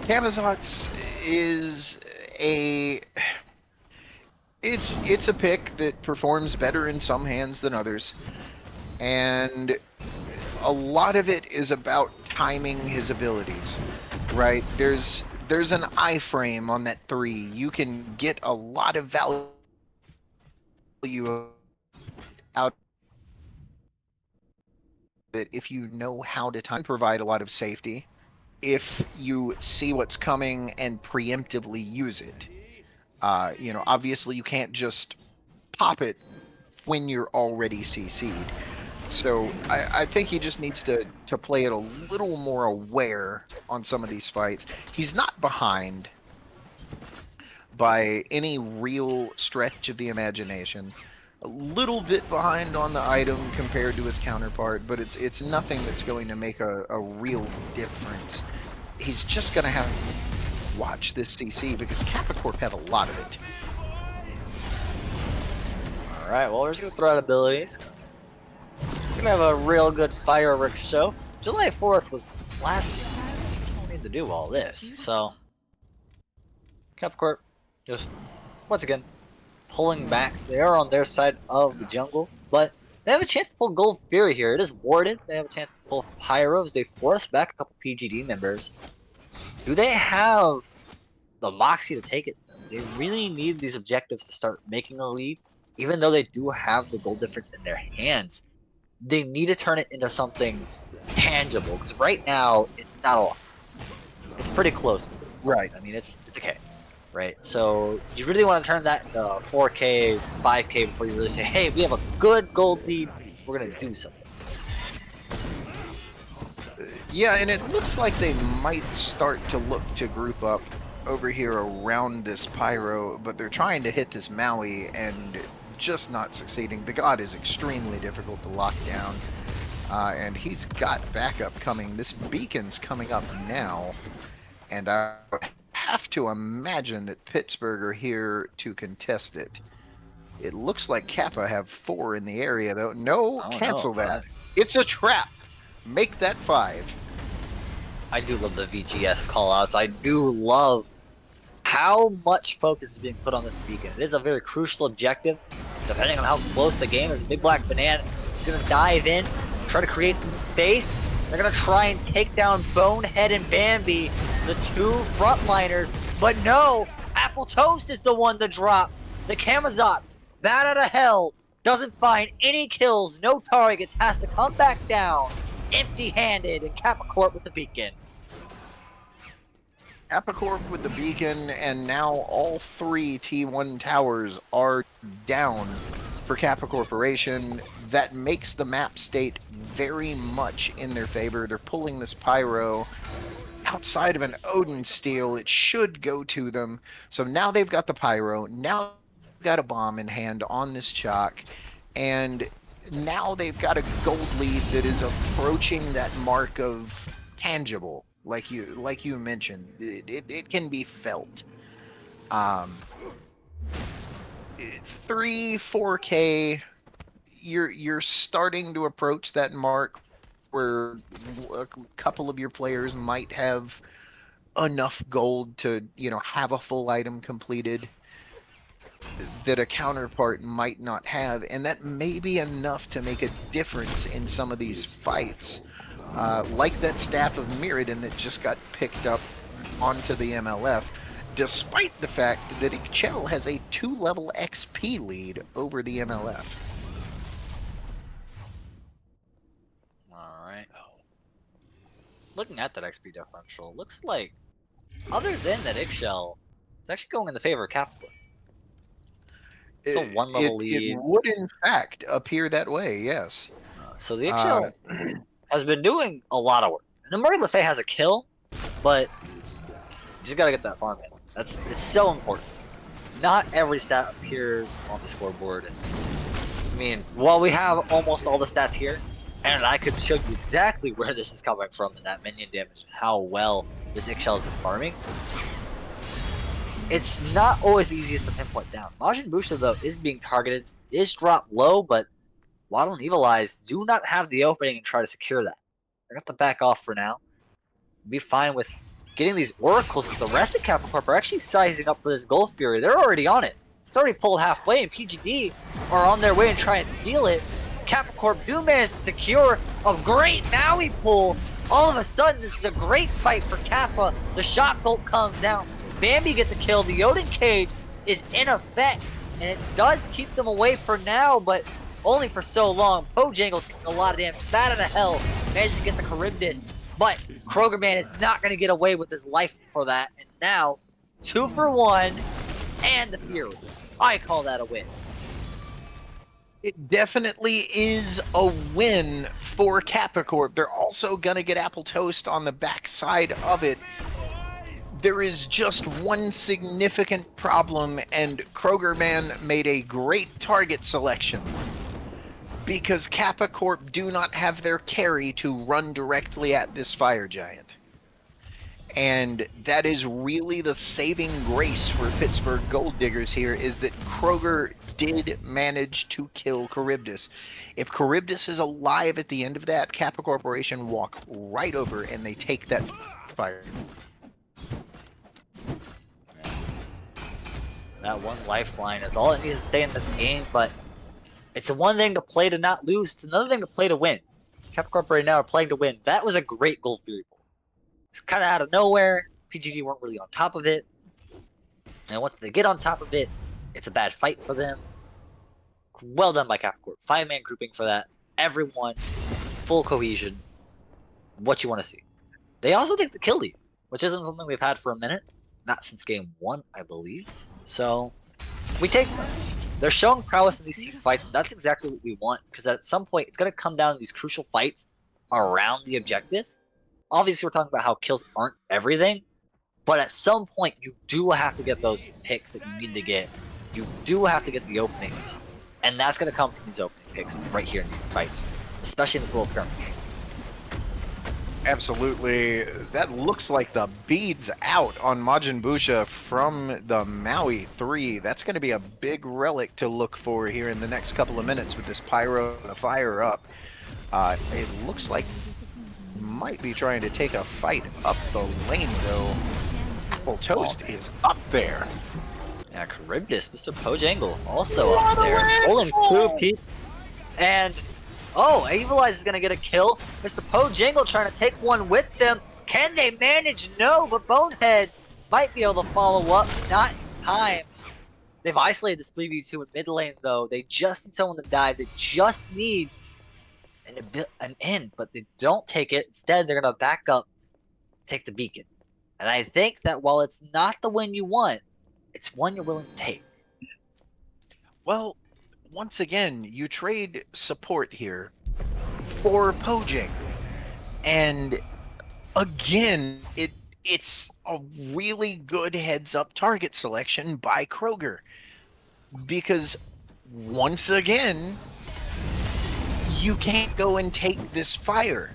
Camazotz is a... It's a pick that performs better in some hands than others, and a lot of it is about timing his abilities, right? There's an iframe on that 3. You can get a lot of value out of it if you know how to time, provide a lot of safety if you see what's coming and preemptively use it. You know, obviously you can't just pop it when you're already CC'd. So I think he just needs to play it a little more aware on some of these fights. He's not behind by any real stretch of the imagination. A little bit behind on the item compared to his counterpart, but it's nothing that's going to make a real difference. He's just going to have to watch this CC because KAPPA have a lot of it. Alright, well, we're just going to throw out abilities. We're going to have a real good fireworks show. July 4th was last week. We don't need to do all this. So, KAPPA just, once again, pulling back. They are on their side of the jungle, but they have a chance to pull Gold Fury here. It is warded. They have a chance to pull Pyros. They force back a couple PGD members. Do they have the moxie to take it? They really need these objectives to start making a lead. Even though they do have the gold difference in their hands, they need to turn it into something tangible. Because right now, it's not a lot. It's pretty close. Right. I mean, it's okay. Right? So, you really want to turn that into 4K, 5K before you really say, hey, we have a good gold lead. We're going to do something. Yeah, and it looks like they might start to look to group up over here around this Pyro, but they're trying to hit this Maui and just not succeeding. The god is extremely difficult to lock down, and he's got backup coming. This beacon's coming up now, and I have to imagine that PITTSBURGH are here to contest it. It looks like KAPPA have 4 in the area, though. No, cancel that. It's a trap. Make that 5. I do love the VGS callouts. I do love how much focus is being put on this beacon. It is a very crucial objective. Depending on how close the game is, Big Black Banana is going to dive in, try to create some space. They're going to try and take down Bonehead and Bambi, the 2 frontliners. But no, Apple Toast is the one to drop. The Camazotz, Bat Out of Hell, doesn't find any kills, no targets, has to come back down empty-handed, and KAPPA with the beacon. KAPPA with the beacon, and now all 3 T1 towers are down for KAPPA Corporation. That makes the map state very much in their favor. They're pulling this Pyro outside of an Odin Steel. It should go to them. So now they've got the Pyro. Now they've got a bomb in hand on this Chalk. And now they've got a gold lead that is approaching that mark of tangible. Like you mentioned, it can be felt. 3-4K, you're starting to approach that mark where a couple of your players might have enough gold to, you know, have a full item completed that a counterpart might not have, and that may be enough to make a difference in some of these fights. Like that Staff of Mirrodin that just got picked up onto the MLF, despite the fact that Ixchel has a 2-level XP lead over the MLF. Alright. Looking at that XP differential, it looks like, other than that Ixchel, it's actually going in the favor of KAPPA. It's a 1-level lead. It would, in fact, appear that way, yes. So the Ixchel has been doing a lot of work. And Murray LeFay has a kill, but you just gotta get that farm in. It's so important. Not every stat appears on the scoreboard. I mean, while we have almost all the stats here, and I could show you exactly where this is coming from and that minion damage and how well this Ixchel has been farming, it's not always the easiest to pinpoint down. Majin Busha, though, is being targeted, is dropped low, but Waddle and Evil Eyes do not have the opening and try to secure that. They're going to back off for now. Be fine with getting these oracles. The rest of KAPPA Corp are actually sizing up for this Gold Fury. They're already on it. It's already pulled halfway, and PGD are on their way and try and steal it. KAPPA Corp do manage to secure a great Maui pull. All of a sudden, this is a great fight for Kappa. The shot bolt comes down. Bambi gets a kill. The Odin Cage is in effect, and it does keep them away for now, but only for so long. Pojangle taking a lot of damage. Bat out of hell managed to get the Charybdis, but Krogerman is not going to get away with his life for that. And now, 2 for 1, and the Fury. I call that a win. It definitely is a win for KAPPA Corp. They're also going to get Apple Toast on the backside of it. There is just one significant problem, and Krogerman made a great target selection. Because KAPPA Corp do not have their carry to run directly at this Fire Giant. And that is really the saving grace for Pittsburgh Gold Diggers here, is that Kroger did manage to kill Charybdis. If Charybdis is alive at the end of that, KAPPA Corporation walk right over and they take that fire. That one lifeline is all it needs to stay in this game, but it's one thing to play to not lose, it's another thing to play to win. KAPPA Corp right now are playing to win. That was a great Gold Fury pull. It's kind of out of nowhere. PGG weren't really on top of it. And once they get on top of it, it's a bad fight for them. Well done by KAPPA Corp. 5-man grouping for that. Everyone, full cohesion. What you want to see. They also take the kill lead, which isn't something we've had for a minute. Not since game 1, I believe. So, we take those. They're showing prowess in these team fights, and that's exactly what we want, because at some point, it's going to come down to these crucial fights around the objective. Obviously, we're talking about how kills aren't everything, but at some point, you do have to get those picks that you need to get. You do have to get the openings, and that's going to come from these opening picks right here in these fights, especially in this little skirmish. Absolutely. That looks like the beads out on Majin Busha from the Maui 3. That's going to be a big relic to look for here in the next couple of minutes with this Pyro fire up. It looks like might be trying to take a fight up the lane, though. Apple Toast is up there. Yeah, Charybdis, Mr. Pojangle, also up there. Rolling 2 peep. And, oh, Evil Eyes is going to get a kill. Mr. Pojangle trying to take one with them. Can they manage? No, but Bonehead might be able to follow up. Not in time. They've isolated this 3v2 in mid lane, though. They just need someone to dive. They just need an end, but they don't take it. Instead, they're going to back up, take the beacon. And I think that while it's not the win you want, it's one you're willing to take. Well, once again, you trade support here for Pojang. And again, it's a really good heads-up target selection by Kroger. Because once again, you can't go and take this fire.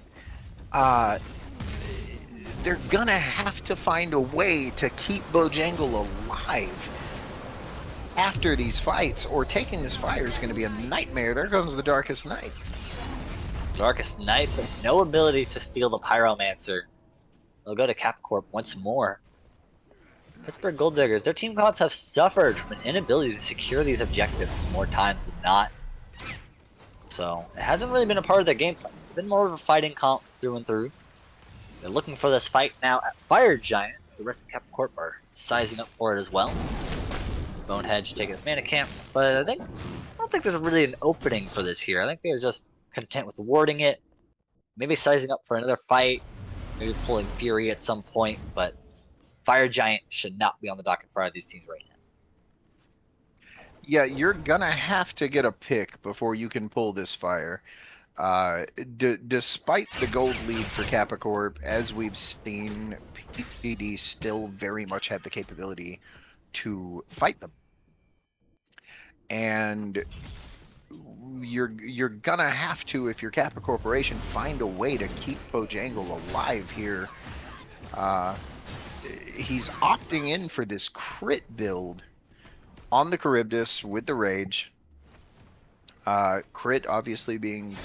They're gonna have to find a way to keep Pojangle alive after these fights, or taking this fire is going to be a nightmare. There comes the Darkest Night. Darkest Night, but no ability to steal the Pyromancer. They'll go to KAPPA Corp once more. Pittsburgh Gold Diggers, their team gods have suffered from an inability to secure these objectives more times than not. So, it hasn't really been a part of their game plan. It's been more of a fighting comp through and through. They're looking for this fight now at Fire Giants. The rest of KAPPA Corp are sizing up for it as well. Bonehead taking his mana camp, but I don't think there's really an opening for this here. I think they're just content with warding it, maybe sizing up for another fight, maybe pulling Fury at some point, but Fire Giant should not be on the docket for either of these teams right now. Yeah, you're gonna have to get a pick before you can pull this fire. Despite the gold lead for Kappa Corp, as we've seen, PDD still very much have the capability to fight them. And you're gonna have to, if you're Kappa Corporation, find a way to keep Bojangle alive here. He's opting in for this crit build on the Charybdis with the Rage. Crit obviously being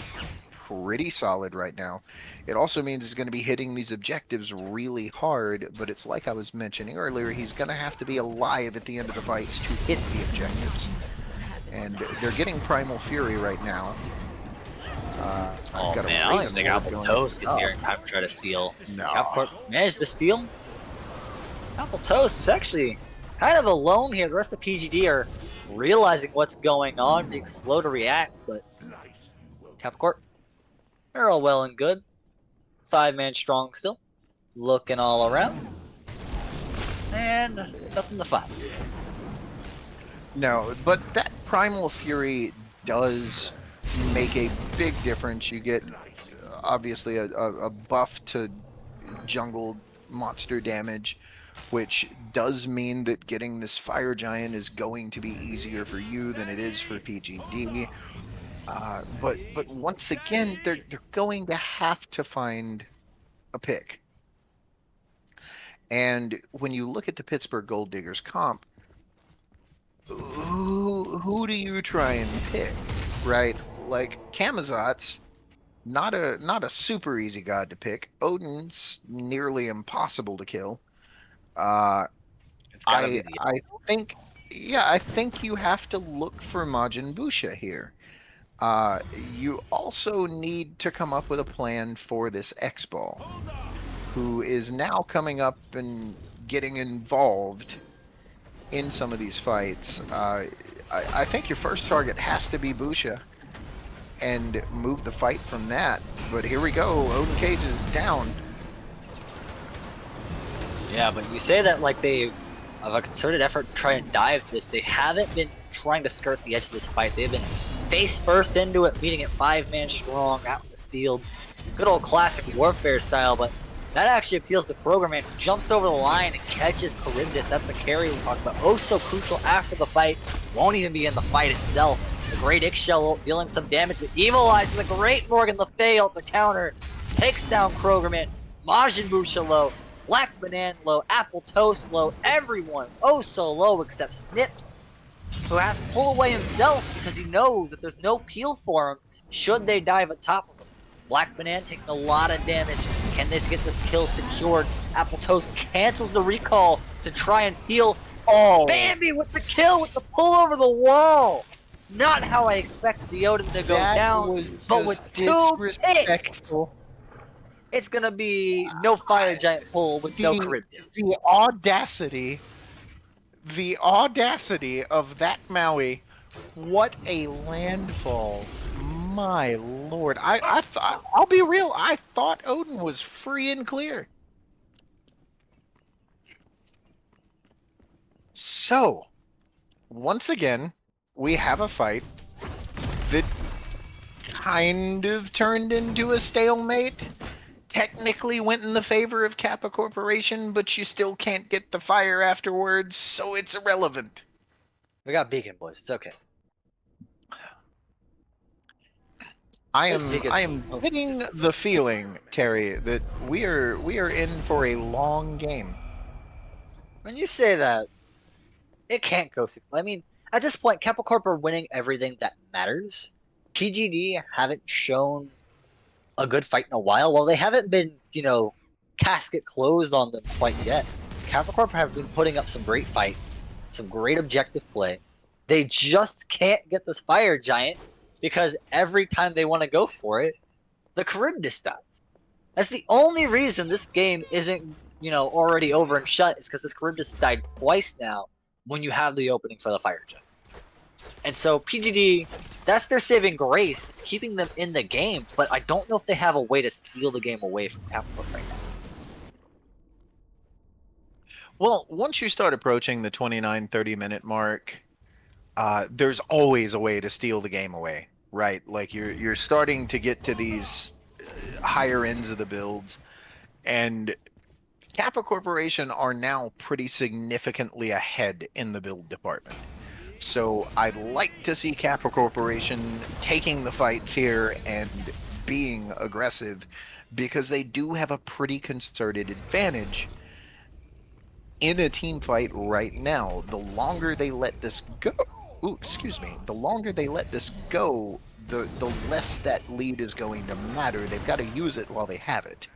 pretty solid right now. It also means he's going to be hitting these objectives really hard, but it's like I was mentioning earlier, he's going to have to be alive at the end of the fights to hit the objectives. And they're getting Primal Fury right now. Oh man, I don't even think Apple Toast gets here and Kappa try to steal. No. Kappa Corp managed to steal. Apple Toast is actually kind of alone here. The rest of PGD are realizing what's going on, being slow to react, but Kappa Corp, they're all well and good. 5-man strong still. Looking all around. And nothing to find. No, but that Primal Fury does make a big difference. You get, obviously, a buff to jungle monster damage, which does mean that getting this Fire Giant is going to be easier for you than it is for PGD. But once again, they're going to have to find a pick. And when you look at the Pittsburgh Gold Diggers comp, who do you try and pick, right? Like Camazot's not a super easy god to pick. Odin's nearly impossible to kill. I think you have to look for Majin Busha here. You also need to come up with a plan for this X-Ball, who is now coming up and getting involved in some of these fights. I think your first target has to be Busha and move the fight from that. But here we go. Odin Cage is down. Yeah, but you say that like they have a concerted effort to try and dive this. They haven't been trying to skirt the edge of this fight. They've been face first into it, meeting it 5-man strong out in the field. Good old classic warfare style, but that actually appeals to Programman, who jumps over the line and catches Charybdis. That's the carry we talked about. Oh, so crucial after the fight. Won't even be in the fight itself. The great Ixchel dealing some damage, but Evil Eyes and the great Morgan Le Fay to counter. Takes down Krogerman. Majin Busha low. Black Banana low. Apple Toast low. Everyone oh so low except Snips, who has to pull away himself because he knows that there's no peel for him should they dive atop of him. Black Banana taking a lot of damage. Can they get this kill secured? Apple Toast cancels the recall to try and heal. Oh, Bambi with the kill with the pull over the wall. Not how I expected the Odin to go down, but with 2 hits, it's gonna be no Fire Giant pull with no Charybdis. The audacity of that Maui. What a landfall. My lord. I thought, I'll be real, I thought Odin was free and clear. So, once again, we have a fight that kind of turned into a stalemate. Technically went in the favor of Kappa Corporation, but you still can't get the fire afterwards, so it's irrelevant. We got Beacon, boys. It's okay. I am getting the feeling, Terry, that we are in for a long game. When you say that, it can't go. I mean, at this point, Kappa Corp are winning everything that matters. PGD haven't shown a good fight in a while. Well, they haven't been, casket closed on them quite yet. Kappa Corp have been putting up some great fights, some great objective play. They just can't get this Fire Giant because every time they want to go for it, the Charybdis dies. That's the only reason this game isn't, already over and shut, is because this Charybdis died twice now when you have the opening for the Fire Giant. And so PGD, that's their saving grace. It's keeping them in the game, but I don't know if they have a way to steal the game away from Capital right now. Well, once you start approaching the 29-30 minute mark, there's always a way to steal the game away. right? Like you're starting to get to these higher ends of the builds, and Kappa Corporation are now pretty significantly ahead in the build department. So I'd like to see Kappa Corporation taking the fights here and being aggressive, because they do have a pretty concerted advantage in a team fight right now. The longer they let this go, the longer they let this go, the less that lead is going to matter. They've got to use it while they have it.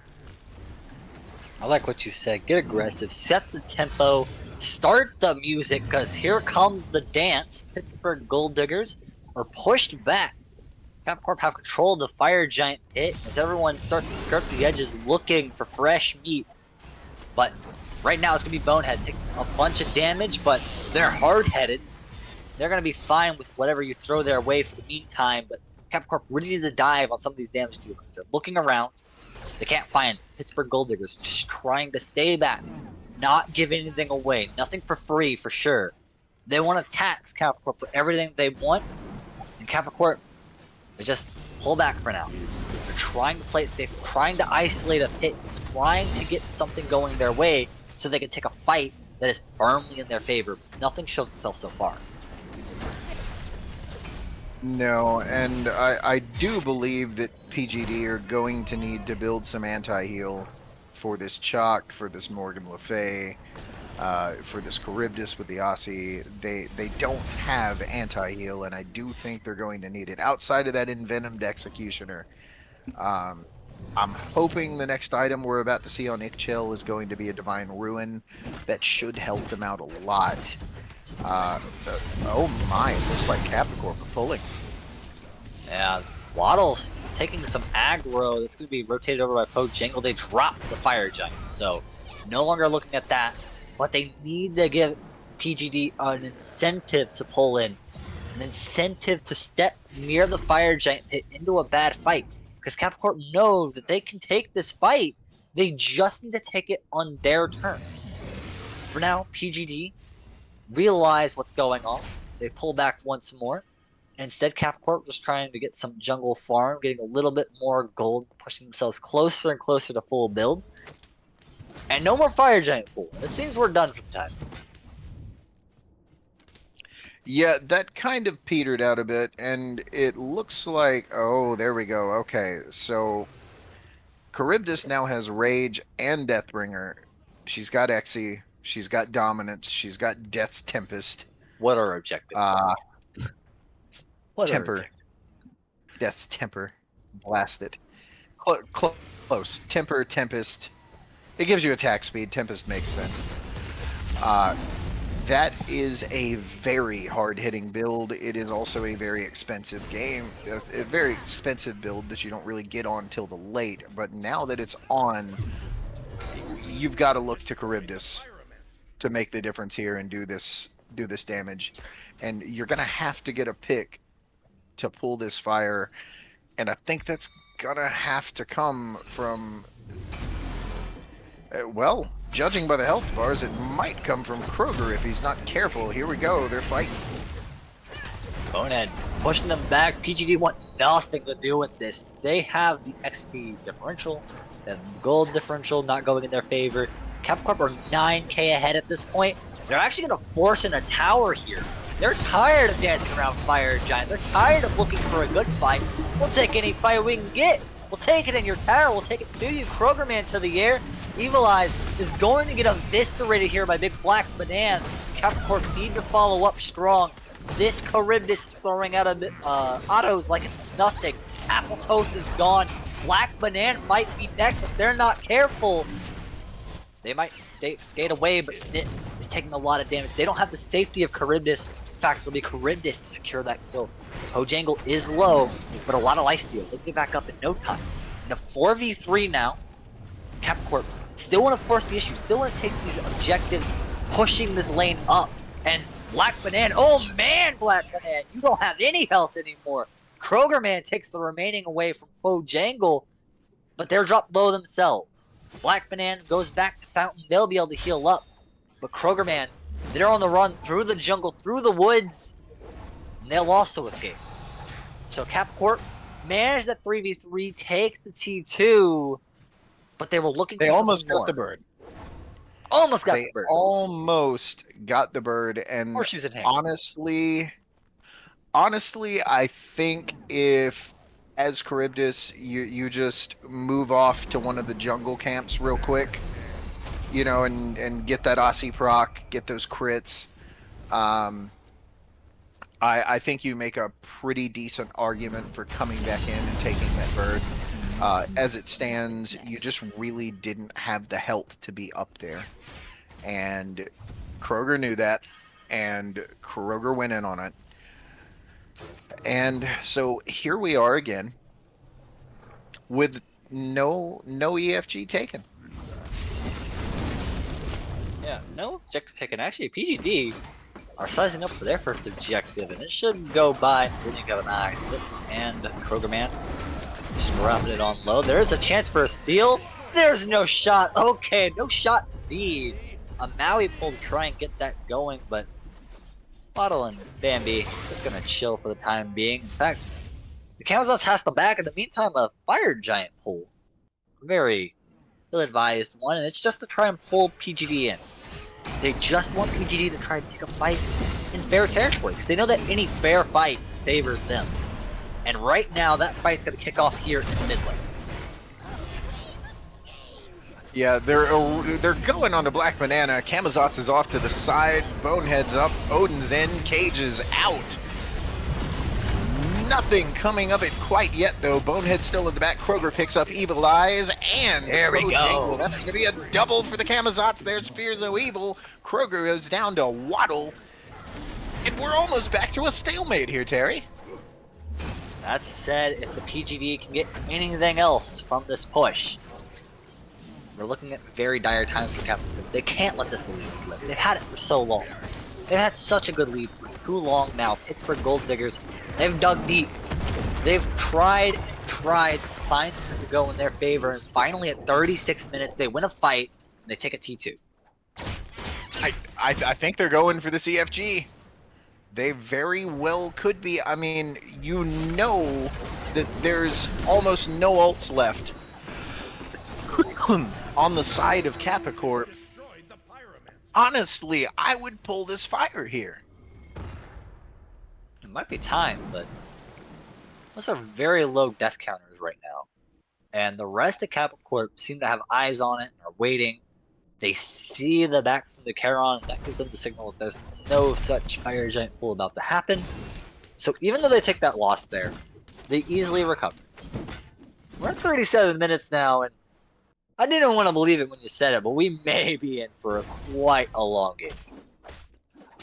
I like what you said. Get aggressive, set the tempo, start the music, because here comes the dance. Pittsburgh Gold Diggers are pushed back. Capcorp have control of the Fire Giant pit as everyone starts to skirt the edges looking for fresh meat. But right now it's going to be Bonehead taking a bunch of damage, but they're hard-headed. They're going to be fine with whatever you throw their way for the meantime, but Capcorp really need to dive on some of these damage dealers. They're looking around. They can't find Pittsburgh Gold Diggers, just trying to stay back, not give anything away, nothing for free for sure. They want to tax Capcorp for everything they want, and Capcorp, they just pull back for now. They're trying to play it safe, trying to isolate a pit, trying to get something going their way so they can take a fight that is firmly in their favor. Nothing shows itself so far. No, and I do believe that PGD are going to need to build some anti-heal for this Chalk, for this Morgan Le Fay, for this Charybdis with the Aussie. They don't have anti-heal, and I do think they're going to need it. Outside of that Envenomed Executioner, I'm hoping the next item we're about to see on Ikchill is going to be a Divine Ruin. That should help them out a lot. Oh my, looks like Capcorp are pulling. Yeah, Waddle's taking some aggro that's going to be rotated over by Pojangle. They dropped the Fire Giant, so no longer looking at that. But they need to give PGD an incentive to pull in, an incentive to step near the Fire Giant pit into a bad fight. Because Capcorp know that they can take this fight, they just need to take it on their terms. For now, PGD realize what's going on. They pull back once more. Instead, Capcorp was trying to get some jungle farm, getting a little bit more gold, pushing themselves closer and closer to full build. And no more Fire Giant pool. It seems we're done for the time. Yeah, that kind of petered out a bit, and it looks like... Oh, there we go. Okay, so Charybdis now has Rage and Deathbringer. She's got Exy. She's got Dominance. She's got Death's Tempest. What are objectives? What Temper. Death's Temper. Blast it. Close. Temper, Tempest. It gives you attack speed. Tempest makes sense. That is a very hard-hitting build. It is also a very expensive game. A very expensive build that you don't really get on till the late. But now that it's on, you've got to look to Charybdis to make the difference here and do this damage. And you're going to have to get a pick to pull this fire. And I think that's going to have to come from... well, judging by the health bars, it might come from Kroger if he's not careful. Here we go. They're fighting. Bonehead pushing them back. PGD want nothing to do with this. They have the XP differential and gold differential not going in their favor. Capcorp are 9k ahead at this point. They're actually going to force in a tower here. They're tired of dancing around Fire Giant. They're tired of looking for a good fight. We'll take any fight we can get. We'll take it in your tower. We'll take it to you. Kroger Man to the air. Evil Eyes is going to get eviscerated here by Big Black Banana. Capcorp need to follow up strong. This Charybdis is throwing out autos like it's nothing. Apple Toast is gone. Black Banana might be next if they're not careful. They might skate away, but Snips is taking a lot of damage. They don't have the safety of Charybdis. In fact, it'll be Charybdis to secure that kill. Pojangle is low, but a lot of lifesteal. They'll get back up in no time. In a 4v3 now, Capcorp still want to force the issue, still want to take these objectives, pushing this lane up. And Black Banana, oh man, Black Banana, you don't have any health anymore. Kroger Man takes the remaining away from Pojangle, but they're dropped low themselves. Black Banana goes back to Fountain, they'll be able to heal up. But Kroger Man, they're on the run through the jungle, through the woods, and they'll also escape. So Capcorp managed that 3v3, take the T2, but they were looking They for almost something got more. the bird. Almost got They the bird. almost got the bird, and Horseshoes in hand. honestly, I think if as Charybdis, you just move off to one of the jungle camps real quick, you know, and get that Aussie proc, get those crits. I think you make a pretty decent argument for coming back in and taking that bird. As it stands, you just really didn't have the health to be up there. And Kroger knew that, and Kroger went in on it. And so here we are again with no EFG taken. Yeah, no objective taken. Actually, PGD are sizing up for their first objective, and it shouldn't go by. Then you got an eye, Slips and Kroger Man just dropping it on low. There is a chance for a steal. There's no shot. Okay, no shot indeed. A Maui pull to try and get that going, but Waddle and Bambi just gonna chill for the time being. In fact, the Camazotz has the back. In the meantime, a Fire Giant pull. Very ill-advised one, and it's just to try and pull PGD in. They just want PGD to try and pick a fight in fair territory, because they know that any fair fight favors them. And right now, that fight's going to kick off here in the mid lane. Yeah, they're going on to Black Banana. Camazotz is off to the side. Bonehead's up. Odin's in. Cage is out. Nothing coming of it quite yet, though. Bonehead's still in the back. Kroger picks up Evil Eyes, and there we go. That's going to be a double for the Camazotz. There's Fears of Evil. Kroger goes down to Waddle. And we're almost back to a stalemate here, Terry. That said, if the PGD can get anything else from this push, we're looking at very dire times for Captain. They can't let this lead slip. They've had it for so long. They've had such a good lead for too long now. Pittsburgh Gold Diggers, they've dug deep. They've tried and tried to find something to go in their favor, and finally at 36 minutes, they win a fight, and they take a T2. I think they're going for the CFG. They very well could be. I mean, you know that there's almost no ults left on the side of KAPPA Corp. Honestly, I would pull this fire here. It might be time, but those are very low death counters right now. And the rest of KAPPA Corp seem to have eyes on it and are waiting. They see the back from the Charon, and that gives them the signal that there's no such Fire Giant pull about to happen. So even though they take that loss there, they easily recover. We're at 37 minutes now, and I didn't want to believe it when you said it, but we may be in for quite a long game.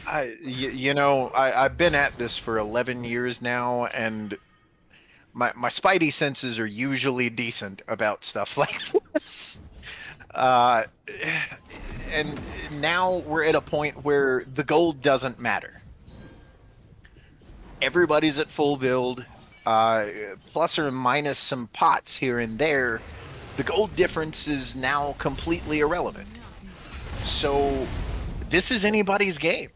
I've been at this for 11 years now, and my spidey senses are usually decent about stuff like this. And now we're at a point where the gold doesn't matter. Everybody's at full build, plus or minus some pots here and there. The gold difference is now completely irrelevant. So this is anybody's game.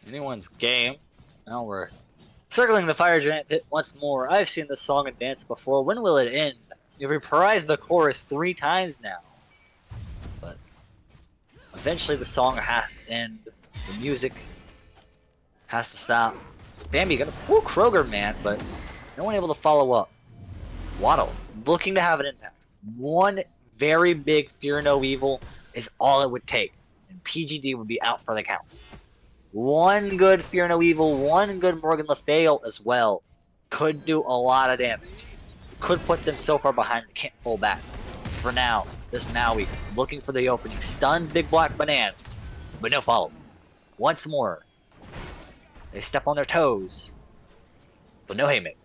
Anyone's game. Now we're circling the Fire Giant pit once more. I've seen this song and dance before. When will it end? You've reprised the chorus 3 times now. But eventually the song has to end. The music has to stop. Bambi gonna pull Kroger, man, but no one able to follow up. Waddle looking to have an impact. One very big Fear No Evil is all it would take, and PGD would be out for the count. One good Fear No Evil, one good Morgan Le Fay as well could do a lot of damage. Could put them so far behind they can't pull back. For now, this Maui looking for the opening, stuns Big Black Banana, but no follow. Once more, they step on their toes, but no haymakers.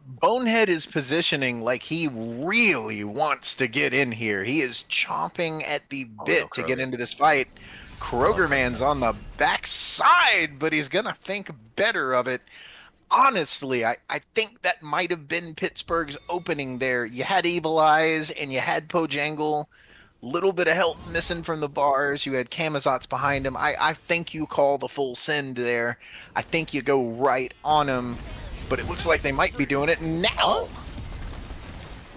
Bonehead is positioning like he really wants to get in here. He is chomping at the bit to get into this fight. Kroger Man's on the backside, but he's gonna think better of it. Honestly, I think that might have been Pittsburgh's opening there. You had Evil Eyes and you had Pojangle little bit of health missing from the bars. You had Kamazots behind him. I think you call the full send there. I think you go right on him, but it looks like they might be doing it now.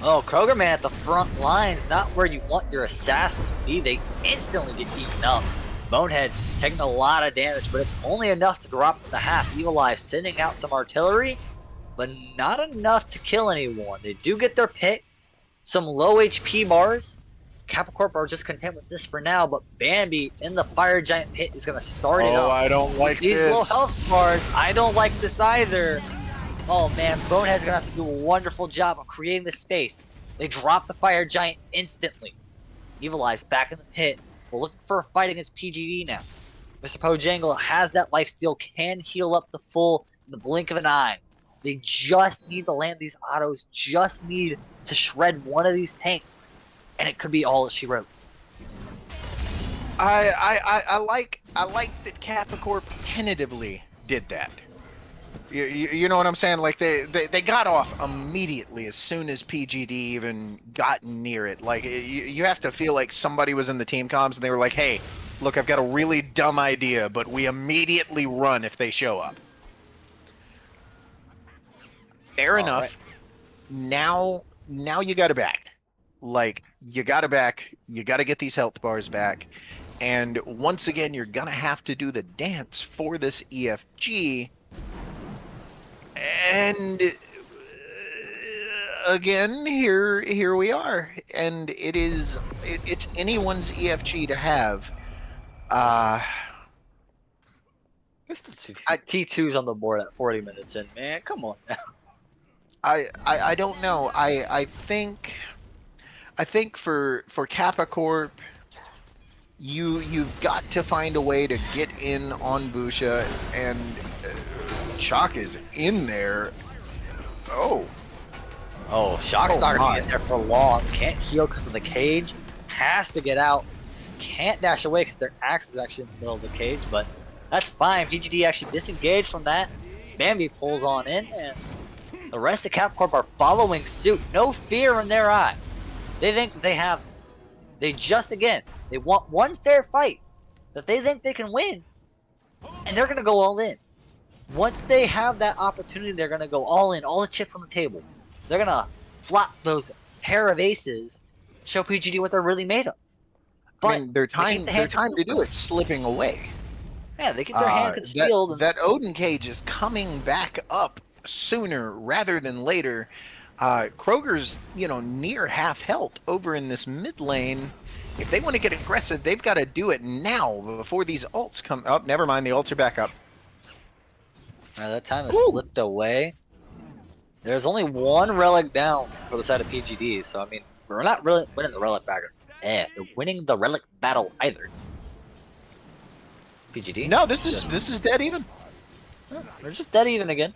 Oh, Kroger Man at the front lines, not where you want your assassin to be. They instantly get eaten up. Bonehead taking a lot of damage, but it's only enough to drop the half. Evil Eye sending out some artillery, but not enough to kill anyone. They do get their pick. Some low HP bars. KAPPA Corp are just content with this for now, but Bambi in the Fire Giant pit is going to start it up. Oh, I don't like these this. low health bars. I don't like this either. Oh man, Bonehead's going to have to do a wonderful job of creating this space. They drop the Fire Giant instantly. Evil Eye's back in the pit. We're looking for a fight against PGD now. Mr. Pojangle has that lifesteal, can heal up the full in the blink of an eye. They just need to land these autos, just need to shred one of these tanks, and it could be all that she wrote. I like that KAPPA Corp tentatively did that. You know what I'm saying? Like they got off immediately as soon as PGD even got near it. Like you have to feel like somebody was in the team comms and they were like, "Hey, look, I've got a really dumb idea, but we immediately run if they show up." Fair enough. Right. Now you got to back. Like you got to back. You got to get these health bars back. And once again, you're gonna have to do the dance for this EFG. And again, here we are, and it's anyone's EFG to have. T2's on the board at 40 minutes in, man. Come on now. I don't know. I think for KAPPA Corp, you've got to find a way to get in on Busha, and Chalk is in there. Oh, Shock's not gonna be in there for long. Can't heal because of the cage. Has to get out. Can't dash away because their axe is actually in the middle of the cage, but that's fine. PGD actually disengaged from that. Bambi pulls on in, and the rest of KAPPA Corp are following suit. No fear in their eyes. They think that they have this. They just, again, they want one fair fight that they think they can win, and they're gonna go all in. Once they have that opportunity, they're going to go all in, all the chips on the table. They're going to flop those pair of aces, show PGD what they're really made of. But I mean, their time to do it slipping away. Yeah, they get their hand concealed. That Odin cage is coming back up sooner rather than later. Kroger's, near half health over in this mid lane. If they want to get aggressive, they've got to do it now before these ults come up. Never mind, the ults are back up. That time has slipped away. There's only one relic down for the side of PGD, so I mean, we're not really winning the relic battle. They're winning the relic battle either. PGD? No, this is dead even. We're just dead even again.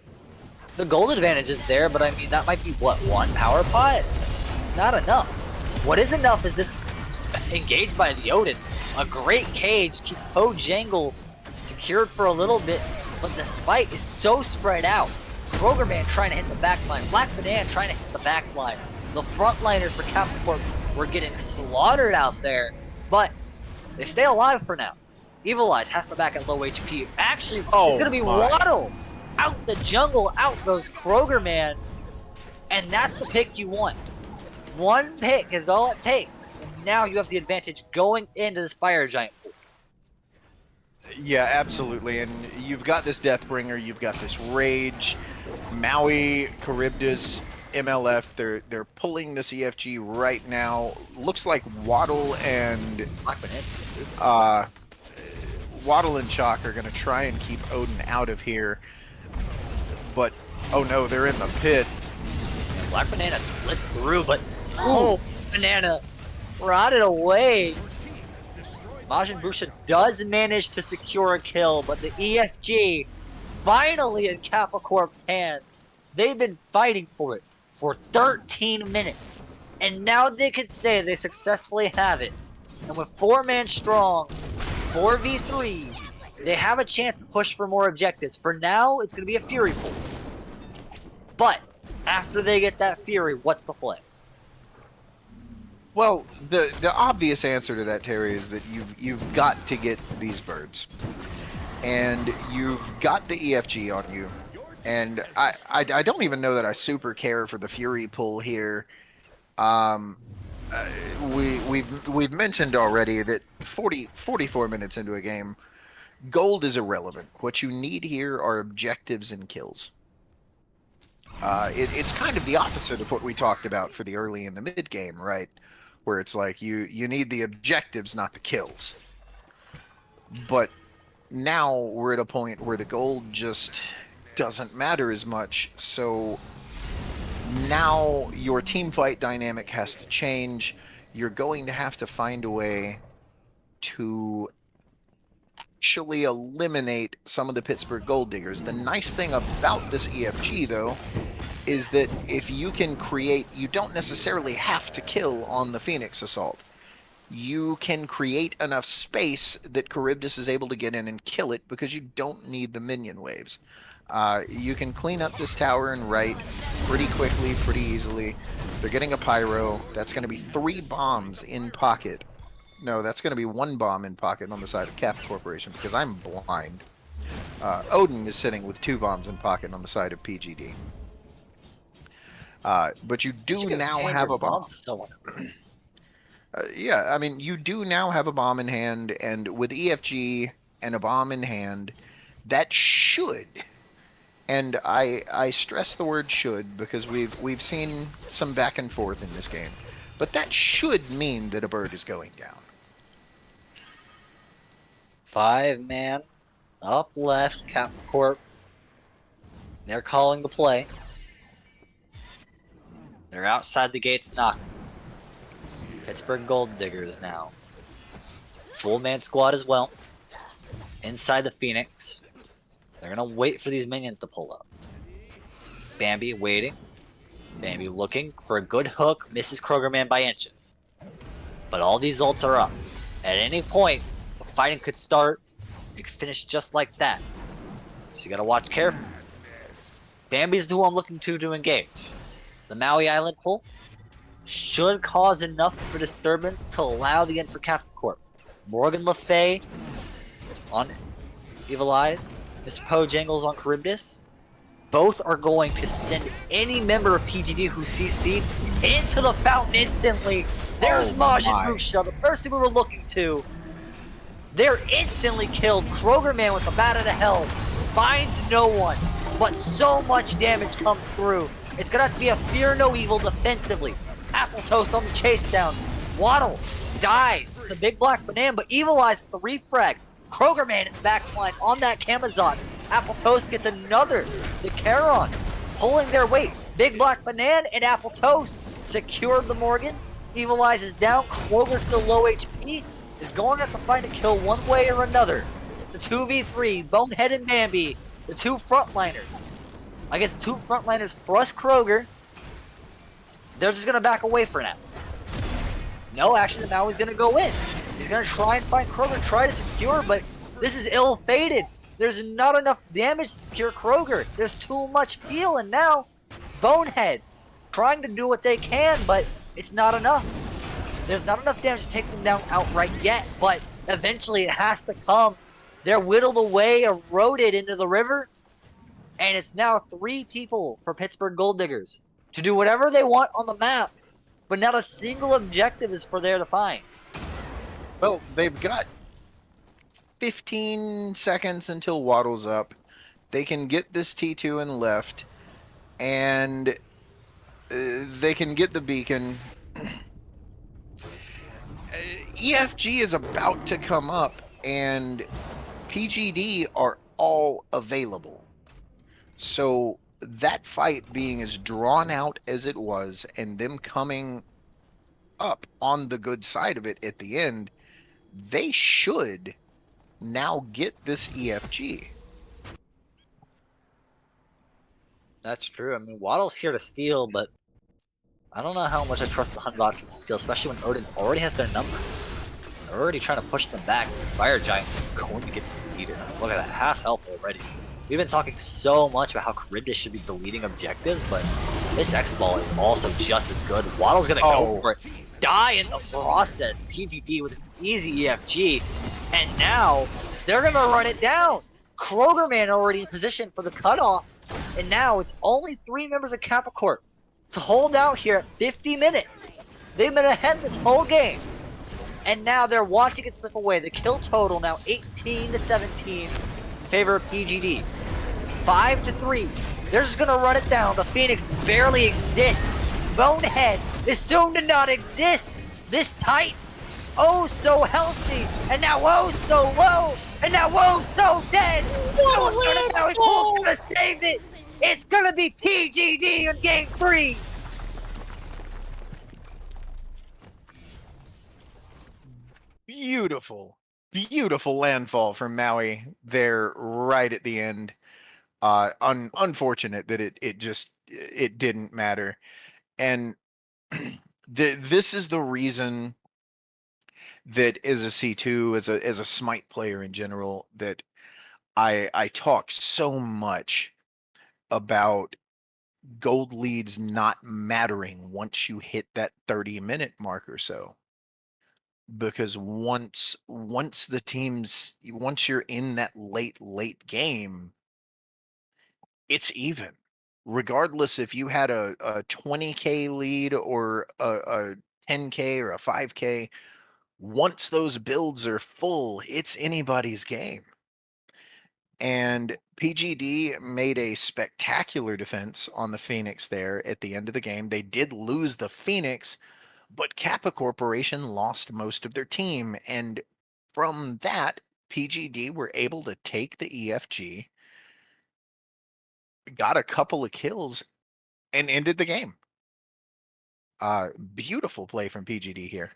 The gold advantage is there, but I mean, that might be, what, one power pot? It's not enough. What is enough is this engaged by the Odin. A great cage keeps Pojangle secured for a little bit, but the Smite is so spread out. Kroger Man trying to hit the back line. Black Banana trying to hit the back line. The frontliners for KAPPA Corp were getting slaughtered out there, but they stay alive for now. Evil Eyes has to back at low HP. Actually, it's going to be Waddle. Out the jungle, out goes Kroger Man. And that's the pick you want. One pick is all it takes. And now you have the advantage going into this Fire Giant pool. Yeah, absolutely. And you've got this Deathbringer, you've got this Rage, Maui, Charybdis, MLF. They're pulling this EFG right now. Looks like Waddle and Waddle and Chalk are going to try and keep Odin out of here. But, oh no, they're in the pit. Black Banana slipped through, but Banana brought it away. Majin Busha does manage to secure a kill, but the EFG finally in KAPPA Corp's hands. They've been fighting for it for 13 minutes, and now they can say they successfully have it. And with 4-man strong, 4v3, they have a chance to push for more objectives. For now, it's going to be a Fury pool. But after they get that Fury, what's the play? Well, the obvious answer to that, Terry, is that you've got to get these birds, and you've got the EFG on you, and I don't even know that I super care for the Fury pull here. We've mentioned already that 44 minutes into a game, gold is irrelevant. What you need here are objectives and kills. It's kind of the opposite of what we talked about for the early and the mid game, right? Where it's like you need the objectives, not the kills. But now we're at a point where the gold just doesn't matter as much, so now your team fight dynamic has to change. You're going to have to find a way to actually eliminate some of the Pittsburgh Gold Diggers. The nice thing about this EFG, though, is that if you can create, you don't necessarily have to kill on the Phoenix Assault. You can create enough space that Charybdis is able to get in and kill it because you don't need the minion waves. You can clean up this tower and right pretty quickly, pretty easily. They're getting a pyro. That's going to be 3 bombs in pocket. No, that's going to be 1 bomb in pocket on the side of KAPPA Corporation because I'm blind. Odin is sitting with 2 bombs in pocket on the side of PGD. But you do now have a bomb. Yeah, I mean, you do now have a bomb in hand, and with EFG and a bomb in hand, that should, and I stress the word should because we've seen some back and forth in this game, but that should mean that a bird is going down. 5-man up left, KAPPA Corp. They're calling the play. They're outside the gates knocking. Pittsburgh Gold Diggers now. Full man squad as well. Inside the Phoenix. They're gonna wait for these minions to pull up. Bambi waiting. Bambi looking for a good hook. Misses Krogerman by inches. But all these ults are up. At any point, the fighting could start. It could finish just like that. So you gotta watch carefully. Bambi's who I'm looking to engage. The Maui Island pull should cause enough for disturbance to allow the end for KAPPA Corp. Morgan Le Fay on Evil Eyes, Mr. Pojangles on Charybdis. Both are going to send any member of PGD who CC'd into the fountain instantly. There's Maj and Musha, the person we were looking to. They're instantly killed. Krogerman with the bat out of hell finds no one, but so much damage comes through. It's gonna have to be a fear no evil defensively. Apple Toast on the chase down. Waddle dies to Big Black Banana, but Evil Eyes with the refrag. Krogerman in the backline on that Kamazotz. Apple Toast gets another. The Charon pulling their weight. Big Black Banana and Apple Toast secured the Morgan. Evil Eyes is down. Kroger's still low HP. Is going to have to find a kill one way or another. The 2v3, Bonehead and Bambi, the 2 frontliners. I guess 2 frontliners plus Kroger. They're just going to back away for now. No, actually, now he's going to go in. He's going to try and find Kroger, try to secure, but this is ill-fated. There's not enough damage to secure Kroger. There's too much heal, and now Bonehead trying to do what they can, but it's not enough. There's not enough damage to take them down outright yet, but eventually it has to come. They're whittled away, eroded into the river, and it's now 3 people for Pittsburgh Gold Diggers to do whatever they want on the map, but not a single objective is for there to find. Well, they've got 15 seconds until Waddle's up. They can get this T2 in left, and they can get the beacon. EFG is about to come up, and PGD are all available. So that fight being as drawn out as it was, and them coming up on the good side of it at the end, they should now get this EFG. That's true. I mean, Waddle's here to steal, but I don't know how much I trust the Hunbots to steal, especially when Odin's already has their number. They're already trying to push them back. This Fire Giant is going to get defeated. Look at that, half health already. We've been talking so much about how Charybdis should be deleting objectives, but this X-Ball is also just as good. Waddle's gonna go for it. die in the process. PGD with an easy EFG, and now they're gonna run it down. Kroger Man already in position for the cutoff, and now it's only 3 members of Kappa Corp to hold out here at 50 minutes. They've been ahead this whole game, and now they're watching it slip away. The kill total now 18-17 in favor of PGD. 5-3. They're just gonna run it down. The Phoenix barely exists. Bonehead is soon to not exist. This tight, oh so healthy, and now oh so low, and now oh so dead. No one's gonna know if Bull's gonna save it. It's gonna be PGD in game 3. Beautiful, beautiful landfall from Maui there right at the end. Unfortunate that it didn't matter. And this is the reason that as a C2, as a Smite player in general, that I talk so much about gold leads not mattering once you hit that 30-minute mark or so. Because once you're in that late game, it's even. Regardless if you had a 20K lead or a 10K or a 5K, once those builds are full, it's anybody's game. And PGD made a spectacular defense on the Phoenix there at the end of the game. They did lose the Phoenix, but Kappa Corporation lost most of their team. And from that, PGD were able to take the EFG, got a couple of kills, and ended the game. Beautiful play from PGD here.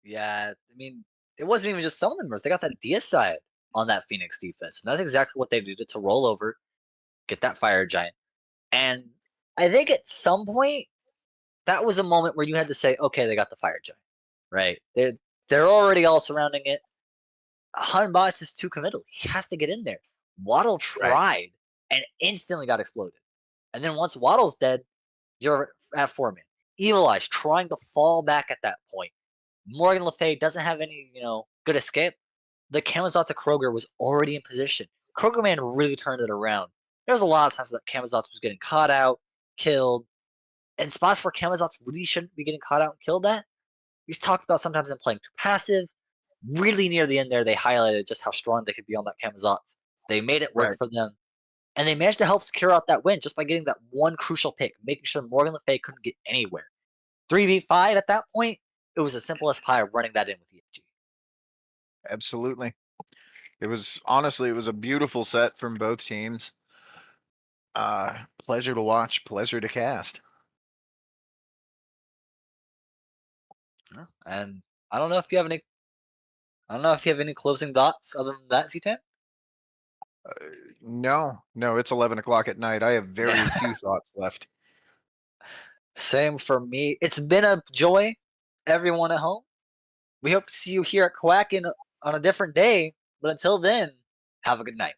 Yeah, I mean, it wasn't even just some of the members. They got that deicide on that Phoenix defense. And that's exactly what they needed to roll over, get that fire giant. And I think at some point, that was a moment where you had to say, okay, they got the fire giant, right? They're already all surrounding it. Hunbots is too committal. He has to get in there. Waddle tried and instantly got exploded. And then once Waddle's dead, you're at 4-man. Evil Eyes trying to fall back at that point. Morgan Le Fay doesn't have any, good escape. The Camazotz of Kroger was already in position. Kroger Man really turned it around. There was a lot of times that Camazotz was getting caught out, killed, and spots where Camazotz really shouldn't be getting caught out and killed at. We've talked about sometimes them playing too passive. Really near the end there, they highlighted just how strong they could be on that Camazotz. They made it work for them. And they managed to help secure out that win just by getting that one crucial pick, making sure Morgan Le Fay couldn't get anywhere. 3v5 at that point, it was as simple as pie running that in with EFG. Absolutely. It was a beautiful set from both teams. Pleasure to watch, pleasure to cast. And I don't know if you have any closing thoughts other than that, Z10? No, it's 11 o'clock at night. I have very few thoughts left. Same for me. It's been a joy, everyone at home. We hope to see you here at Quack on a different day. But until then, have a good night.